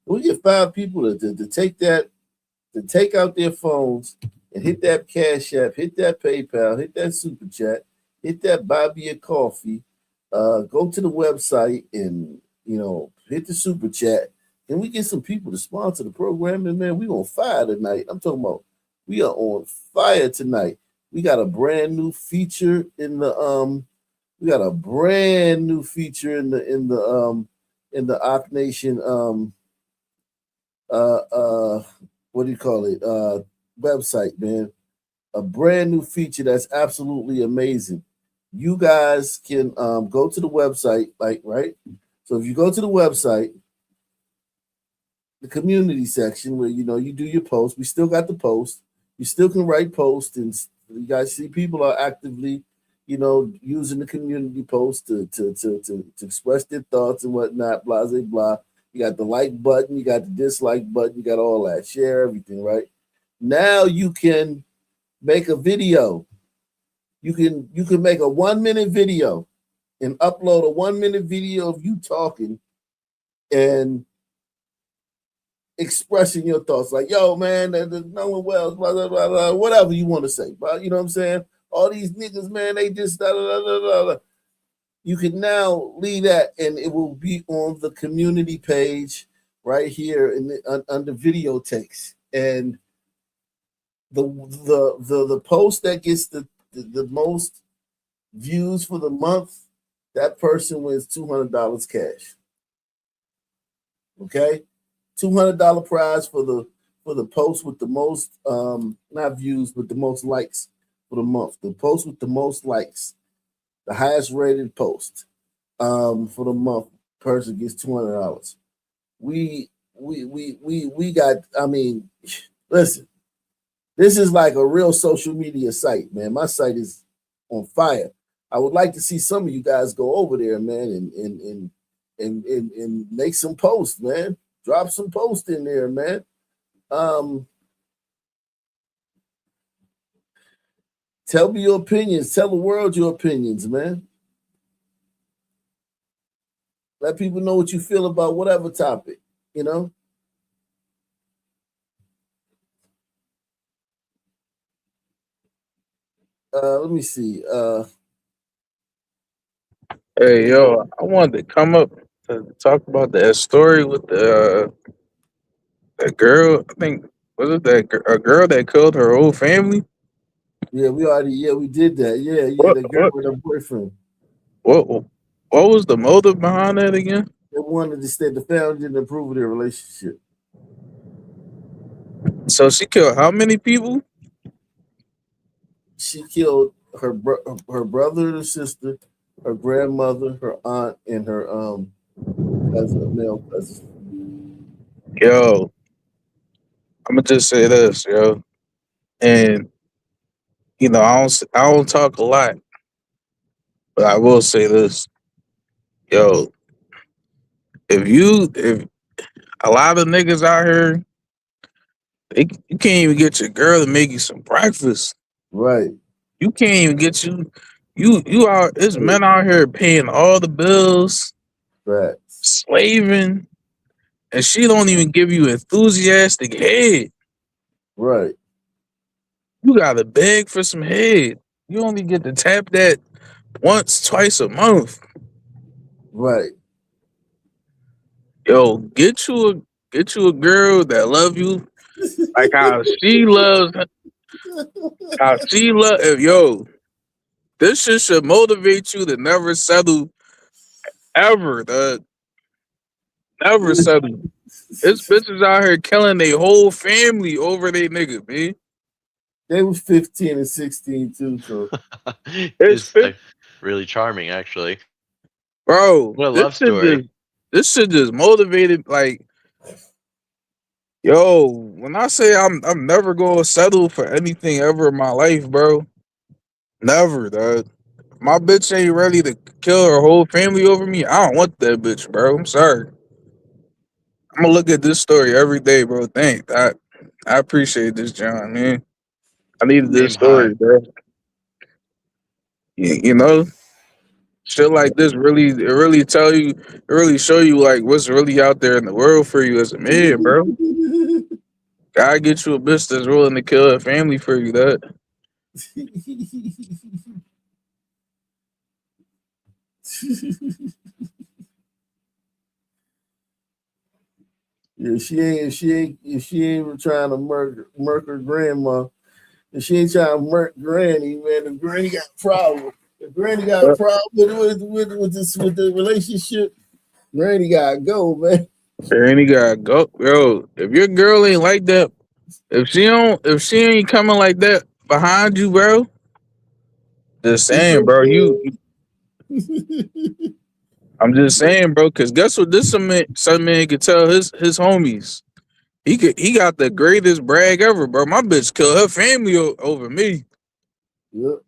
Can we get 5 people to take that, to take out their phones and hit that Cash App, hit that PayPal, hit that Super Chat, hit that buy me a coffee, go to the website and, you know, hit the Super Chat. Can we get some people to sponsor the programming, man? We on fire tonight. I'm talking about we are on fire tonight. We got a brand new feature in the Ock Nation what do you call it? Website, man. A brand new feature that's absolutely amazing. You guys can go to the website, like, right? So if you go to the website, the community section where, you know, you do your post, we still got the post. You still can write posts, and you guys see people are actively, you know, using the community post to express their thoughts and whatnot, blah, blah, blah. You got the like button, you got the dislike button, you got all that. Share everything, right? Now you can make a video. You can make a 1-minute video and upload a 1-minute video of you talking and expressing your thoughts, like, yo, man, no one wells, blah, blah, blah, blah, whatever you want to say. But you know what I'm saying? All these niggas, man, they just da, da, da, da, da. You can now leave that, and it will be on the community page right here in under video takes. And the post that gets the most views for the month, that person wins $200 cash. Okay, $200 prize for the post with the most not views, but the most likes for the month. The post with the most likes, the highest rated post for the month, person gets $200. We got, I mean, listen, this is like a real social media site, man. My site is on fire. I would like to see some of you guys go over there, man, and make some posts, man. Drop some posts in there, man. Tell me your opinions. Tell the world your opinions, man. Let people know what you feel about whatever topic, you know? Let me see. Hey, yo, I wanted to come up to talk about that story with that girl. I think, was it a girl that killed her whole family? Yeah, we did that. Yeah, the girl with her boyfriend. What was the motive behind that again? They wanted to stay, the family didn't approve of their relationship. So she killed how many people? She killed her brother and her sister, her grandmother, her aunt, and her cousin, male cousin. Yo, I'm gonna just say this, yo, and you know I don't talk a lot, but I will say this, yo. If a lot of niggas out here, you can't even get your girl to make you some breakfast. Right. You can't even get you out. There's men out here paying all the bills, right, slaving, and she don't even give you enthusiastic head. Right. You gotta beg for some head. You only get to tap that once, twice a month. Right. Yo, get you a girl that love you like how she loves. How she love. Yo, this shit should motivate you to never settle, ever. Never settle. This bitches out here killing their whole family over their nigga, man. They was 15 and 16 too, so it's like really charming, actually. Bro, What a love story. This shit just motivated. Like, yo, when I say I'm never gonna settle for anything ever in my life, bro. Never, dog. My bitch ain't ready to kill her whole family over me. I don't want that bitch, bro. I'm sorry. I'm gonna look at this story every day, bro. Thank that. I appreciate this, John, man. I needed Aim this story, high. bro. You know, shit like this really show you like what's really out there in the world for you as a man, bro. God get you a bitch that's willing to kill her family for you. That Yeah, she ain't trying to murk her grandma. And she ain't trying to murk Granny, man. If Granny got a problem, with the relationship, Granny gotta go, man. Granny gotta go, yo. If your girl ain't like that, if she ain't coming like that behind you, bro. Just saying, bro. I'm just saying, bro. Cause guess what? This some man could tell his homies. He got the greatest brag ever, bro. My bitch killed her family over me. Yep.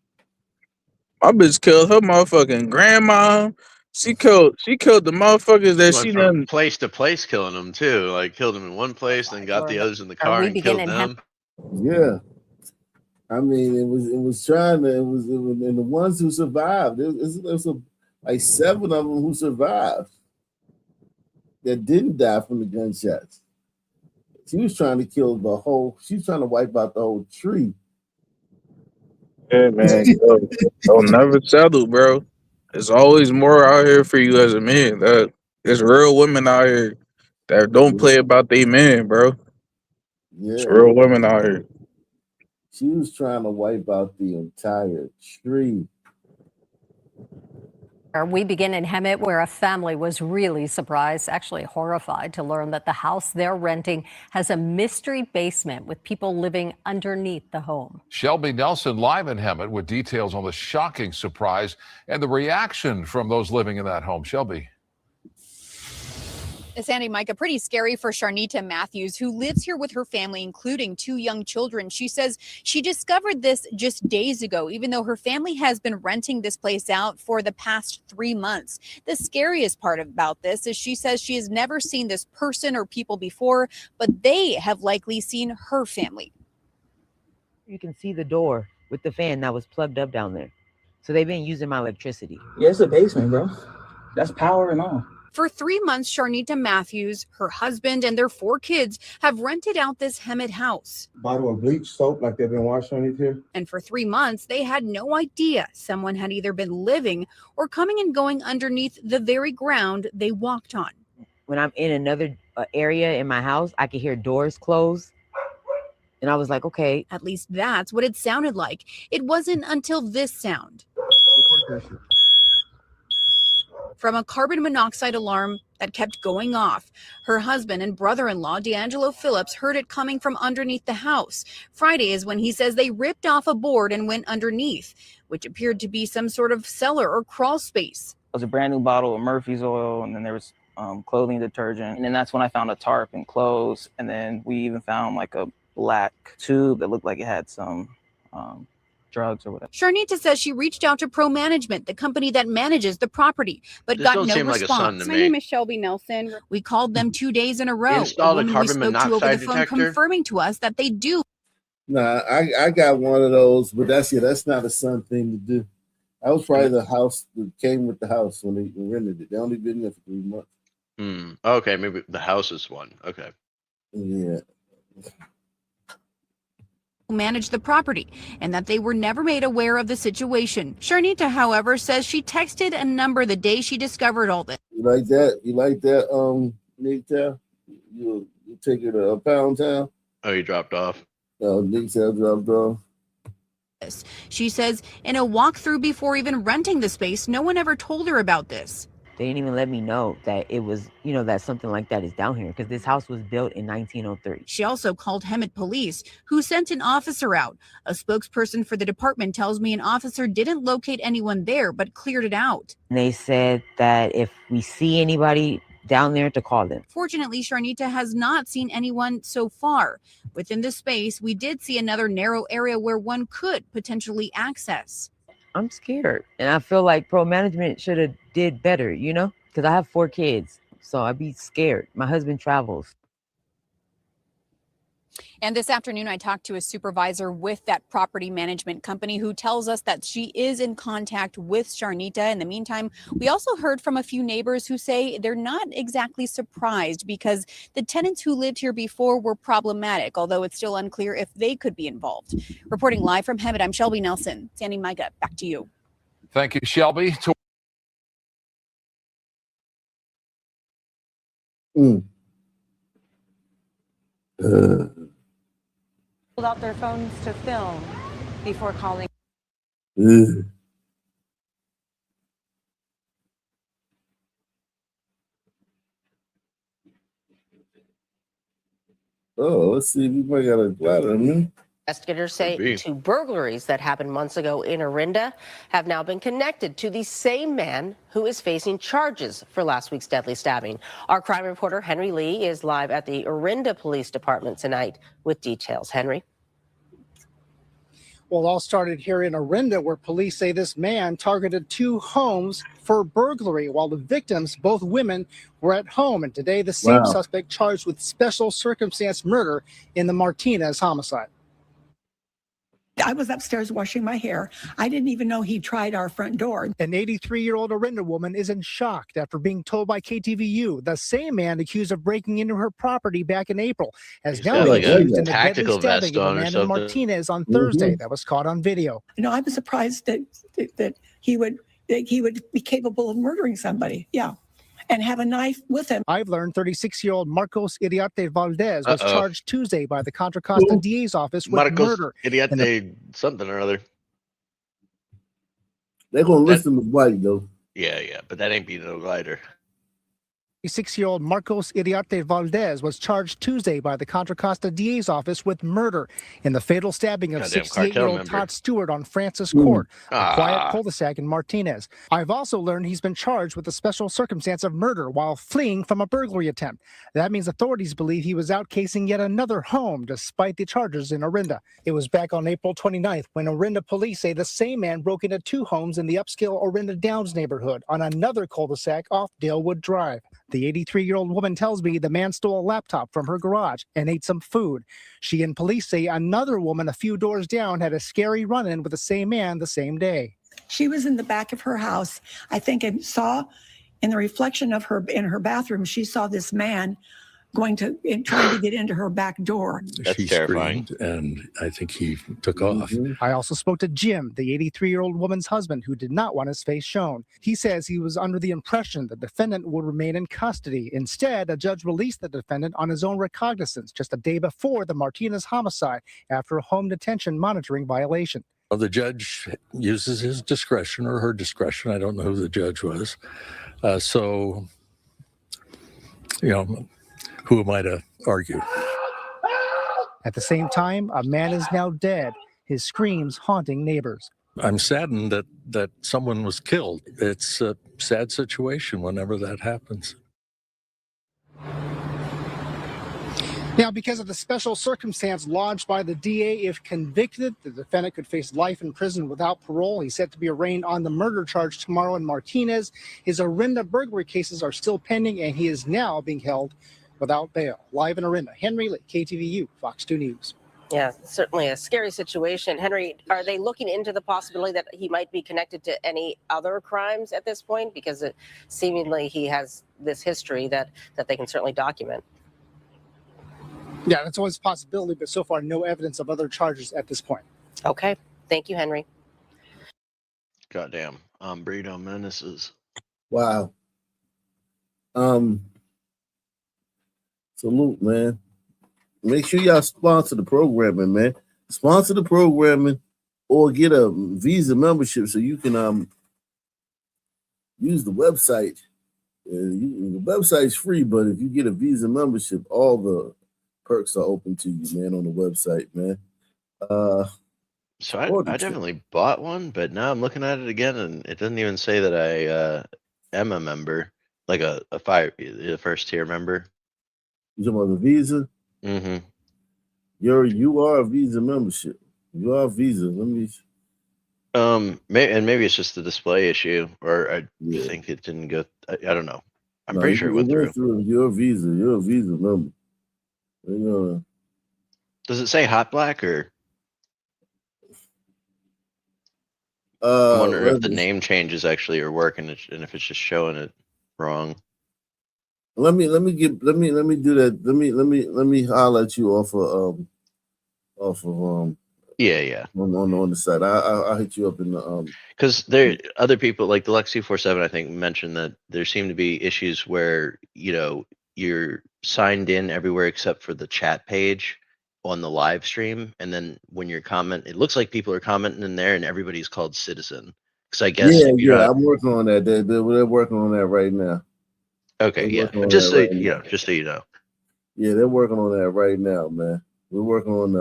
My bitch killed her motherfucking grandma. She killed the motherfuckers that Went she from done. place to place killing them too. Like killed them in one place, then got the others in the car We and begin killed in them. Yeah. I mean, it was and the ones who survived, there was like 7 of them who survived that didn't die from the gunshots. She was trying to wipe out the whole tree. Yeah, man. Don't never settle, bro. There's always more out here for you as a man. There's real women out here that don't play about they man, bro. Yeah. It's real women out here. She was trying to wipe out the entire tree. We begin in Hemet, where a family was really surprised, actually horrified, to learn that the house they're renting has a mystery basement with people living underneath the home. Shelby Nelson live in Hemet with details on the shocking surprise and the reaction from those living in that home. Shelby. Sandy, Micah, pretty scary for Sharnita Matthews, who lives here with her family, including 2 young children. She says she discovered this just days ago, even though her family has been renting this place out for the past 3 months. The scariest part about this is she says she has never seen this person or people before, but they have likely seen her family. You can see the door with the fan that was plugged up down there. So they've been using my electricity. Yeah, it's a basement, bro. That's power and all. For 3 months, Sharnita Matthews, her husband, and their 4 kids have rented out this Hemet house. Bottle of bleach soap like they've been washing underneath here. And for 3 months, they had no idea someone had either been living or coming and going underneath the very ground they walked on. When I'm in another area in my house, I can hear doors close. And I was like, okay. At least that's what it sounded like. It wasn't until this sound from a carbon monoxide alarm that kept going off. Her husband and brother-in-law, D'Angelo Phillips, heard it coming from underneath the house. Friday is when he says they ripped off a board and went underneath, which appeared to be some sort of cellar or crawl space. It was a brand new bottle of Murphy's oil, and then there was clothing detergent. And then that's when I found a tarp and clothes. And then we even found like a black tube that looked like it had some drugs or whatever. Sharnita says she reached out to Pro Management, the company that manages the property, but This got don't no seem like a son response. to My name me. is Shelby Nelson. We called them 2 days in a row. installed a woman carbon we spoke to over monoxide the phone detector? confirming to us that they do. Nah, I got one of those, but that's not a son thing to do. That was probably the house that came with the house when they rented it. They only been there for 3 months. Okay, maybe the house is one. Okay. Yeah. Manage the property and that they were never made aware of the situation. Sharnita, however, says she texted a number the day she discovered all this. You like that, Nick Town? You take her to Pound Town? Oh, you dropped off. No, Nick Town dropped off. She says in a walkthrough before even renting the space, no one ever told her about this. They didn't even let me know that it was, that something like that is down here because this house was built in 1903. She also called Hemet police, who sent an officer out. A spokesperson for the department tells me an officer didn't locate anyone there, but cleared it out. And they said that if we see anybody down there to call them. Fortunately, Sharnita has not seen anyone so far. Within the space, we did see another narrow area where one could potentially access. I'm scared. And I feel like Pro Management should have did better, because I have 4 kids. So I'd be scared. My husband travels. And this afternoon, I talked to a supervisor with that property management company who tells us that she is in contact with Sharnita. In the meantime, we also heard from a few neighbors who say they're not exactly surprised because the tenants who lived here before were problematic, although it's still unclear if they could be involved. Reporting live from Hemet, I'm Shelby Nelson. Sandy Micah, back to you. Thank you, Shelby. Pulled out their phones to film before calling. Oh, let's see if we might got a lot of them. Investigators say 2 burglaries that happened months ago in Orinda have now been connected to the same man who is facing charges for last week's deadly stabbing. Our crime reporter Henry Lee is live at the Orinda Police Department tonight with details. Henry. Well, it all started here in Orinda, where police say this man targeted 2 homes for burglary while the victims, both women, were at home. And today, the same suspect charged with special circumstance murder in the Martinez homicide. I was upstairs washing my hair. I didn't even know he tried our front door. An 83-year-old Orinda woman is in shock after being told by KTVU the same man accused of breaking into her property back in April has now been accused in the deadly stabbing of Amanda Martinez on Thursday that was caught on video. You know, I was surprised that he would be capable of murdering somebody. Yeah. And have a knife with him. I've learned 36-year-old Marcos Iriarte Valdez was charged Tuesday by the Contra Costa DA's office with murder. Iriarte something or other. They're going to list him as white, though. Yeah, but that ain't being no glider. 36-year-old Marcos Iriarte Valdez was charged Tuesday by the Contra Costa DA's office with murder in the fatal stabbing of 68-year-old Todd Stewart on Francis Court, a quiet cul-de-sac in Martinez. I've also learned he's been charged with a special circumstance of murder while fleeing from a burglary attempt. That means authorities believe he was out casing yet another home despite the charges in Orinda. It was back on April 29th when Orinda police say the same man broke into 2 homes in the upscale Orinda Downs neighborhood on another cul-de-sac off Dalewood Drive. The 83-year-old woman tells me the man stole a laptop from her garage and ate some food. She and police say another woman a few doors down had a scary run-in with the same man the same day. She was in the back of her house, I think, and saw in the reflection of her in her bathroom, she saw this man trying to get into her back door. That's terrifying. Screamed, and I think he took off. I also spoke to Jim, the 83-year-old woman's husband, who did not want his face shown. He says he was under the impression the defendant would remain in custody. Instead, a judge released the defendant on his own recognizance just a day before the Martinez homicide after a home detention monitoring violation. Well, the judge uses his discretion or her discretion. I don't know who the judge was. So, you know, who am I to argue? At the same time, a man is now dead, his screams haunting neighbors. I'm saddened that someone was killed. It's a sad situation whenever that happens. Now, because of the special circumstance lodged by the DA, if convicted, the defendant could face life in prison without parole. He's set to be arraigned on the murder charge tomorrow in Martinez. His Orinda burglary cases are still pending, and he is now being held without bail. Live in Orinda, Henry Lee, KTVU, Fox 2 News. Yeah, certainly a scary situation. Henry, are they looking into the possibility that he might be connected to any other crimes at this point? Because seemingly he has this history that they can certainly document. Yeah, that's always a possibility, but so far no evidence of other charges at this point. Okay. Thank you, Henry. Goddamn. Burrito menaces. Wow. Salute, man. Make sure y'all sponsor the programming, man. Sponsor the programming or get a Visa membership so you can use the website. The website's free, but if you get a Visa membership, all the perks are open to you, man, on the website, man. So I definitely bought one, but now I'm looking at it again, and it doesn't even say that I am a member, like a first tier member. You talking about the Visa? Mm-hmm. You are a Visa membership. You are a Visa. Let me. Maybe it's just the display issue, or I think it didn't go. I don't know. I'm pretty sure it went through. You're a Visa. You're a Visa member. Does it say hot black or? I'm wondering if the name changes actually are working and if it's just showing it wrong. Let me do that. Let me holler at you off of Yeah. on the side. I'll hit you up in the because there other people like the Lex 247 I think mentioned that there seem to be issues where you're signed in everywhere except for the chat page on the live stream, and then when you're it looks like people are commenting in there and everybody's called citizen. Because I guess I'm working on that. They're working on that right now. Okay, yeah. Just so just so you know. Yeah, they're working on that right now, man. We're working on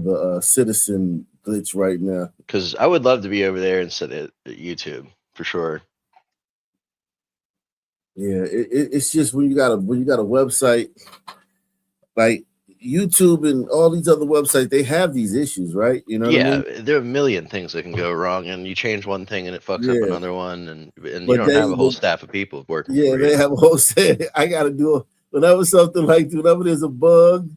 the citizen glitch right now. Because I would love to be over there instead of YouTube for sure. Yeah, it's just when you got a website like YouTube and all these other websites, they have these issues, right? You know what I mean? There are a million things that can go wrong, and you change one thing and it fucks up another one, and you don't have a whole staff of people working. Yeah, they have a whole set. I got to do whenever something whenever there's a bug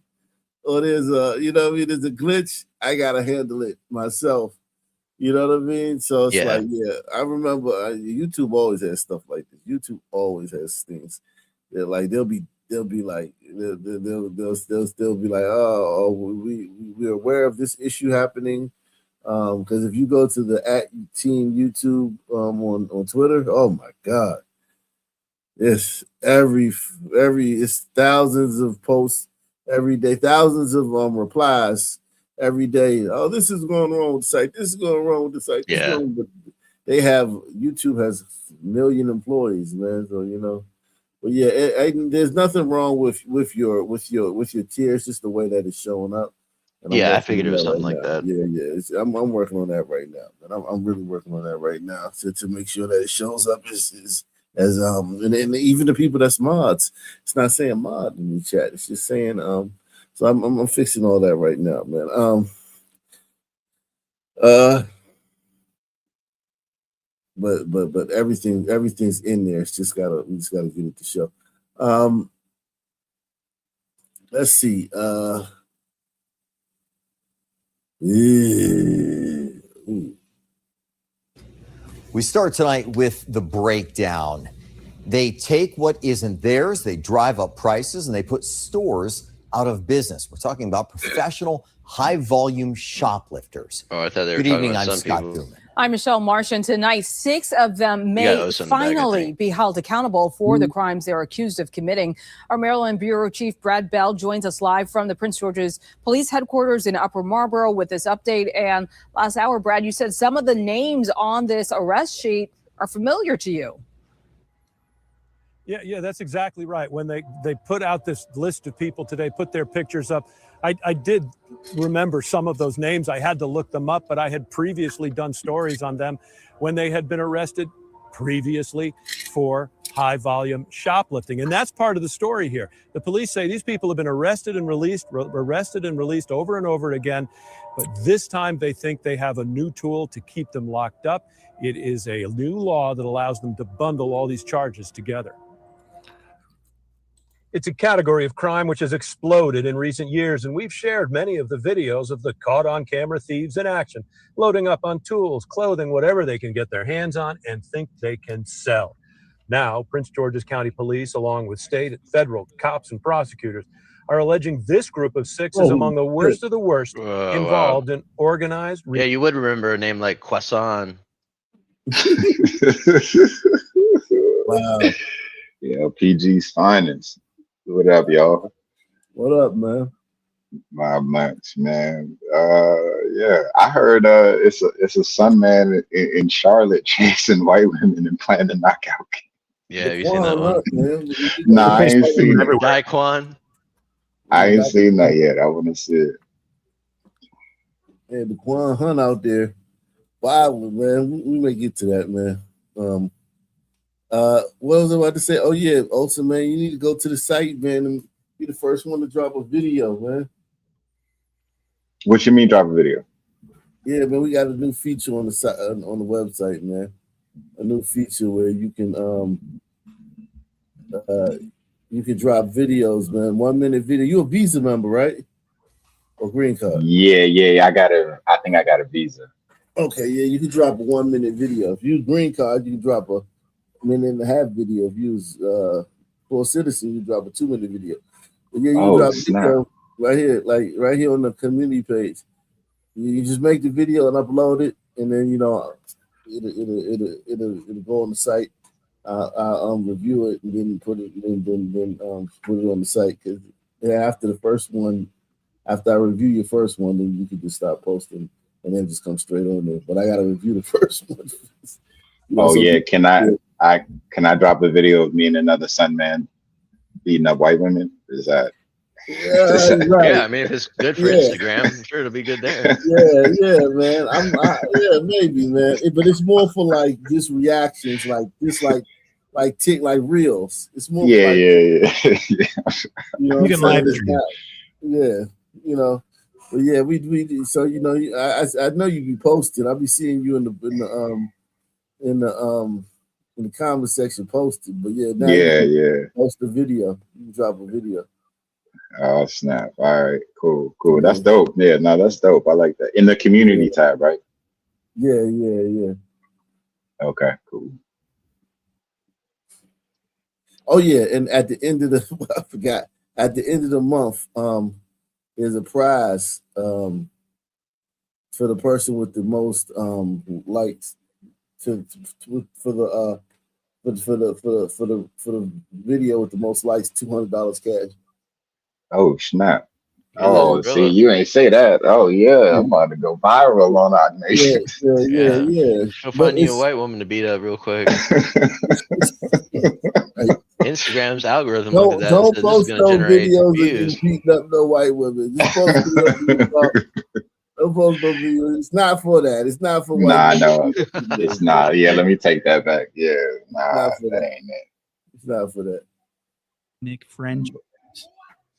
or there's there's a glitch, I got to handle it myself. You know what I mean? So it's I remember YouTube always has stuff like this. YouTube always has things. They're like they'll be like they'll still be like, oh, we're aware of this issue happening. Because if you go to the @team YouTube on Twitter, oh my God, it's it's thousands of posts every day, thousands of replies every day. Oh, this is going wrong with the site. This is going wrong with the site. Yeah. YouTube has 1 million employees, man. So but yeah, there's nothing wrong with your tier. It's just the way that it's showing up. And I figured it was something like that. Yeah. I'm working on that right now, and I'm really working on that right now to make sure that it shows up as and even the people that's mods. It's not saying mod in the chat. It's just saying So I'm fixing all that right now, man. But everything's in there. We just gotta get it to show. Let's see. We start tonight with the breakdown. They take what isn't theirs, they drive up prices, and they put stores out of business. We're talking about professional, high-volume shoplifters. Oh, I thought they were Good talking evening, about I'm some Scott people. Blumen. I'm Michelle Martian. Tonight, 6 of them may finally be held accountable for the crimes they're accused of committing. Our Maryland Bureau Chief Brad Bell joins us live from the Prince George's Police Headquarters in Upper Marlboro with this update. And last hour, Brad, you said some of the names on this arrest sheet are familiar to you. Yeah, that's exactly right. When they put out this list of people today, put their pictures up, I did remember some of those names. I had to look them up, but I had previously done stories on them when they had been arrested previously for high volume shoplifting. And that's part of the story here. The police say these people have been arrested and released over and over again. But this time they think they have a new tool to keep them locked up. It is a new law that allows them to bundle all these charges together. It's a category of crime which has exploded in recent years, and we've shared many of the videos of the caught-on-camera thieves in action, loading up on tools, clothing, whatever they can get their hands on and think they can sell. Now, Prince George's County Police, along with state and federal cops and prosecutors, are alleging this group of 6 is among the worst of the worst involved in organized... Yeah, you would remember a name like Croissant. Wow. Yeah, PG's finest. What up, y'all? What up, man? Not much, man. Yeah, I heard it's a son man in Charlotte chasing white women and playing the knockout game. Yeah, have you seen that one? Nah, I ain't seen it. Daquan. I ain't seen that yet. I want to see it. Yeah, the Quan Hunt out there. Wow, man. We may get to that, man. What was I about to say? Oh yeah, Olsen, man, you need to go to the site, man, and be the first one to drop a video, man. What you mean drop a video? Yeah, man, we got a new feature on the site on the website, man. A new feature where you can drop videos, man. 1 minute video. You a Visa member, right? or green card? Yeah. I think I got a visa. Okay, yeah, you can drop a 1 minute video. If you use green card, you can drop a 1.5 minute video. If you use full citizen, you drop a 2 minute video. But yeah, you can drop a video right here, like right here on the community page. You just make the video and upload it, and then it'll go on the site. I'll review it and then put it put it on the site. Because after the first one, after I review your first one, then you can just start posting and then just come straight on there. But I gotta review the first one. Can I drop a video of me and another sun man beating up white women? Is that? Right. Yeah, I mean, if it's good for Instagram, I'm sure it'll be good there. Yeah, man. Maybe, man. But it's more for like just reactions, like reels. It's more. Yeah. You can live stream. But yeah, we so I know you be posting. I'll be seeing you in the comment section posted. But yeah, post a video. You can drop a video. Oh snap! All right, cool. That's dope. Yeah, no, that's dope. I like that. In the community tab, right? Yeah. Okay, cool. Oh yeah, and at the end of I forgot. At the end of the month, there's a prize for the person with the most likes for the video with the most likes, $200 cash. Oh snap! Oh, see, you ain't say that. Oh yeah, I'm about to go viral on our nation. Yeah. She'll find you a white woman to beat up real quick. Instagram's algorithm look at that. Don't Says post this is gonna no generate videos views. of you beating up no white women. Just post videos. Don't post no videos. It's not for that. It's not for white women. No, it's not. Yeah, let me take that back. Yeah, nah, that ain't it. It's not for that. Nick French.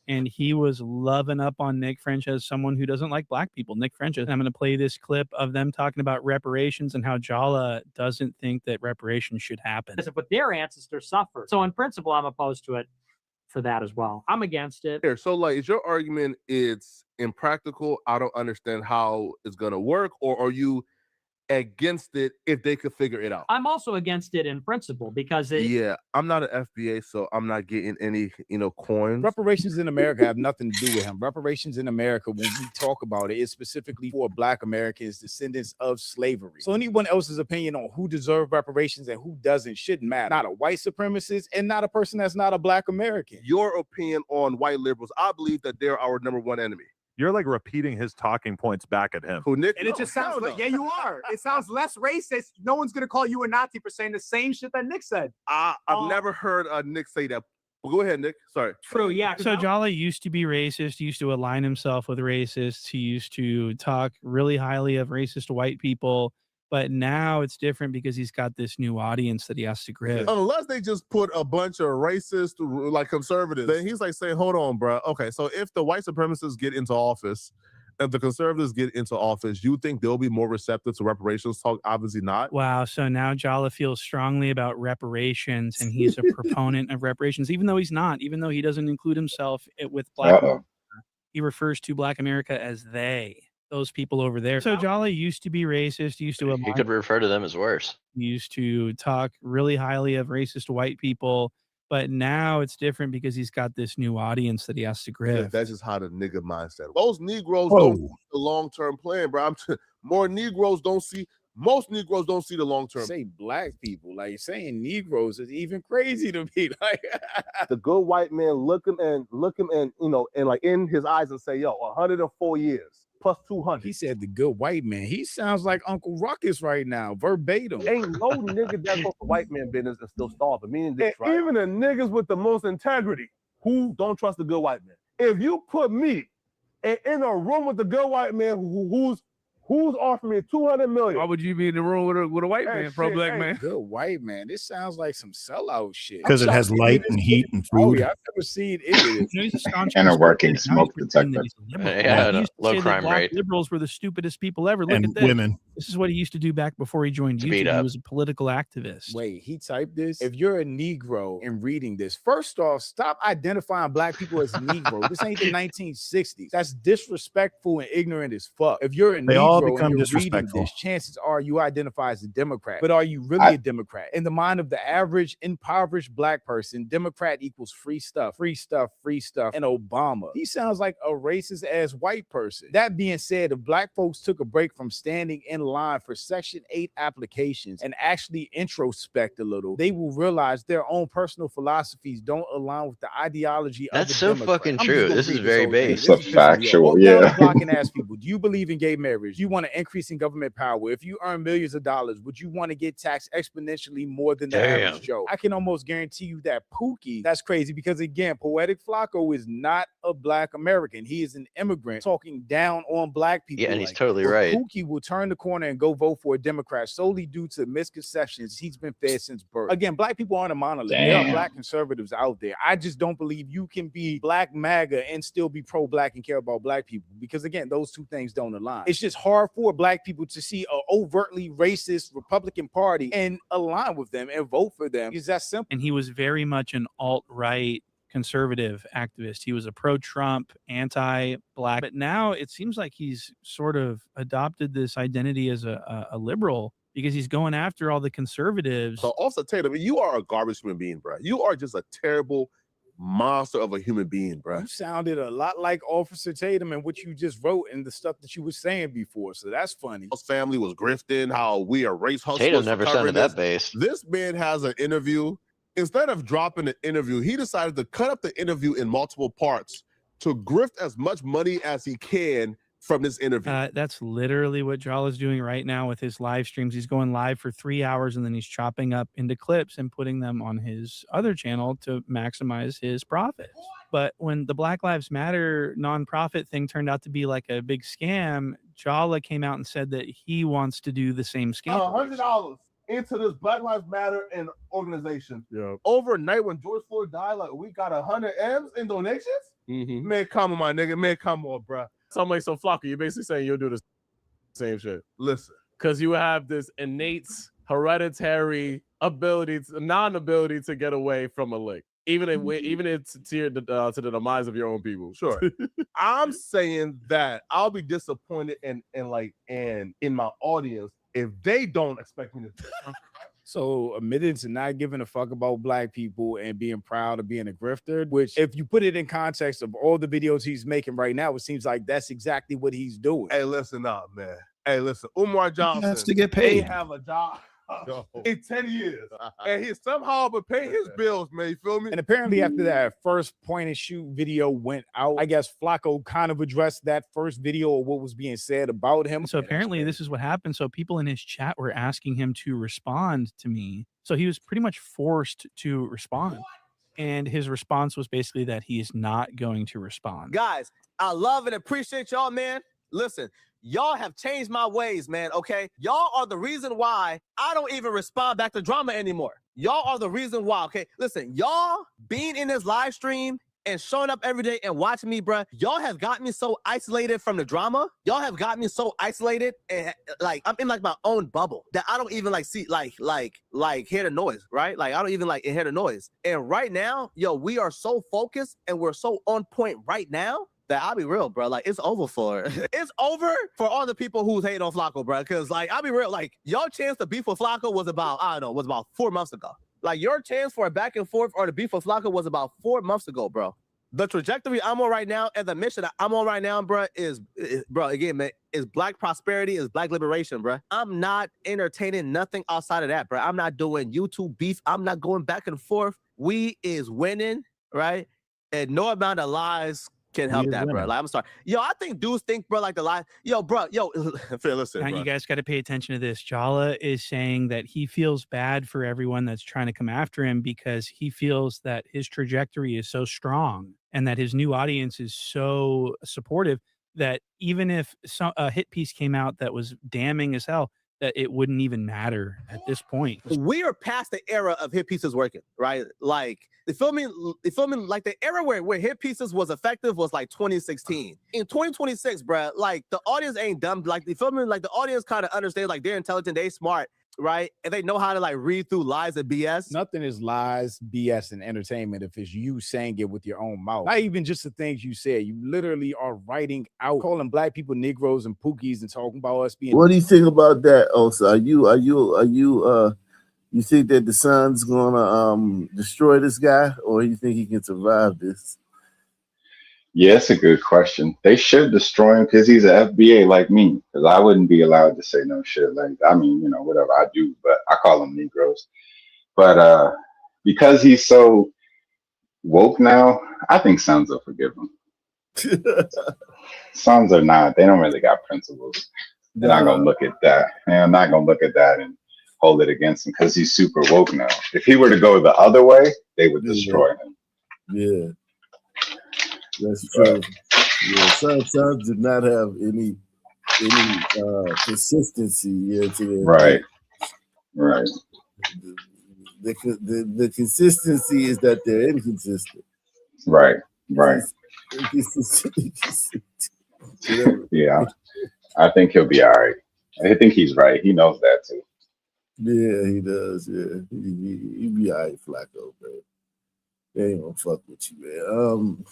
And he was loving up on Nick French as someone who doesn't like black people. Nick French. I'm going to play this clip of them talking about reparations and how Jala doesn't think that reparations should happen. But their ancestors suffered. So in principle, I'm opposed to it for that as well. I'm against it. Here, so like, is your argument it's impractical? I don't understand how it's going to work, or are you against it if they could figure it out? I'm also against it in principle because I'm not an FBA, so I'm not getting any coins. Reparations in America have nothing to do with him. Reparations in America, when we talk about it, is specifically for black Americans, descendants of slavery. So anyone else's opinion on who deserves reparations and who doesn't shouldn't matter. Not a white supremacist and not a person that's not a black American. Your opinion on white liberals, I believe that they're our number one enemy. You're like repeating his talking points back at him. Who, Nick? And it just sounds like, yeah, you are. It sounds less racist. No one's going to call you a Nazi for saying the same shit that Nick said. I've never heard Nick say that. Well, go ahead, Nick. Sorry. True, yeah. So Jala used to be racist. He used to align himself with racists. He used to talk really highly of racist white people. But now it's different because he's got this new audience that he has to grip. Unless they just put a bunch of racist, like conservatives, then he's like saying, hold on, bro. Okay, so if the white supremacists get into office and the conservatives get into office, you think they'll be more receptive to reparations talk? Obviously not. Wow, so now Jala feels strongly about reparations and he's a proponent of reparations, even though he's not, even though he doesn't include himself with black America. He refers to black America as they. Those people over there. So Jala used to be racist. He used to He could refer to them as worse. He used to talk really highly of racist white people, but now it's different because he's got this new audience that he has to grip. That's just how the nigga mindset. Those Negroes don't see the long-term plan, bro. Most Negroes don't see the long-term. Say black people, like saying Negroes is even crazy to me. Like the good white man look him and and like in his eyes and say, yo, 104 years. Plus 200. He said the good white man. He sounds like Uncle Ruckus right now, verbatim. Ain't no nigga that's on the white man business and still starving. Meaning this, right? Even the niggas with the most integrity who don't trust the good white man. If you put me in a room with the good white man Who's offering me $200 million? Why would you be in the room with a white man, pro-black man? Good white man. This sounds like some sellout shit. Because it has light and heat and Oh food. yeah, I've never seen any of this. And a working smoke detector. Yeah, He used to low say that crime black rate. liberals were the stupidest people ever. Look And at this. women. This is what he used to do back before he joined To beat YouTube. He up. was a political activist. Wait, he typed this? If you're a Negro and reading this, first off, stop identifying black people as Negro. This ain't the 1960s. That's disrespectful and ignorant as fuck. If you're a They all Negro become and you're reading disrespectful. this, chances are you identify as a Democrat. But are you really a Democrat? In the mind of the average impoverished black person, Democrat equals free stuff, free stuff, free stuff, and Obama. He sounds like a racist ass white person. That being said, if black folks took a break from standing in line for Section 8 applications and actually introspect a little, they will realize their own personal philosophies don't align with the ideology of That's the so Democrat. fucking I'm true. just gonna This is read very whole thing. base. It's a This is pissing me off. factual, Walk down yeah. the block and ask people, do you believe in gay marriage? Do you want to increase in government power? If you earn millions of dollars, would you want to get taxed exponentially more than the average Joe? I can almost guarantee you that Pookie, that's crazy because again, Poetikk Flakko is not a black American. He is an immigrant talking down on black people. Yeah, and he's like, totally but right. Pookie will turn the corner and go vote for a Democrat solely due to misconceptions he's been fed since birth. Again, black people aren't a monolith. There are Damn. black conservatives out there. I just don't believe you can be black MAGA and still be pro-black and care about black people because again, those two things don't align. It's just hard for black people to see an overtly racist Republican Party and align with them and vote for them. It's that simple. And he was very much an alt-right conservative activist. He was a pro-Trump, anti-black, but now it seems like he's sort of adopted this identity as a liberal because he's going after all the conservatives. So also Tatum, you are a garbage human being, bro. You are just a terrible monster of a human being, bro. You sounded a lot like Officer Tatum and what you just wrote and the stuff that you were saying before. So that's funny. His family was grifting, how we are race hustlers. Tatum for never covering sounded that this. based. This man has an interview. Instead of dropping the interview, he decided to cut up the interview in multiple parts to grift as much money as he can from this interview. That's literally what Jal is doing right now with his live streams. He's going live for 3 hours and then he's chopping up into clips and putting them on his other channel to maximize his profits. But when the Black Lives Matter nonprofit thing turned out to be like a big scam, Jala came out and said that he wants to do the same scam. $100 into this Black Lives Matter and organization. Yeah. Overnight when George Floyd died, like we got 100 M's in donations. Man, come on, my nigga. Man, come on, bro. So I'm like, so Flakko, you're basically saying you'll do the same shit. Listen, because you have this innate hereditary ability, non-ability to get away from a lick, even if it's to the demise of your own people. Sure. I'm saying that I'll be disappointed in my audience if they don't expect me to. So admitting to not giving a fuck about black people and being proud of being a grifter, which if you put it in context of all the videos he's making right now, it seems like that's exactly what he's doing. Hey, listen up, man. Hey, listen, Umar Johnson has to get paid. They have a job in 10 years. And he somehow been paying his bills, man. You feel me? And apparently after that first point and shoot video went out, I guess Flakko kind of addressed that first video of what was being said about him. So apparently this is what happened. So people in his chat were asking him to respond to me. So he was pretty much forced to respond. And his response was basically that he is not going to respond. Guys, I love and appreciate y'all, man. Listen, y'all have changed my ways, man, okay? Y'all are the reason why I don't even respond back to drama anymore. Y'all are the reason why, okay? Listen, y'all being in this live stream and showing up every day and watching me, bruh, y'all have got me so isolated from the drama. Y'all have got me so isolated and like I'm in like my own bubble that I don't even like see like hear the noise, right? Like I don't even like hear the noise. And right now, yo, we are so focused and we're so on point right now that I'll be real, bro. Like it's over for it's over for all the people who's hating on Flakko, bro. Cause like I'll be real, like your chance to beef with Flakko was about, I don't know, was about 4 months ago. Like your chance for a back and forth or the beef with Flakko was about 4 months ago, bro. The trajectory I'm on right now and the mission that I'm on right now, bro, is again, man, is black prosperity, is black liberation, bro. I'm not entertaining nothing outside of that, bro. I'm not doing YouTube beef. I'm not going back and forth. We is winning, right? And no amount of lies can help that, bro. Like, I'm sorry. Yo, I think dudes think, bro, like the lie. Yo, bro, listen, now, bro. you guys got to pay attention to this. Jala is saying that he feels bad for everyone that's trying to come after him because he feels that his trajectory is so strong and that his new audience is so supportive. that even if a hit piece came out that was damning as hell, that it wouldn't even matter at this point. We are past the era of hit pieces working, right? Like the filming, like the era where hit pieces was effective was like 2016. In 2026, bruh, like the audience ain't dumb. Like the filming, like the audience kind of understands, like they're intelligent, they smart, right? And they know how to like read through lies and BS. Nothing is lies, BS, and entertainment if it's you saying it with your own mouth. Not even just the things you said. You literally are writing out, calling black people Negroes and Pookies and talking about us being. What do you think about that? Also, are you think that the sun's gonna destroy this guy, or you think he can survive this? Yeah, it's a good question. They should destroy him because he's an FBA like me. Because I wouldn't be allowed to say no shit like, I mean, you know, whatever I do, but I call them Negroes. But because he's so woke now, I think sons will forgive him. Sons are not. They don't really got principles. They're not gonna look at that. I'm not gonna look at that and hold it against him because he's super woke now. If he were to go the other way, they would destroy him. Yeah, that's true. Yeah, sons did not have any consistency. Yeah, to their right. The consistency is that they're inconsistent. Right. Yeah, I think he'll be all right. I think he's right. He knows that too. Yeah, he does. Yeah, he be all right, Flakko, man. They ain't gonna fuck with you, man.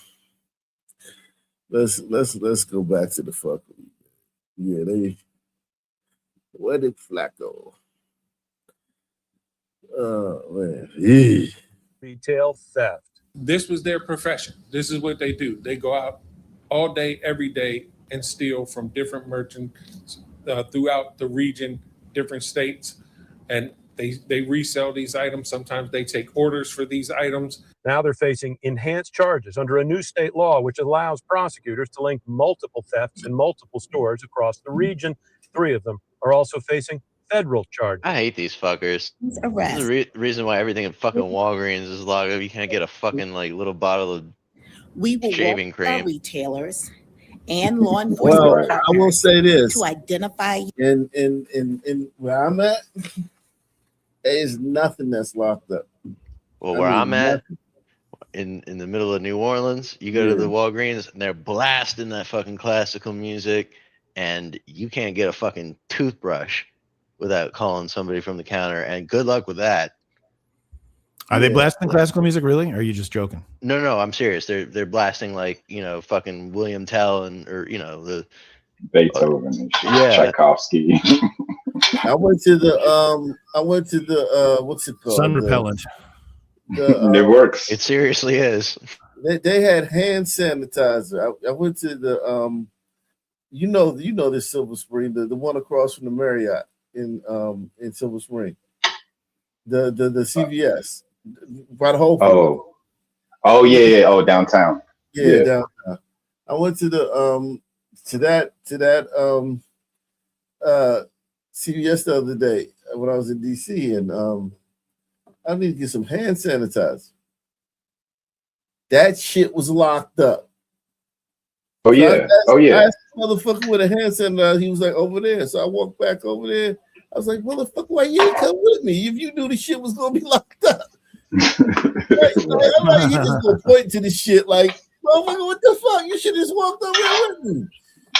Let's go back to the fuckery. Yeah, where did Flakko? Oh man, retail theft. This was their profession. This is what they do. They go out all day, every day, and steal from different merchants throughout the region, different states, and they resell these items. Sometimes they take orders for these items. Now they're facing enhanced charges under a new state law, which allows prosecutors to link multiple thefts in multiple stores across the region. 3 of them are also facing federal charges. I hate these fuckers. This is the reason why everything in fucking Walgreens is locked up. You can't get a fucking like little bottle of shaving cream. Retailers and law enforcement. Well, I will say this to identify in where I'm at, there's nothing that's locked up. Well, where I'm at, in the middle of New Orleans, you go to the Walgreens and they're blasting that fucking classical music, and you can't get a fucking toothbrush without calling somebody from the counter, and good luck with that. Are they blasting classical music, really? Or are you just joking? No, I'm serious. They're blasting like, you know, fucking William Tell or you know, the Beethoven and shit, Tchaikovsky. I went to the what's it called? Sun repellent. It works. It seriously is. They had hand sanitizer. I went to the you know this Silver Spring, the one across from the Marriott in Silver Spring. The CVS. By the whole Oh yeah. Oh, downtown. Yeah, downtown. I went to the to that CVS the other day when I was in DC, and I need to get some hand sanitizer. That shit was locked up. Oh yeah. I asked the motherfucker with a hand sanitizer. He was like, over there. So I walked back over there. I was like, motherfucker, why you didn't come with me? If you knew the shit was gonna be locked up. Like, you just gonna point to the shit like, motherfucker, what the fuck? You should just walked over there with me.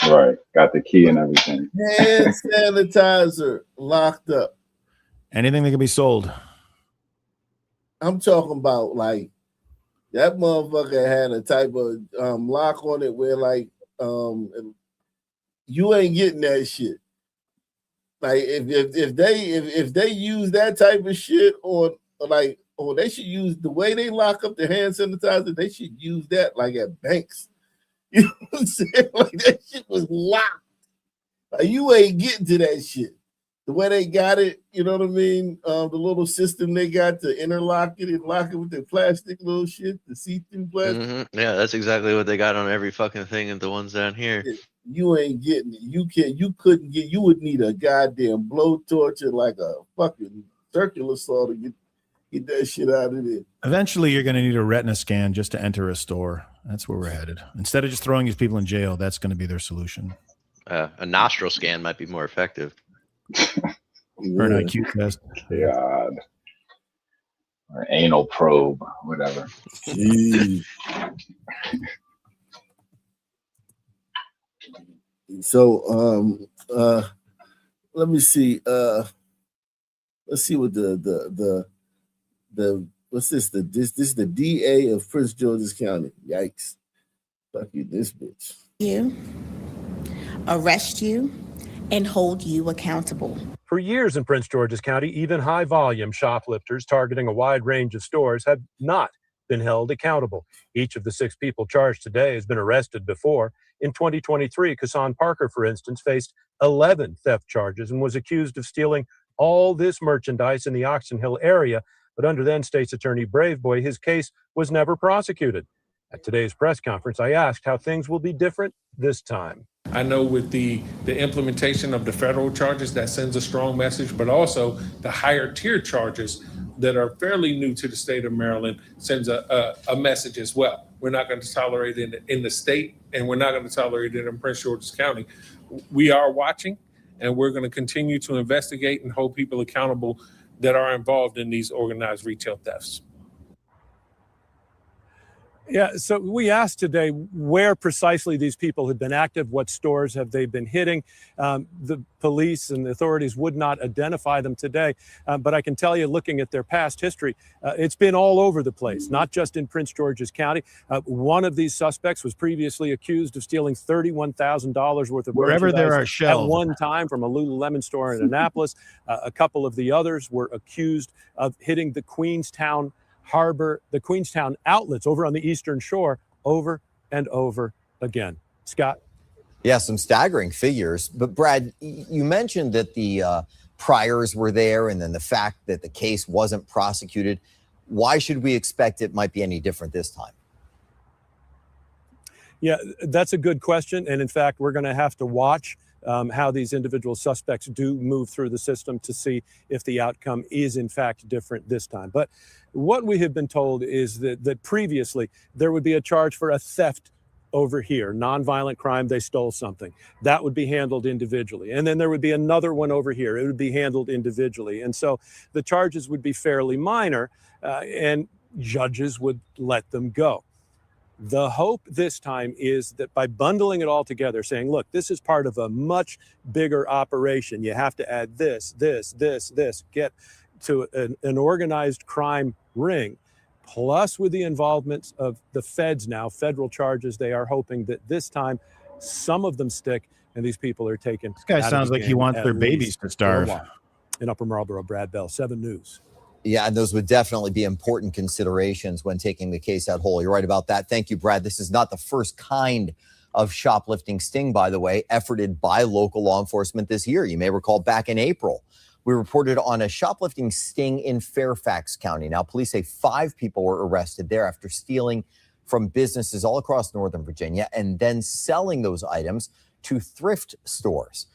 Right. Got the key and everything. Hand sanitizer locked up. Anything that can be sold. I'm talking about like that motherfucker had a type of lock on it where like you ain't getting that shit. Like if they use that type of shit on like, or they should use the way they lock up the hand sanitizer, they should use that like at banks. You know what I'm saying? Like that shit was locked. Like you ain't getting to that shit. The way they got it, you know what I mean? The little system they got to interlock it and lock it with the plastic little shit, the see-through plastic. Mm-hmm. Yeah, that's exactly what they got on every fucking thing and the ones down here. You ain't getting it. You would need a goddamn blowtorch and like a fucking circular saw to Get that shit out of there. Eventually, you're going to need a retina scan just to enter a store. That's where we're headed. Instead of just throwing these people in jail, that's going to be their solution. A nostril scan might be more effective. Or an IQ test. God. Or anal probe, whatever. Jeez. So let me see. Let's see what the what's this? This is the DA of Prince George's County. Yikes. Fuck you, this bitch. You, arrest you, and hold you accountable. For years in Prince George's County, even high-volume shoplifters targeting a wide range of stores have not been held accountable. Each of the 6 people charged today has been arrested before. In 2023, Kassan Parker, for instance, faced 11 theft charges and was accused of stealing all this merchandise in the Oxon Hill area. But under then State's Attorney Braveboy, his case was never prosecuted. At today's press conference, I asked how things will be different this time. I know with the implementation of the federal charges, that sends a strong message, but also the higher tier charges that are fairly new to the state of Maryland sends a message as well. We're not going to tolerate it in the state, and we're not going to tolerate it in Prince George's County. We are watching, and we're going to continue to investigate and hold people accountable that are involved in these organized retail thefts. Yeah, so we asked today where precisely these people had been active, what stores have they been hitting. The police and the authorities would not identify them today, but I can tell you, looking at their past history, it's been all over the place, not just in Prince George's County. One of these suspects was previously accused of stealing $31,000 worth of Wherever there merchandise are shells. at one time from a Lululemon store in Annapolis. A couple of the others were accused of hitting the Queenstown Harbor, the Queenstown outlets over on the Eastern Shore over and over again. Scott? Yeah, some staggering figures. But Brad, you mentioned that the priors were there and then the fact that the case wasn't prosecuted. Why should we expect it might be any different this time? Yeah, that's a good question. And in fact, we're going to have to watch how these individual suspects do move through the system to see if the outcome is in fact different this time. But what we have been told is that previously there would be a charge for a theft over here, nonviolent crime, they stole something. That would be handled individually. And then there would be another one over here. It would be handled individually. And so the charges would be fairly minor and judges would let them go. The hope this time is that by bundling it all together, saying, look, this is part of a much bigger operation. You have to add this, get to an organized crime ring. Plus, with the involvement of the feds now, federal charges, they are hoping that this time some of them stick and these people are taken. This guy sounds like he wants their babies to starve. In Upper Marlboro, Brad Bell, 7 News. Yeah, and those would definitely be important considerations when taking the case out whole. You're right about that. Thank you, Brad. This is not the first kind of shoplifting sting, by the way, efforted by local law enforcement this year. You may recall back in April, we reported on a shoplifting sting in Fairfax County. Now, police say 5 people were arrested there after stealing from businesses all across Northern Virginia and then selling those items to thrift stores.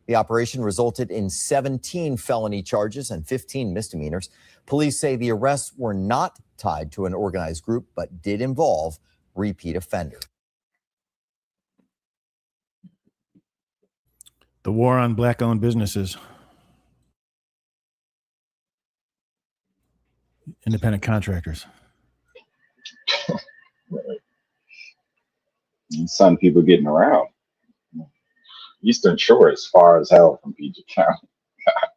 The operation resulted in 17 felony charges and 15 misdemeanors. Police say the arrests were not tied to an organized group, but did involve repeat offenders. The war on black-owned businesses. Independent contractors. Some people getting around. Eastern Shore is far as hell from PG County.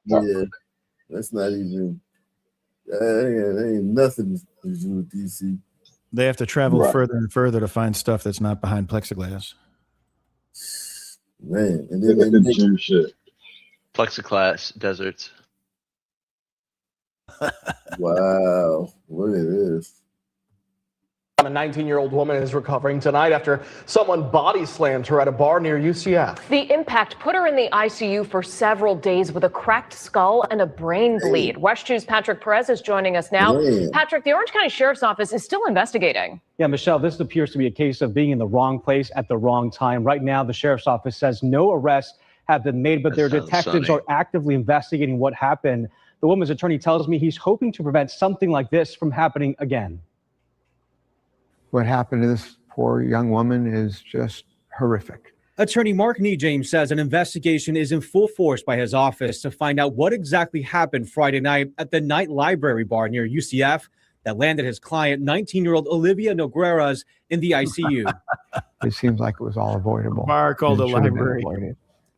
Yeah, that's not even. That ain't nothing to do with DC. They have to travel Right. further and further to find stuff that's not behind plexiglass. Man, and Look at then the Jew shit. Plexiglass deserts. wow, look at this. A 19-year-old woman is recovering tonight after someone body slammed her at a bar near UCF. The impact put her in the ICU for several days with a cracked skull and a brain bleed. West 2's Patrick Perez is joining us now. Man. Patrick, the Orange County Sheriff's Office is still investigating. Yeah, Michelle, this appears to be a case of being in the wrong place at the wrong time. Right now, the Sheriff's Office says no arrests have been made, but their detectives are actively investigating what happened. The woman's attorney tells me he's hoping to prevent something like this from happening again. What happened to this poor young woman is just horrific. Attorney Mark James says an investigation is in full force by his office to find out what exactly happened Friday night at the Night Library bar near UCF that landed his client, 19-year-old Olivia Nogueras, in the ICU. It seems like it was all avoidable. Bar called a library.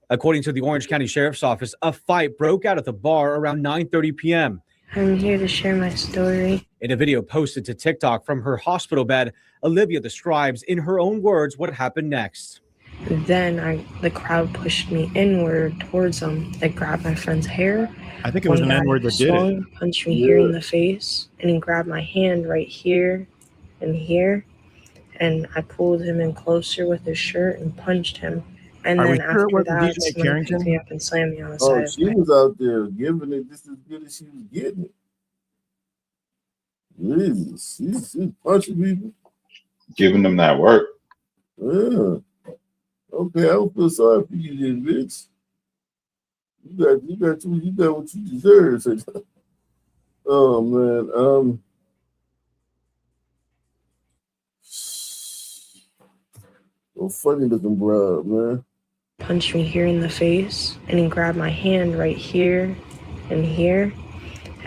According to the Orange County Sheriff's Office, a fight broke out at the bar around 9:30 p.m. I'm here to share my story. In a video posted to TikTok from her hospital bed, Olivia describes in her own words what happened next. Then the crowd pushed me inward towards them. They grabbed my friend's hair. I think it was an N-word that did it. Punched me here in the face, and he grabbed my hand right here and here. And I pulled him in closer with his shirt and punched him. And then after that, someone picked me up and slammed me on the side of She my was out there giving it just as good as she was getting it. Jesus, she's punching people. Giving them that work. Yeah. Okay, I don't feel sorry for you, then, bitch. You got what you deserve. Oh man, oh funny looking broad, man. punched me here in the face, and he grabbed my hand right here and here.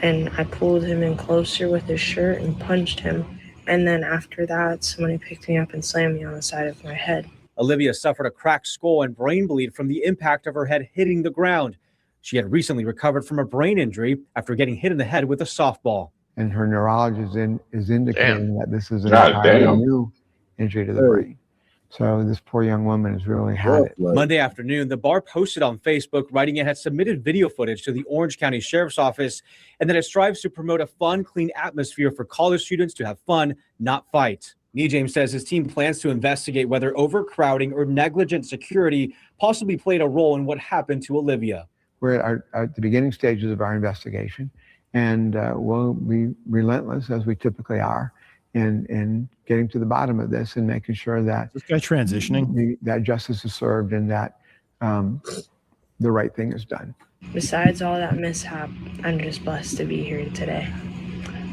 And I pulled him in closer with his shirt and punched him. And then after that, somebody picked me up and slammed me on the side of my head. Olivia suffered a cracked skull and brain bleed from the impact of her head hitting the ground. She had recently recovered from a brain injury after getting hit in the head with a softball. And her neurologist is indicating that this is an entirely new injury to the brain. So this poor young woman has really had it. Monday afternoon, the bar posted on Facebook writing it had submitted video footage to the Orange County Sheriff's Office and that it strives to promote a fun, clean atmosphere for college students to have fun, not fight. James says his team plans to investigate whether overcrowding or negligent security possibly played a role in what happened to Olivia. We're at the beginning stages of our investigation, and we'll be relentless, as we typically are, in getting to the bottom of this and making sure that this guy transitioning, that justice is served and that the right thing is done. Besides all that mishap, I'm just blessed to be here today.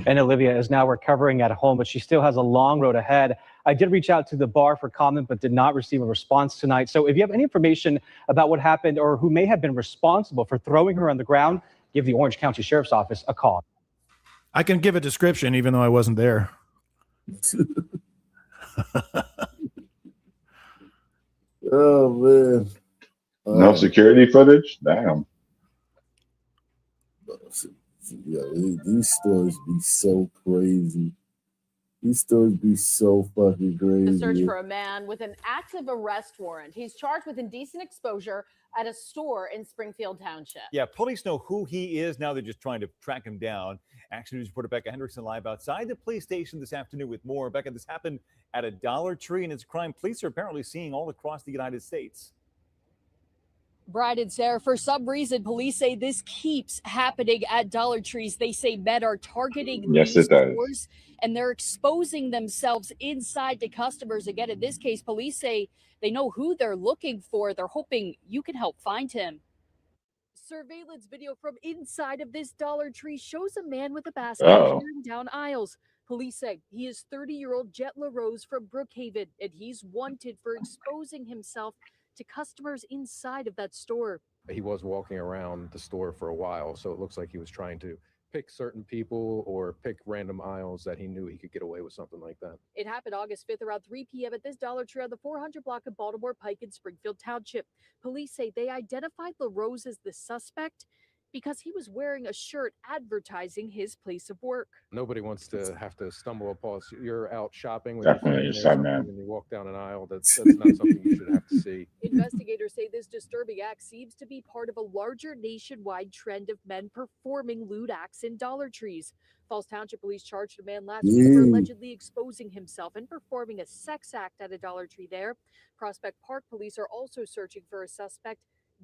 And Olivia is now recovering at home, but she still has a long road ahead. I did reach out to the bar for comment, but did not receive a response tonight. So if you have any information about what happened or who may have been responsible for throwing her on the ground, give the Orange County Sheriff's Office a call. I can give a description even though I wasn't there. Oh man. No security footage? Damn. Yeah, these stories be so crazy. These stories be so fucking crazy. The search for a man with an active arrest warrant. He's charged with indecent exposure at a store in Springfield Township. Yeah, police know who he is. Now they're just trying to track him down. Action News reporter Becca Hendrickson live outside the police station this afternoon with more. Becca, this happened at a Dollar Tree, and it's a crime police are apparently seeing all across the United States. Brad and Sarah, for some reason, police say this keeps happening at Dollar Trees. They say men are targeting Yes, these it does. stores and they're exposing themselves inside to customers. Again, in this case, police say they know who they're looking for. They're hoping you can help find him. Surveillance video from inside of this Dollar Tree shows a man with a basket peering down aisles. Police say he is 30-year-old Jet LaRose from Brookhaven, and he's wanted for exposing himself to customers inside of that store. He was walking around the store for a while, so it looks like he was trying to pick certain people or pick random aisles that he knew he could get away with something like that. It happened August 5th around 3 p.m. at this Dollar Tree on the 400 block of Baltimore Pike in Springfield Township. Police say they identified LaRose as the suspect because he was wearing a shirt advertising his place of work. Nobody wants to have to stumble upon. You're out shopping when Definitely, you're it's that man. and you walk down an aisle. That's not something you should have to see. Investigators say this disturbing act seems to be part of a larger nationwide trend of men performing lewd acts in Dollar Trees. Falls Township Police charged a man last week for allegedly exposing himself and performing a sex act at a Dollar Tree there. Prospect Park Police are also searching for a suspect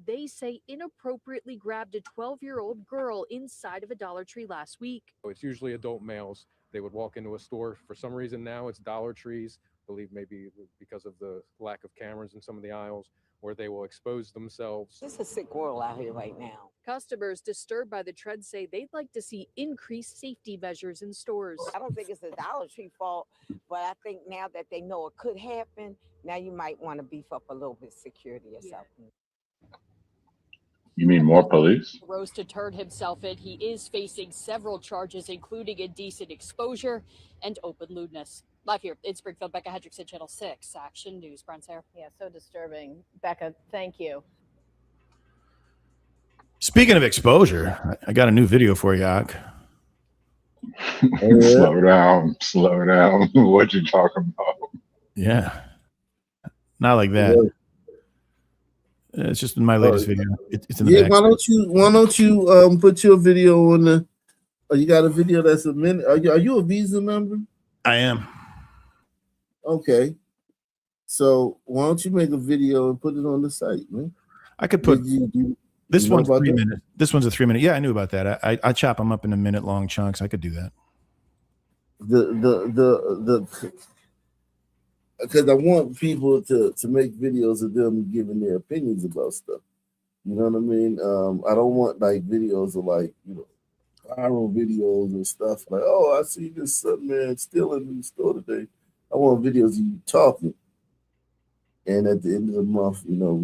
they say inappropriately grabbed a 12-year-old girl inside of a Dollar Tree last week. It's usually adult males. They would walk into a store. For some reason now it's Dollar Trees. believe maybe because of the lack of cameras in some of the aisles, where they will expose themselves. It's a sick world out here right now. Customers disturbed by the trend say they'd like to see increased safety measures in stores. I don't think it's the Dollar Tree fault, but I think now that they know it could happen, now you might want to beef up a little bit security or something. You mean more police? Roasted turned himself in. He is facing several charges, including indecent exposure and open lewdness. Live here in Springfield, Becca Hendrickson, Channel 6, Action News. Brian Sarah. Yeah, so disturbing. Becca, thank you. Speaking of exposure, I got a new video for you, Ak. Slow down, slow down. What you talking about? Yeah. Not like that. It's just in my latest video. It's in the back. Why don't you put your video on the? Oh, you got a video that's a minute. Are you a Visa member? I am. Okay. So why don't you make a video and put it on the site, man? I could put this one's 3 that? minutes. This one's a 3 minute. Yeah, I knew about that. I chop them up in a minute long chunks. I could do that. Because I want people to make videos of them giving their opinions about stuff. You know what I mean? I don't want like videos of like, you know, viral videos and stuff like, oh, I see this man stealing in the store today. I want videos of you talking. And at the end of the month, you know,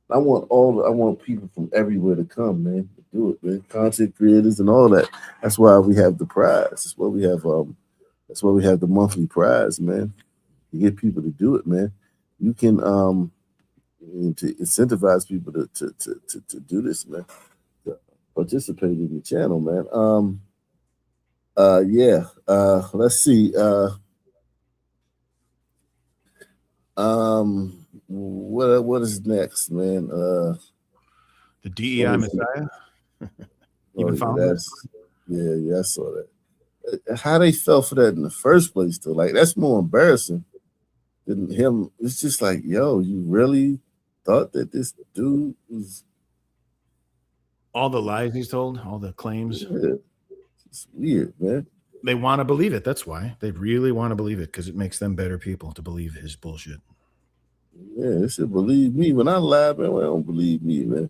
I want people from everywhere to come, man, to do it, man. Content creators and all that. That's why we have the prize. That's why we have the monthly prize, man. You get people to do it, man. You can to incentivize people to do this, man. To participate in the channel, man. Let's see. What is next, man? The DEI Messiah. Even I saw that. How they fell for that in the first place, though, like that's more embarrassing than him. It's just like, yo, you really thought that this dude was all the lies he's told, all the claims. Yeah. It's weird, man. They want to believe it. That's why they really want to believe it, because it makes them better people to believe his bullshit. Yeah, they should believe me when I lie, man. They don't believe me, man.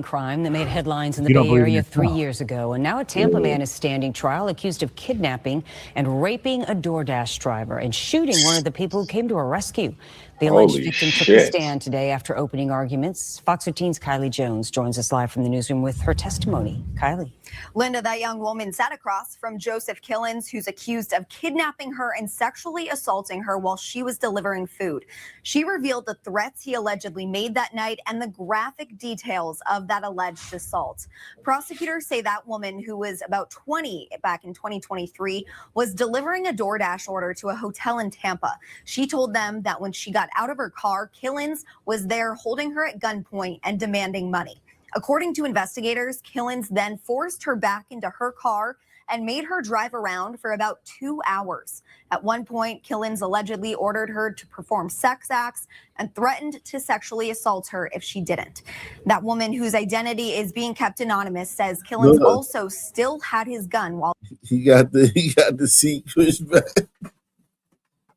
Crime that made headlines in the Bay Area 3 years ago, and now a Tampa man is standing trial accused of kidnapping and raping a DoorDash driver and shooting one of the people who came to her rescue. The alleged victim took the stand today after opening arguments. Fox 13's Kylie Jones joins us live from the newsroom with her testimony. Kylie. Linda, that young woman sat across from Joseph Killens, who's accused of kidnapping her and sexually assaulting her while she was delivering food. She revealed the threats he allegedly made that night and the graphic details of that alleged assault. Prosecutors say that woman, who was about 20 back in 2023, was delivering a DoorDash order to a hotel in Tampa. She told them that when she got out of her car, Killens was there holding her at gunpoint and demanding money. According to investigators, Killens then forced her back into her car and made her drive around for about 2 hours. At one point, Killens allegedly ordered her to perform sex acts and threatened to sexually assault her if she didn't. That woman, whose identity is being kept anonymous, says Killens also still had his gun while he got the seat pushed back.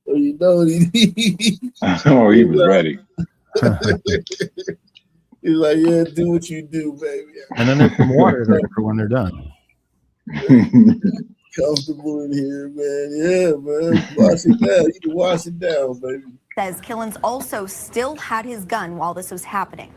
Oh, you know he was ready. He's like, yeah, do what you do, baby. And then there's some water there for when they're done. Comfortable in here, man. Yeah, man. Wash it down. You can wash it down, baby. says Killens also still had his gun while this was happening.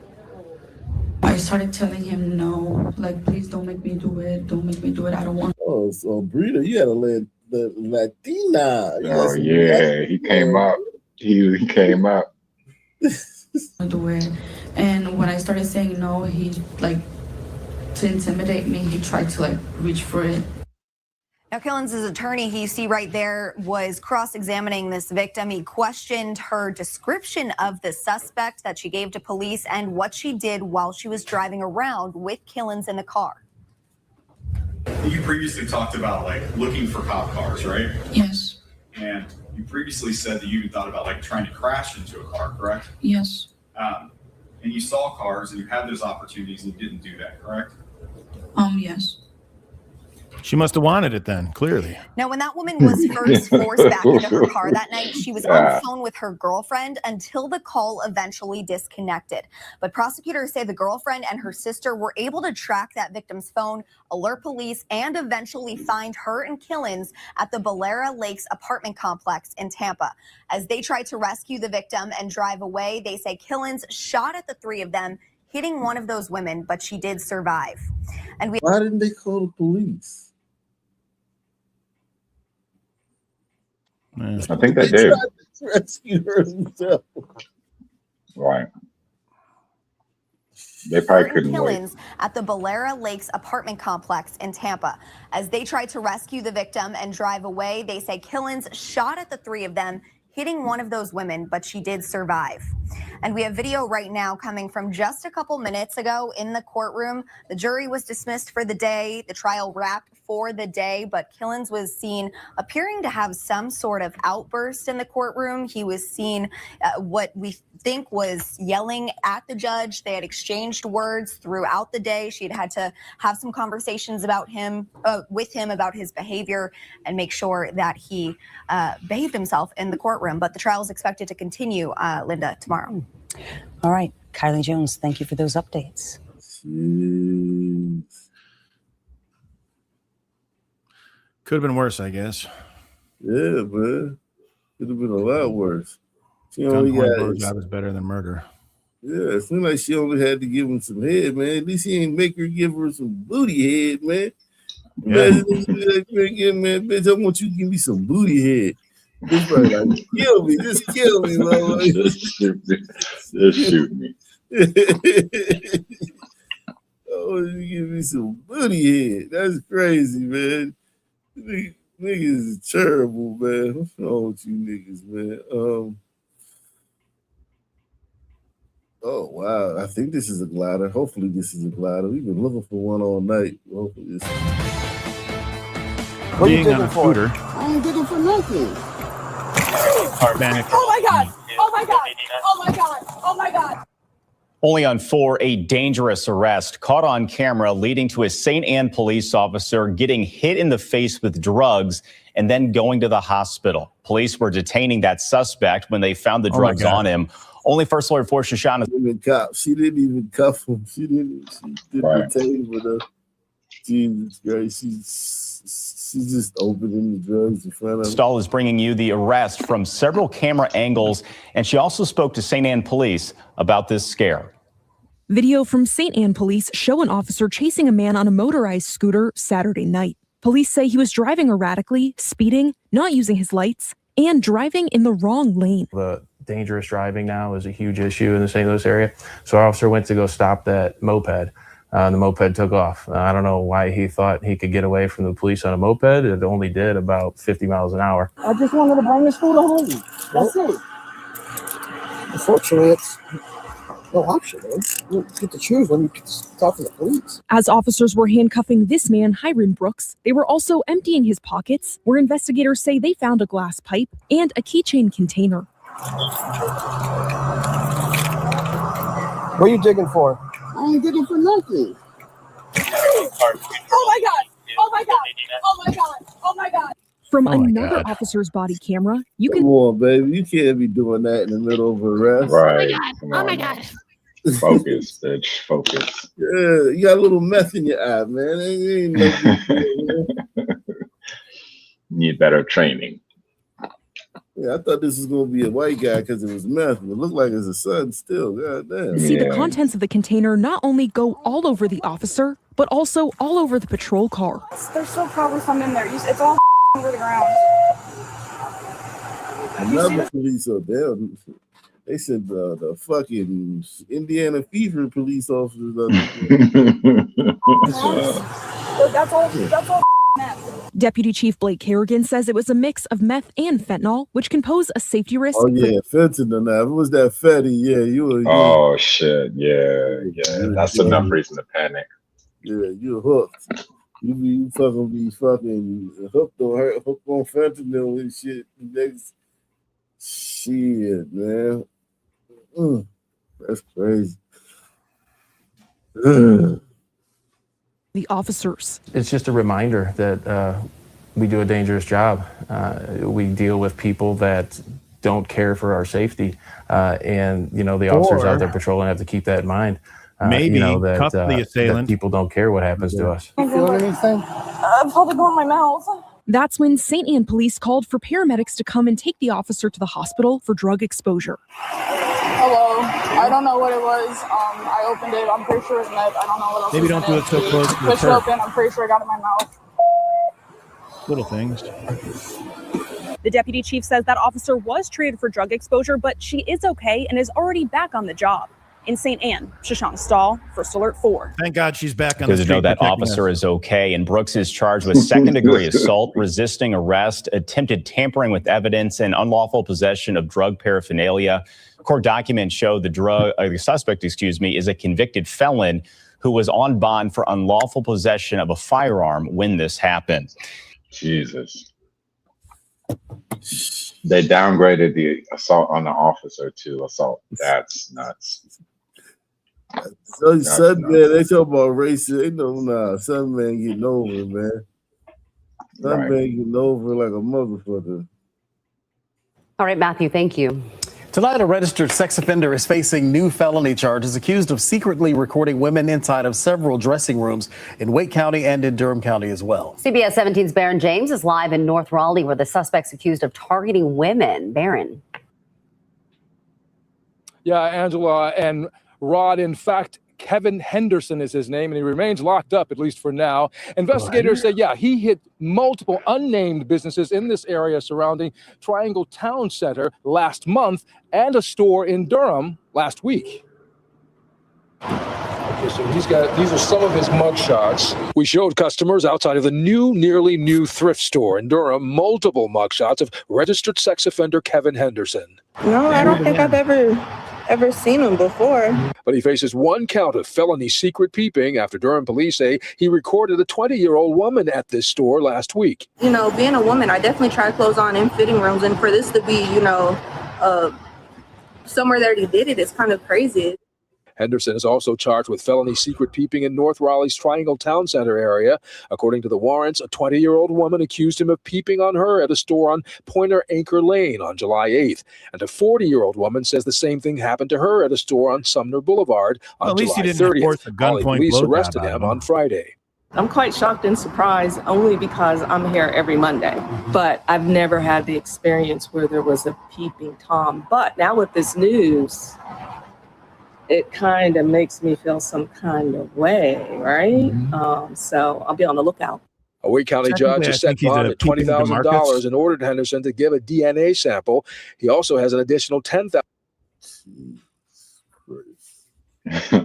I started telling him no, like, please don't make me do it. Don't make me do it. I don't want. Oh, so Brita, you had to let the Latina. Oh yeah, he came out. He came out. Do it. And when I started saying no, he, like, to intimidate me, he tried to, like, reach for it. Now, Killens' attorney, who you see right there, was cross-examining this victim. He questioned her description of the suspect that she gave to police and what she did while she was driving around with Killens in the car. You previously talked about, like, looking for cop cars, right? Yes. And you previously said that you even thought about, like, trying to crash into a car, correct? Yes. And you saw cars and you had those opportunities and you didn't do that, correct? Yes. She must have wanted it then, clearly. Now, when that woman was first forced back into her car that night, she was on the phone with her girlfriend until the call eventually disconnected. But prosecutors say the girlfriend and her sister were able to track that victim's phone, alert police, and eventually find her and Killens at the Valera Lakes apartment complex in Tampa. As they tried to rescue the victim and drive away, they say Killens shot at the three of them, hitting one of those women, but she did survive. And why didn't they call the police? I think they did. Tried to rescue her themselves. Right. They probably couldn't wait. Killens at the Valera Lakes apartment complex in Tampa. As they tried to rescue the victim and drive away, they say Killens shot at the three of them, hitting one of those women, but she did survive. And we have video right now coming from just a couple minutes ago in the courtroom. The jury was dismissed for the day. The trial wrapped for the day, but Killens was seen appearing to have some sort of outburst in the courtroom. He was seen what we think was yelling at the judge. They had exchanged words throughout the day. She had to have some conversations about him, with him about his behavior and make sure that he behaved himself in the courtroom. But the trial is expected to continue, Linda, tomorrow. All right. Kylie Jones, thank you for those updates. Jeez. Could have been worse, I guess. Yeah, man. Could have been a lot worse. She Gunpoint only got blowjob is better than murder. Yeah, it seemed like she only had to give him some head, man. At least he ain't make her give her some booty head, man. Yeah. Man, bitch, I want you to give me some booty head. Bitch, probably like, kill me, just kill me, man. Just shoot me. Oh, you give me some booty head. That's crazy, man. Niggas is terrible, man. What's wrong with you niggas, man? Oh wow, I think this is a glider. Hopefully this is a glider. We've been looking for one all night. Hopefully this. What are you Being on digging a for? scooter. I ain't digging for nothing. Carpanic. Oh my God! Oh my God! Oh my God! Oh my God! Only on 4, a dangerous arrest caught on camera leading to a St. Anne police officer getting hit in the face with drugs and then going to the hospital. Police were detaining that suspect when they found the drugs on him. Only First Lawyer for Shoshana. She didn't even cuff him. She didn't retain him with her. Jesus Christ. She's just opening the drugs in front of him. Stahl is bringing you the arrest from several camera angles, and she also spoke to St. Anne police about this scare. Video from St. Anne police show an officer chasing a man on a motorized scooter Saturday night. Police say he was driving erratically, speeding, not using his lights, and driving in the wrong lane. The dangerous driving now is a huge issue in the St. Louis area. So our officer went to go stop that moped. The moped took off. I don't know why he thought he could get away from the police on a moped. It only did about 50 miles an hour. I just wanted to bring the scooter home. That's it. Unfortunately, it's no option. You get to choose when you get to talk to the police. As officers were handcuffing this man, Hiram Brooks, they were also emptying his pockets, where investigators say they found a glass pipe and a keychain container. What are you digging for? I ain't digging for nothing. Oh my God! Oh my God! Oh my God! Oh my God! From Oh my another God. officer's body camera, you Come can on, baby. You can't be doing that in the middle of a arrest. Right. Oh my God! Focus, bitch. Focus. Yeah, you got a little meth in your eye, man. Ain't no big deal, man. Need better training. Yeah, I thought this was gonna be a white guy because it was meth, but it looked like it's a son still. God damn. see the contents of the container not only go all over the officer, but also all over the patrol car. There's still probably some in there. It's all over the ground. Another police are down. They sent the fucking Indiana Fever police officers up there. That's all meth. Deputy Chief Blake Kerrigan says it was a mix of meth and fentanyl, which can pose a safety risk. Oh yeah, fentanyl. Now, if it was that fatty, yeah, you were. Oh shit, yeah. That's enough reason to panic. Yeah, you're hooked. You fucking hooked on fentanyl and shit. Next shit, man. That's crazy. the officers. It's just a reminder that we do a dangerous job. We deal with people that don't care for our safety, and the officers out there patrolling have to keep that in mind. Maybe that, cuff the assailant. that people don't care what happens to us. You feeling anything? I felt it go in my mouth. That's when St. Anne police called for paramedics to come and take the officer to the hospital for drug exposure. Hello. I don't know what it was. I opened it. I'm pretty sure it's meth. I don't know what else. Maybe don't do it so close to the Push it turf. open. I'm pretty sure I got it in my mouth. Little things. The deputy chief says that officer was treated for drug exposure, but she is okay and is already back on the job. In St. Anne, Shoshana Stahl, First Alert 4. Thank God she's back on Good the to street. know that protecting officer us. is okay. And Brooks is charged with second-degree assault, resisting arrest, attempted tampering with evidence, and unlawful possession of drug paraphernalia. Court documents show the suspect, is a convicted felon who was on bond for unlawful possession of a firearm when this happened. Jesus. They downgraded the assault on the officer to assault. That's nuts. So Sudman, they talk about racism. They know Sudman getting over it, man. Sudman getting over it like a motherfucker. All right, Matthew, thank you. Tonight, a registered sex offender is facing new felony charges, accused of secretly recording women inside of several dressing rooms in Wake County and in Durham County as well. CBS 17's Barron James is live in North Raleigh, where the suspect's accused of targeting women. Barron. Yeah, Angela and Rod, in fact, Kevin Henderson is his name, and he remains locked up, at least for now. Investigators say, he hit multiple unnamed businesses in this area surrounding Triangle Town Center last month and a store in Durham last week. Okay, so these are some of his mugshots. We showed customers outside of the nearly new thrift store in Durham multiple mugshots of registered sex offender Kevin Henderson. No, I don't think I've ever seen him before. But he faces one count of felony secret peeping after Durham police say he recorded a 20-year-old woman at this store last week. Being a woman, I definitely try clothes on in fitting rooms, and for this to be, somewhere that he did it, it's kind of crazy. Henderson is also charged with felony secret peeping in North Raleigh's Triangle Town Center area. According to the warrants, a 20-year-old woman accused him of peeping on her at a store on Pointer Anchor Lane on July 8th. And a 40-year-old woman says the same thing happened to her at a store on Sumner Boulevard on July 30th. Raleigh police arrested him on Friday. I'm quite shocked and surprised only because I'm here every Monday, but I've never had the experience where there was a peeping Tom. But now with this news, it kind of makes me feel some kind of way, right? So I'll be on the lookout. A Wake County judge has set bond at $20,000 and ordered Henderson to give a DNA sample. He also has an additional $10,000.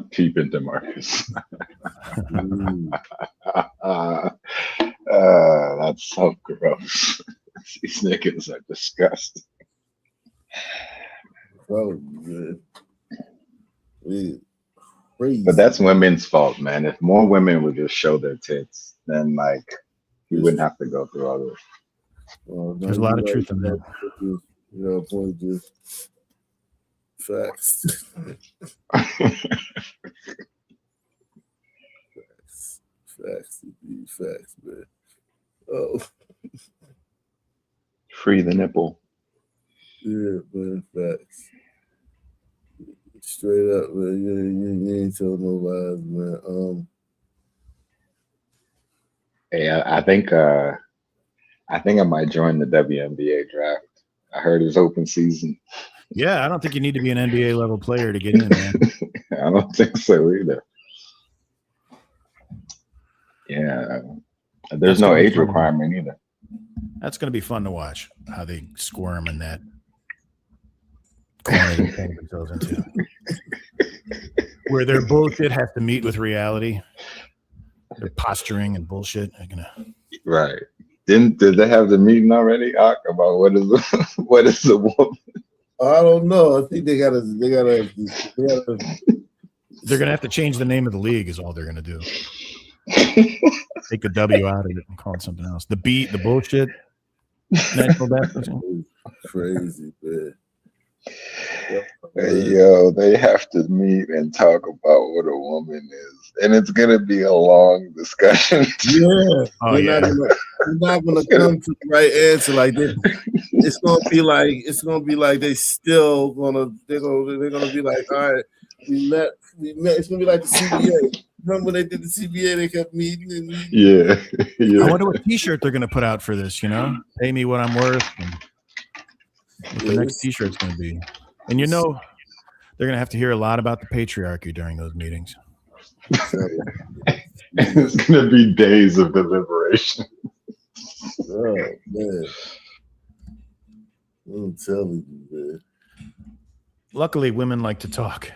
Peeping DeMarcus. That's so gross. These niggas are disgusting. Oh, good. But that's women's fault, man. If more women would just show their tits, then we wouldn't have to go through all this. There's a lot of truth in that. Point just facts. Facts, man. Oh, free the nipple. Yeah, man. Facts. Straight up, man. You ain't told no lies, man. Hey, I think I might join the WNBA draft. I heard it's open season. Yeah, I don't think you need to be an NBA level player to get in, man. I don't think so either. Yeah, there's no age requirement either. That's going to be fun to watch, how they squirm in that corner they paint themselves into. Where their bullshit has to meet with reality. Their posturing and bullshit. Right. Did they have the meeting already, Ak, about what is the woman? I don't know. I think they're gonna have to change the name of the league is all they're gonna do. Take a W out of it and call it something else. The beat, the bullshit. National basketball. Crazy, man. Yep. Hey, yo, they have to meet and talk about what a woman is, and it's gonna be a long discussion. Yeah, Oh, they're yeah. not gonna come to the right answer. Like it's gonna be like they're gonna be like, all right, we met. It's gonna be like the CBA. Remember when they did the CBA? They kept meeting and meeting. Yeah, yeah. I wonder what T-shirt they're going to put out for this. You know, pay me what I'm worth. And what the next T-shirt's going to be, and you know, they're going to have to hear a lot about the patriarchy during those meetings. It's gonna be days of deliberation. Oh man, I'm telling you, man. Luckily, women like to talk.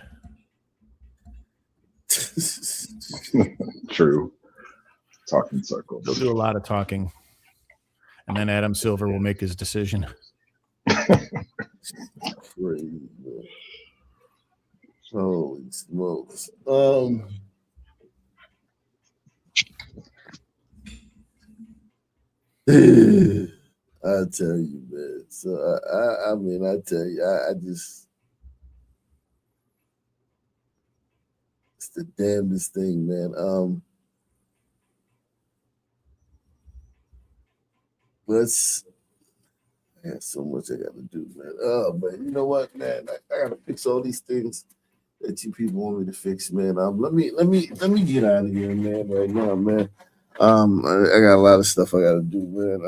True. Talking circles. They'll do a lot of talking, and then Adam Silver will make his decision. Crazy, man. Holy smokes. I tell you, man. So I mean, I tell you, I just, it's the damnedest thing, man. I got so much I got to do, man. Oh, man, you know what, man? I got to fix all these things that you people want me to fix, man. Let me get out of here, man. Right now, man. I got a lot of stuff I got to do, man.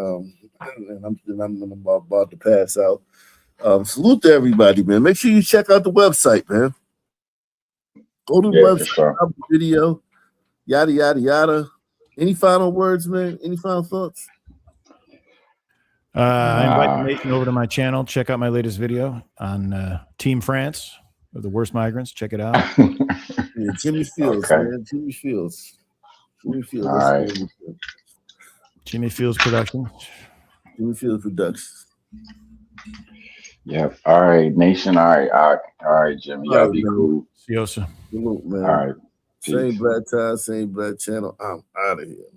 And I'm about to pass out. Salute to everybody, man. Make sure you check out the website, man. Go to the website, sure. Video, yada yada yada. Any final words, man? Any final thoughts? I invite the nation over to my channel. Check out my latest video on Team France, or the worst migrants. Check it out. Yeah, Jimmy Fields, man. Jimmy Fields. Jimmy Fields. All right. Jimmy Fields Productions. Jimmy Fields Productions. Yep. All right, nation. All right, Jimmy. Y'all be cool. Yosa. Salute, man. All right. Same black time, same black channel. I'm out of here, man.